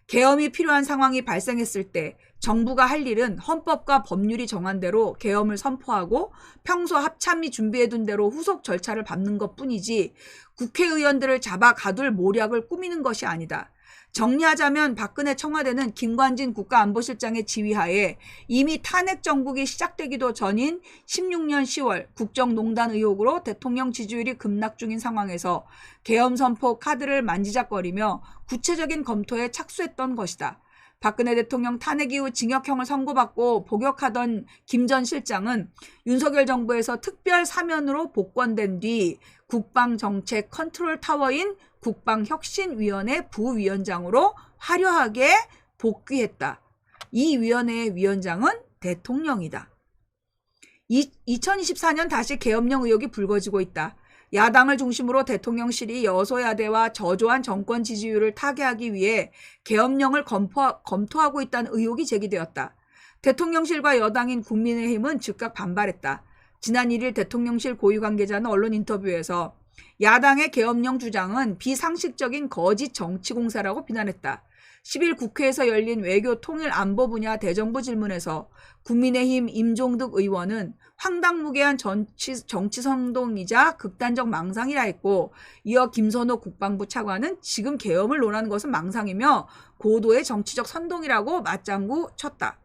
S1: 계엄이 필요한 상황이 발생했을 때 정부가 할 일은 헌법과 법률이 정한 대로 계엄을 선포하고 평소 합참이 준비해둔 대로 후속 절차를 밟는 것뿐이지 국회의원들을 잡아 가둘 모략을 꾸미는 것이 아니다. 정리하자면 박근혜 청와대는 김관진 국가안보실장의 지휘하에 이미 탄핵 정국이 시작되기도 전인 16년 10월 국정농단 의혹으로 대통령 지지율이 급락 중인 상황에서 계엄 선포 카드를 만지작거리며 구체적인 검토에 착수했던 것이다. 박근혜 대통령 탄핵 이후 징역형을 선고받고 복역하던 김 전 실장은 윤석열 정부에서 특별 사면으로 복권된 뒤 국방정책 컨트롤 타워인 국방혁신위원회 부위원장으로 화려하게 복귀했다. 이 위원회의 위원장은 대통령이다. 2024년 다시 계엄령 의혹이 불거지고 있다. 야당을 중심으로 대통령실이 여소야대와 저조한 정권 지지율을 타개하기 위해 계엄령을 검토하고 있다는 의혹이 제기되었다. 대통령실과 여당인 국민의힘은 즉각 반발했다. 지난 1일 대통령실 고위 관계자는 언론 인터뷰에서 야당의 계엄령 주장은 비상식적인 거짓 정치공사라고 비난했다. 10일 국회에서 열린 외교 통일 안보 분야 대정부 질문에서 국민의힘 임종득 의원은 황당무계한 정치 선동이자 극단적 망상이라 했고, 이어 김선호 국방부 차관은 지금 계엄을 논하는 것은 망상이며 고도의 정치적 선동이라고 맞장구 쳤다.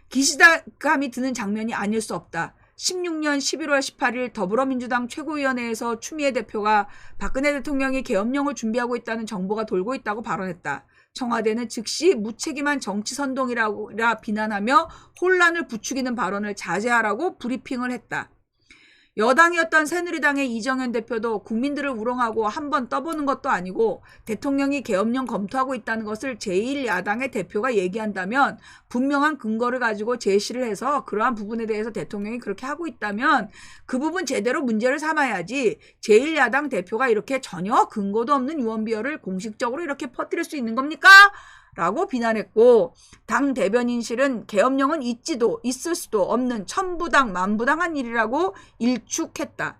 S1: 기시감이 드는 장면이 아닐 수 없다. 16년 11월 18일 더불어민주당 최고위원회에서 추미애 대표가 박근혜 대통령이 계엄령을 준비하고 있다는 정보가 돌고 있다고 발언했다. 청와대는 즉시 무책임한 정치 선동이라 비난하며 혼란을 부추기는 발언을 자제하라고 브리핑을 했다. 여당이었던 새누리당의 이정현 대표도 국민들을 우롱하고 한번 떠보는 것도 아니고 대통령이 계엄령 검토하고 있다는 것을 제1야당의 대표가 얘기한다면 분명한 근거를 가지고 제시를 해서 그러한 부분에 대해서 대통령이 그렇게 하고 있다면 그 부분 제대로 문제를 삼아야지, 제1야당 대표가 이렇게 전혀 근거도 없는 유언비어를 공식적으로 이렇게 퍼뜨릴 수 있는 겁니까? 라고 비난했고, 당 대변인실은 계엄령은 있을 수도 없는 천부당 만부당한 일이라고 일축했다.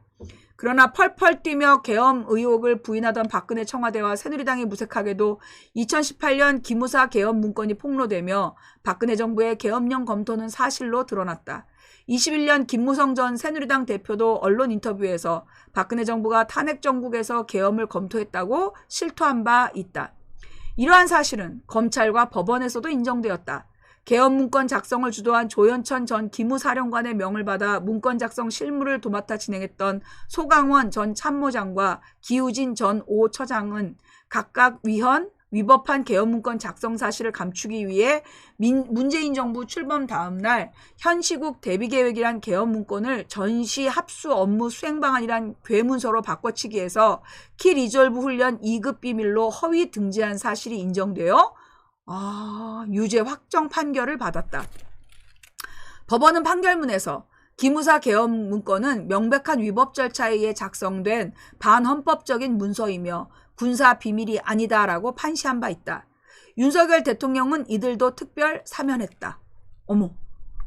S1: 그러나 펄펄 뛰며 계엄 의혹을 부인하던 박근혜 청와대와 새누리당이 무색하게도 2018년 기무사 계엄 문건이 폭로되며 박근혜 정부의 계엄령 검토는 사실로 드러났다. 21년 김무성 전 새누리당 대표도 언론 인터뷰에서 박근혜 정부가 탄핵 정국에서 계엄을 검토했다고 실토한 바 있다. 이러한 사실은 검찰과 법원에서도 인정되었다. 계엄 문건 작성을 주도한 조현천 전 기무사령관의 명을 받아 문건 작성 실무를 도맡아 진행했던 소강원 전 참모장과 기우진 전 5 처장은 각각 위법한 계엄 문건 작성 사실을 감추기 위해 문재인 정부 출범 다음 날 현시국 대비계획이란 계엄 문건을 전시 합수 업무 수행 방안이란 괴문서로 바꿔치기해서 키 리졸브 훈련 2급 비밀로 허위 등재한 사실이 인정되어 유죄 확정 판결을 받았다. 법원은 판결문에서 기무사 계엄 문건은 명백한 위법 절차에 의해 작성된 반헌법적인 문서이며 군사 비밀이 아니다라고 판시한 바 있다. 윤석열 대통령은 이들도 특별 사면했다. 어머,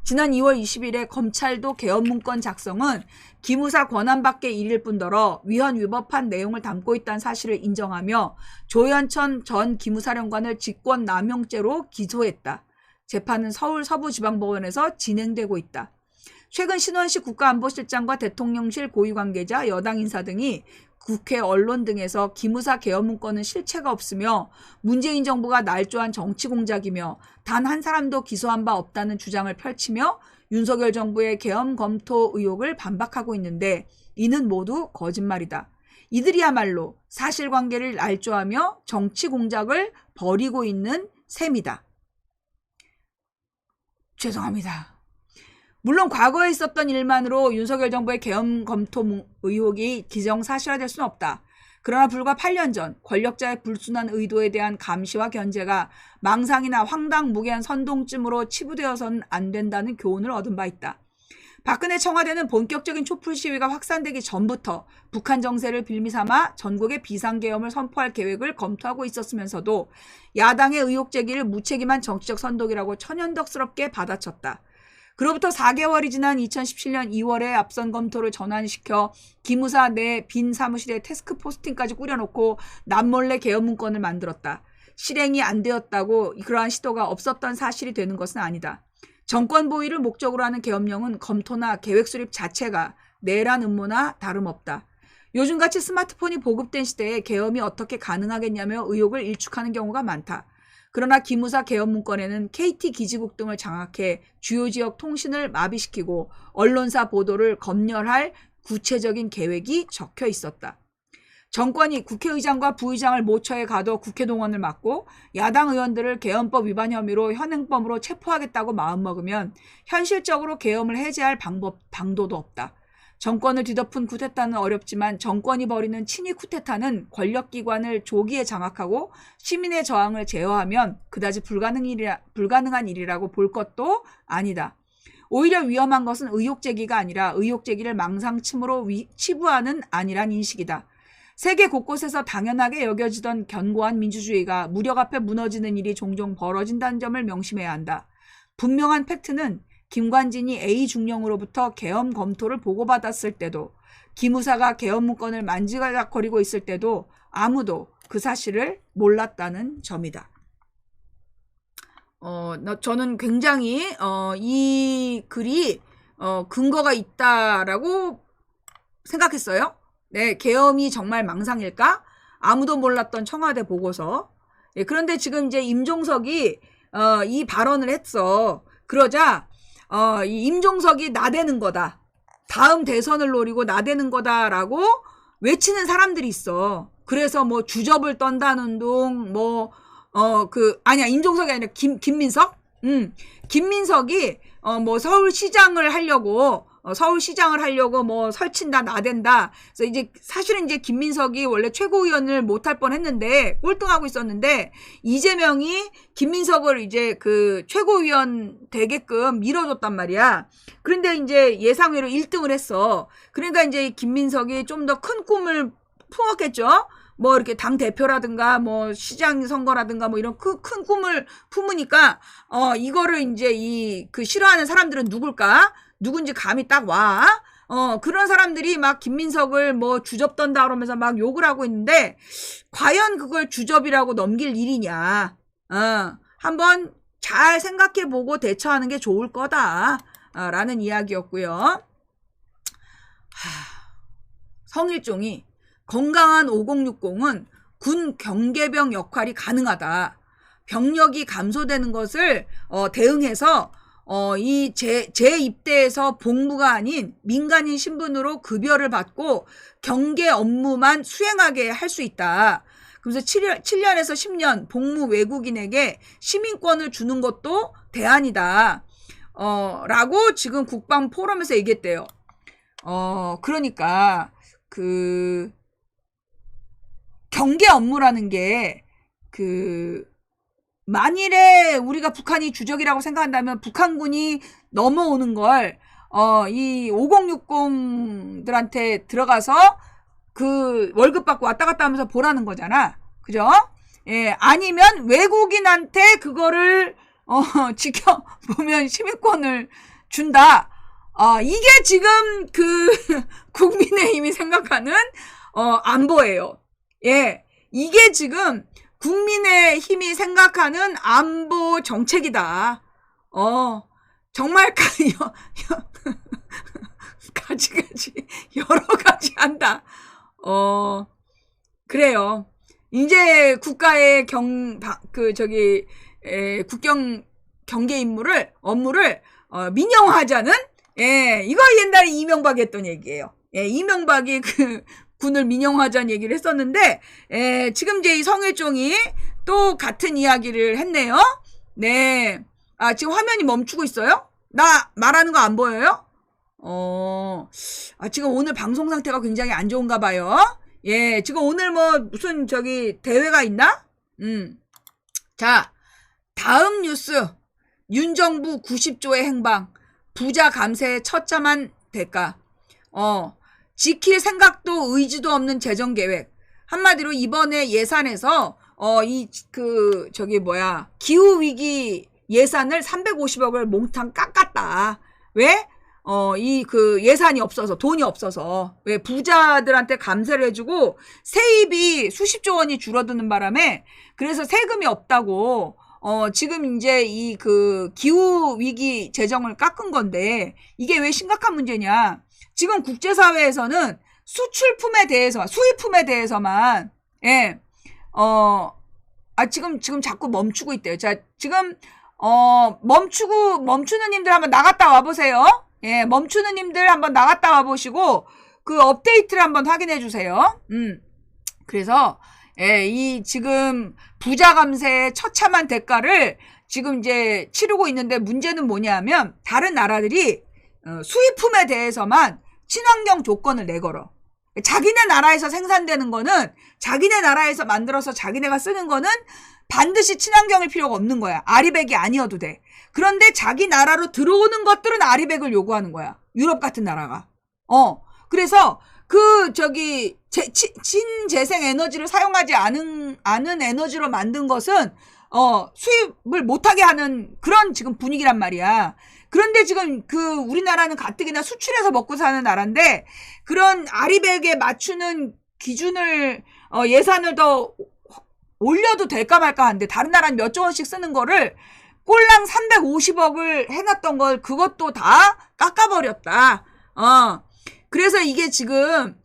S1: 지난 2월 20일에 검찰도 계엄 문건 작성은 기무사 권한 밖의 일일 뿐더러 위헌 위법한 내용을 담고 있다는 사실을 인정하며 조현천 전 기무사령관을 직권남용죄로 기소했다. 재판은 서울 서부지방법원에서 진행되고 있다. 최근 신원식 국가안보실장과 대통령실 고위 관계자, 여당 인사 등이 국회, 언론 등에서 기무사 계엄 문건은 실체가 없으며 문재인 정부가 날조한 정치 공작이며 단 한 사람도 기소한 바 없다는 주장을 펼치며 윤석열 정부의 계엄 검토 의혹을 반박하고 있는데, 이는 모두 거짓말이다. 이들이야말로 사실관계를 날조하며 정치 공작을 벌이고 있는 셈이다. 죄송합니다. 물론 과거에 있었던 일만으로 윤석열 정부의 계엄 검토 의혹이 기정사실화될 수는 없다. 그러나 불과 8년 전 권력자의 불순한 의도에 대한 감시와 견제가 망상이나 황당무계한 선동쯤으로 치부되어서는 안 된다는 교훈을 얻은 바 있다. 박근혜 청와대는 본격적인 촛불 시위가 확산되기 전부터 북한 정세를 빌미삼아 전국의 비상계엄을 선포할 계획을 검토하고 있었으면서도 야당의 의혹 제기를 무책임한 정치적 선동이라고 천연덕스럽게 받아쳤다. 그로부터 4개월이 지난 2017년 2월에 앞선 검토를 전환시켜 기무사 내 빈 사무실에 태스크 포스팅까지 꾸려놓고 남몰래 계엄 문건을 만들었다. 실행이 안 되었다고 그러한 시도가 없었던 사실이 되는 것은 아니다. 정권 보위를 목적으로 하는 계엄령은 검토나 계획 수립 자체가 내란 음모나 다름없다. 요즘같이 스마트폰이 보급된 시대에 계엄이 어떻게 가능하겠냐며 의혹을 일축하는 경우가 많다. 그러나 기무사 계엄 문건에는 KT 기지국 등을 장악해 주요 지역 통신을 마비시키고 언론사 보도를 검열할 구체적인 계획이 적혀 있었다. 정권이 국회의장과 부의장을 모처에 가둬 국회 동원을 막고 야당 의원들을 계엄법 위반 혐의로 현행범으로 체포하겠다고 마음먹으면 현실적으로 계엄을 해제할 방도도 없다. 정권을 뒤덮은 쿠데타는 어렵지만 정권이 벌이는 친위 쿠데타는 권력기관을 조기에 장악하고 시민의 저항을 제어하면 그다지 불가능한 일이라고 볼 것도 아니다. 오히려 위험한 것은 의혹 제기가 아니라 의혹 제기를 망상침으로 치부하는 안이란 인식이다. 세계 곳곳에서 당연하게 여겨지던 견고한 민주주의가 무력 앞에 무너지는 일이 종종 벌어진다는 점을 명심해야 한다. 분명한 팩트는 김관진이 A 중령으로부터 계엄 검토를 보고받았을 때도, 기무사가 계엄 문건을 만지작거리고 있을 때도 아무도 그 사실을 몰랐다는 점이다. 저는 굉장히 이 글이 근거가 있다라고 생각했어요. 네, 계엄이 정말 망상일까? 아무도 몰랐던 청와대 보고서. 예, 그런데 지금 이제 임종석이 이 발언을 했어. 그러자 이 임종석이 나대는 거다. 다음 대선을 노리고 나대는 거다라고 외치는 사람들이 있어. 그래서 뭐 주접을 떤다는 둥, 아니야, 임종석이 아니라 김민석? 김민석이 뭐 서울시장을 하려고 뭐 설친다, 나댄다. 그래서 이제 사실은 이제 김민석이 원래 최고위원을 못할 뻔했는데 꼴등하고 있었는데 이재명이 김민석을 이제 그 최고위원 되게끔 밀어줬단 말이야. 그런데 이제 예상외로 1등을 했어. 그러니까 이제 김민석이 좀 더 큰 꿈을 품었겠죠. 뭐 이렇게 당 대표라든가 뭐 시장 선거라든가 뭐 이런 큰 꿈을 품으니까 이거를 이제 그 싫어하는 사람들은 누군지 감이 딱 와. 그런 사람들이 막 김민석을 뭐 주접던다 그러면서 막 욕을 하고 있는데 과연 그걸 주접이라고 넘길 일이냐. 한번 잘 생각해보고 대처하는 게 좋을 거다. 라는 이야기였고요. 성일종이 건강한 5060은 군 경계병 역할이 가능하다. 병력이 감소되는 것을 대응해서 이 재입대에서 복무가 아닌 민간인 신분으로 급여를 받고 경계 업무만 수행하게 할 수 있다. 그래서 7년에서 10년 복무 외국인에게 시민권을 주는 것도 대안이다. 라고 지금 국방 포럼에서 얘기했대요. 그러니까 그 경계 업무라는 게 만일에 우리가 북한이 주적이라고 생각한다면 북한군이 넘어오는 걸 이 5060들한테 들어가서 그 월급 받고 왔다 갔다 하면서 보라는 거잖아. 그죠? 예, 아니면 외국인한테 그거를 지켜보면 시민권을 준다. 이게 지금 그 국민의힘이 생각하는 안보예요. 예, 이게 지금 국민의힘이 생각하는 안보 정책이다. 정말 가지가지 여러 가지 한다. 그래요. 이제 국가의 국경 경계 업무를 민영화하자는, 예, 이거 옛날에 이명박이 했던 얘기예요. 예, 이명박이 군을 민영화하자는 얘기를 했었는데, 지금 이제 이 성일종이 또 같은 이야기를 했네요. 네. 지금 화면이 멈추고 있어요? 나 말하는 거 안 보여요? 지금 오늘 방송 상태가 굉장히 안 좋은가 봐요. 예, 지금 오늘 뭐 무슨 대회가 있나? 자, 다음 뉴스. 윤 정부 90조의 행방. 부자 감세에 처참한 대가. 지킬 생각도 의지도 없는 재정 계획. 한마디로 이번에 예산에서 기후 위기 예산을 350억을 몽땅 깎았다. 왜? 예산이 없어서, 돈이 없어서. 왜? 부자들한테 감세를 해주고 세입이 수십조 원이 줄어드는 바람에 그래서 세금이 없다고 지금 이제 기후 위기 재정을 깎은 건데 이게 왜 심각한 문제냐? 지금 국제사회에서는 수출품에 대해서만, 예, 지금 자꾸 멈추고 있대요. 자, 지금, 멈추는 님들 한번 나갔다 와보세요. 예, 멈추는 님들 한번 나갔다 와보시고, 그 업데이트를 한번 확인해 주세요. 그래서, 예, 지금 부자 감세의 처참한 대가를 지금 이제 치르고 있는데 문제는 뭐냐면, 다른 나라들이 수입품에 대해서만 친환경 조건을 내걸어. 자기네 나라에서 생산되는 거는 자기네 나라에서 만들어서 자기네가 쓰는 거는 반드시 친환경일 필요가 없는 거야. 아리백이 아니어도 돼. 그런데 자기 나라로 들어오는 것들은 아리백을 요구하는 거야. 유럽 같은 나라가. 그래서 신재생 에너지를 사용하지 않은 에너지로 만든 것은 수입을 못하게 하는 그런 지금 분위기란 말이야. 그런데 지금 우리나라는 가뜩이나 수출해서 먹고 사는 나라인데 그런 아리백에 맞추는 기준을 예산을 더 올려도 될까 말까 하는데 다른 나라는 몇 조 원씩 쓰는 거를 꼴랑 350억을 해놨던 걸 그것도 다 깎아버렸다. 그래서 이게 지금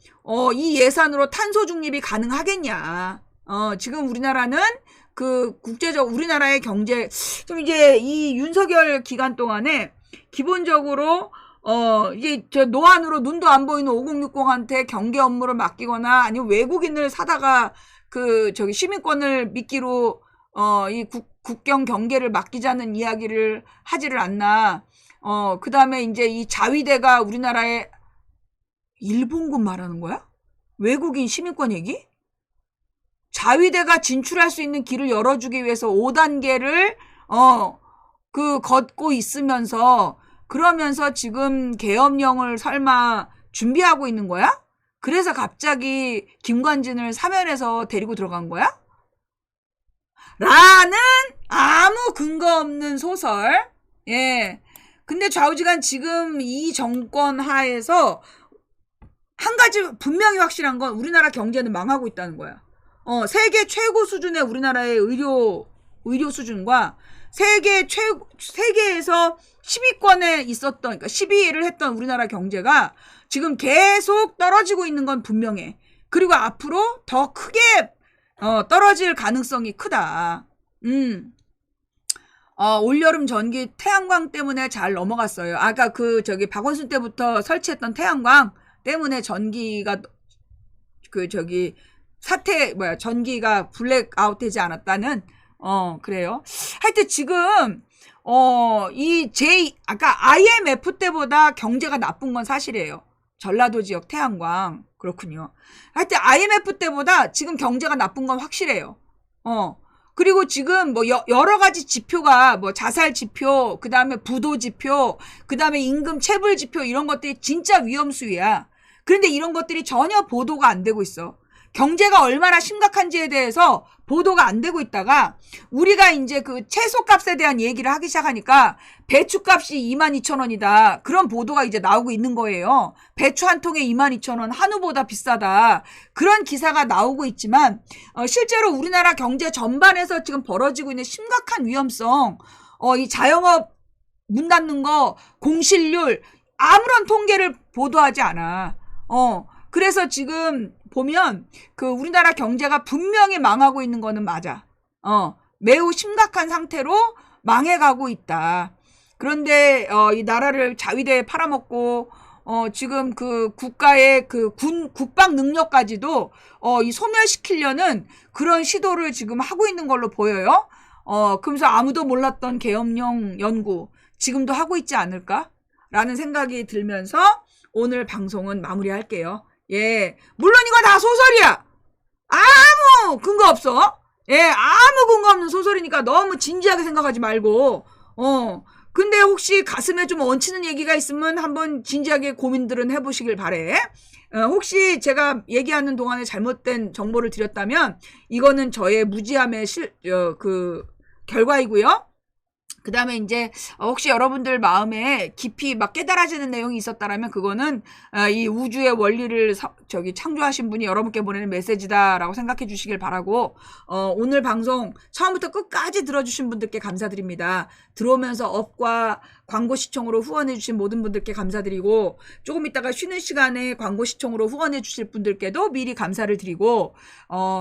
S1: 이 예산으로 탄소 중립이 가능하겠냐. 지금 우리나라는 국제적 우리나라의 경제 좀 이제 이 윤석열 기간 동안에 기본적으로 이게 노안으로 눈도 안 보이는 5060한테 경계 업무를 맡기거나 아니면 외국인을 사다가 시민권을 미끼로 이 국경 경계를 맡기자는 이야기를 하지를 않나. 그 다음에 이제 이 자위대가 우리나라에 일본군 말하는 거야? 외국인 시민권 얘기? 자위대가 진출할 수 있는 길을 열어주기 위해서 5단계를 걷고 있으면서 그러면서 지금 계엄령을 설마 준비하고 있는 거야? 그래서 갑자기 김관진을 사면해서 데리고 들어간 거야? 라는 아무 근거 없는 소설. 예. 근데 좌우지간 지금 이 정권 하에서 한 가지 분명히 확실한 건 우리나라 경제는 망하고 있다는 거야. 세계 최고 수준의 우리나라의 의료 수준과 세계에서 10위권에 있었던, 그러니까 10위를 했던 우리나라 경제가 지금 계속 떨어지고 있는 건 분명해. 그리고 앞으로 더 크게 떨어질 가능성이 크다. 올여름 전기 태양광 때문에 잘 넘어갔어요. 아까 박원순 때부터 설치했던 태양광 때문에 전기가 전기가 블랙아웃 되지 않았다는 그래요. 하여튼 지금 아까 IMF 때보다 경제가 나쁜 건 사실이에요. 전라도 지역 태양광. 그렇군요. 하여튼 IMF 때보다 지금 경제가 나쁜 건 확실해요. 그리고 지금 여러 가지 지표가 자살 지표, 그 다음에 부도 지표, 그 다음에 임금 체불 지표 이런 것들이 진짜 위험수위야. 그런데 이런 것들이 전혀 보도가 안 되고 있어. 경제가 얼마나 심각한지에 대해서 보도가 안 되고 있다가 우리가 이제 채소값에 대한 얘기를 하기 시작하니까 배추값이 22,000원이다. 그런 보도가 이제 나오고 있는 거예요. 배추 한 통에 22,000원, 한우보다 비싸다. 그런 기사가 나오고 있지만 실제로 우리나라 경제 전반에서 지금 벌어지고 있는 심각한 위험성, 이 자영업 문 닫는 거, 공실률 아무런 통계를 보도하지 않아. 그래서 지금 보면 우리나라 경제가 분명히 망하고 있는 거는 맞아. 매우 심각한 상태로 망해가고 있다. 그런데 이 나라를 자위대에 팔아먹고 지금 국가의 국방 능력까지도 이 소멸시키려는 그런 시도를 지금 하고 있는 걸로 보여요. 그러면서 아무도 몰랐던 계엄령 연구 지금도 하고 있지 않을까라는 생각이 들면서 오늘 방송은 마무리할게요. 예, 물론 이거 다 소설이야. 아무 근거 없어. 예, 아무 근거 없는 소설이니까 너무 진지하게 생각하지 말고. 근데 혹시 가슴에 좀 얹히는 얘기가 있으면 한번 진지하게 고민들은 해보시길 바래. 혹시 제가 얘기하는 동안에 잘못된 정보를 드렸다면 이거는 저의 무지함의 결과이고요. 그 다음에 이제 혹시 여러분들 마음에 깊이 막 깨달아지는 내용이 있었다라면 그거는 이 우주의 원리를 창조하신 분이 여러분께 보내는 메시지다라고 생각해 주시길 바라고, 오늘 방송 처음부터 끝까지 들어주신 분들께 감사드립니다. 들어오면서 업과 광고 시청으로 후원해 주신 모든 분들께 감사드리고, 조금 있다가 쉬는 시간에 광고 시청으로 후원해 주실 분들께도 미리 감사를 드리고,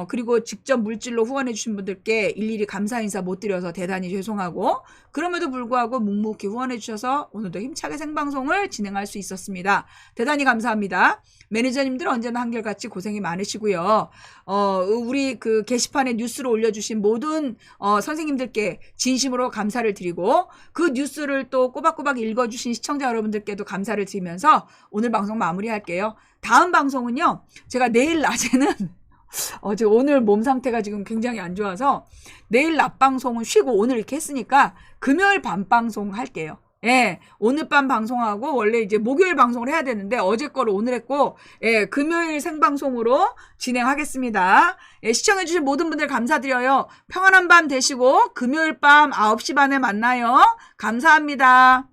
S1: 그리고 직접 물질로 후원해 주신 분들께 일일이 감사 인사 못 드려서 대단히 죄송하고, 그럼에도 불구하고 묵묵히 후원해 주셔서 오늘도 힘차게 생방송을 진행할 수 있었습니다. 대단히 감사합니다. 매니저님들 언제나 한결같이 고생이 많으시고요. 우리 그 게시판에 뉴스를 올려주신 모든 선생님들께 진심으로 감사를 드리고 그 뉴스를 또 꼬박꼬박 읽어주신 시청자 여러분들께도 감사를 드리면서 오늘 방송 마무리할게요. 다음 방송은요. 제가 내일 낮에는 오늘 몸 상태가 지금 굉장히 안 좋아서 내일 낮 방송은 쉬고 오늘 이렇게 했으니까 금요일 밤 방송 할게요. 예, 오늘 밤 방송하고 원래 이제 목요일 방송을 해야 되는데 어제 거를 오늘 했고, 예, 금요일 생방송으로 진행하겠습니다. 예, 시청해주신 모든 분들 감사드려요. 평안한 밤 되시고 금요일 밤 9시 반에 만나요. 감사합니다.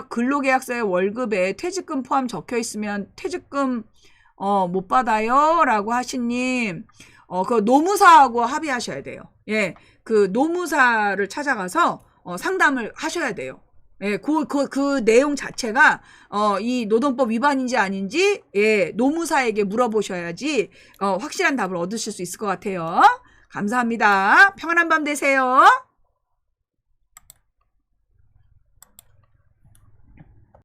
S1: 근로계약서에 월급에 퇴직금 포함 적혀 있으면 퇴직금 못 받아요 라고 하신님, 그 노무사하고 합의하셔야 돼요. 예, 그 노무사를 찾아가서 상담을 하셔야 돼요. 예, 그 내용 자체가, 이 노동법 위반인지 아닌지, 예, 노무사에게 물어보셔야지, 확실한 답을 얻으실 수 있을 것 같아요. 감사합니다. 평안한 밤 되세요.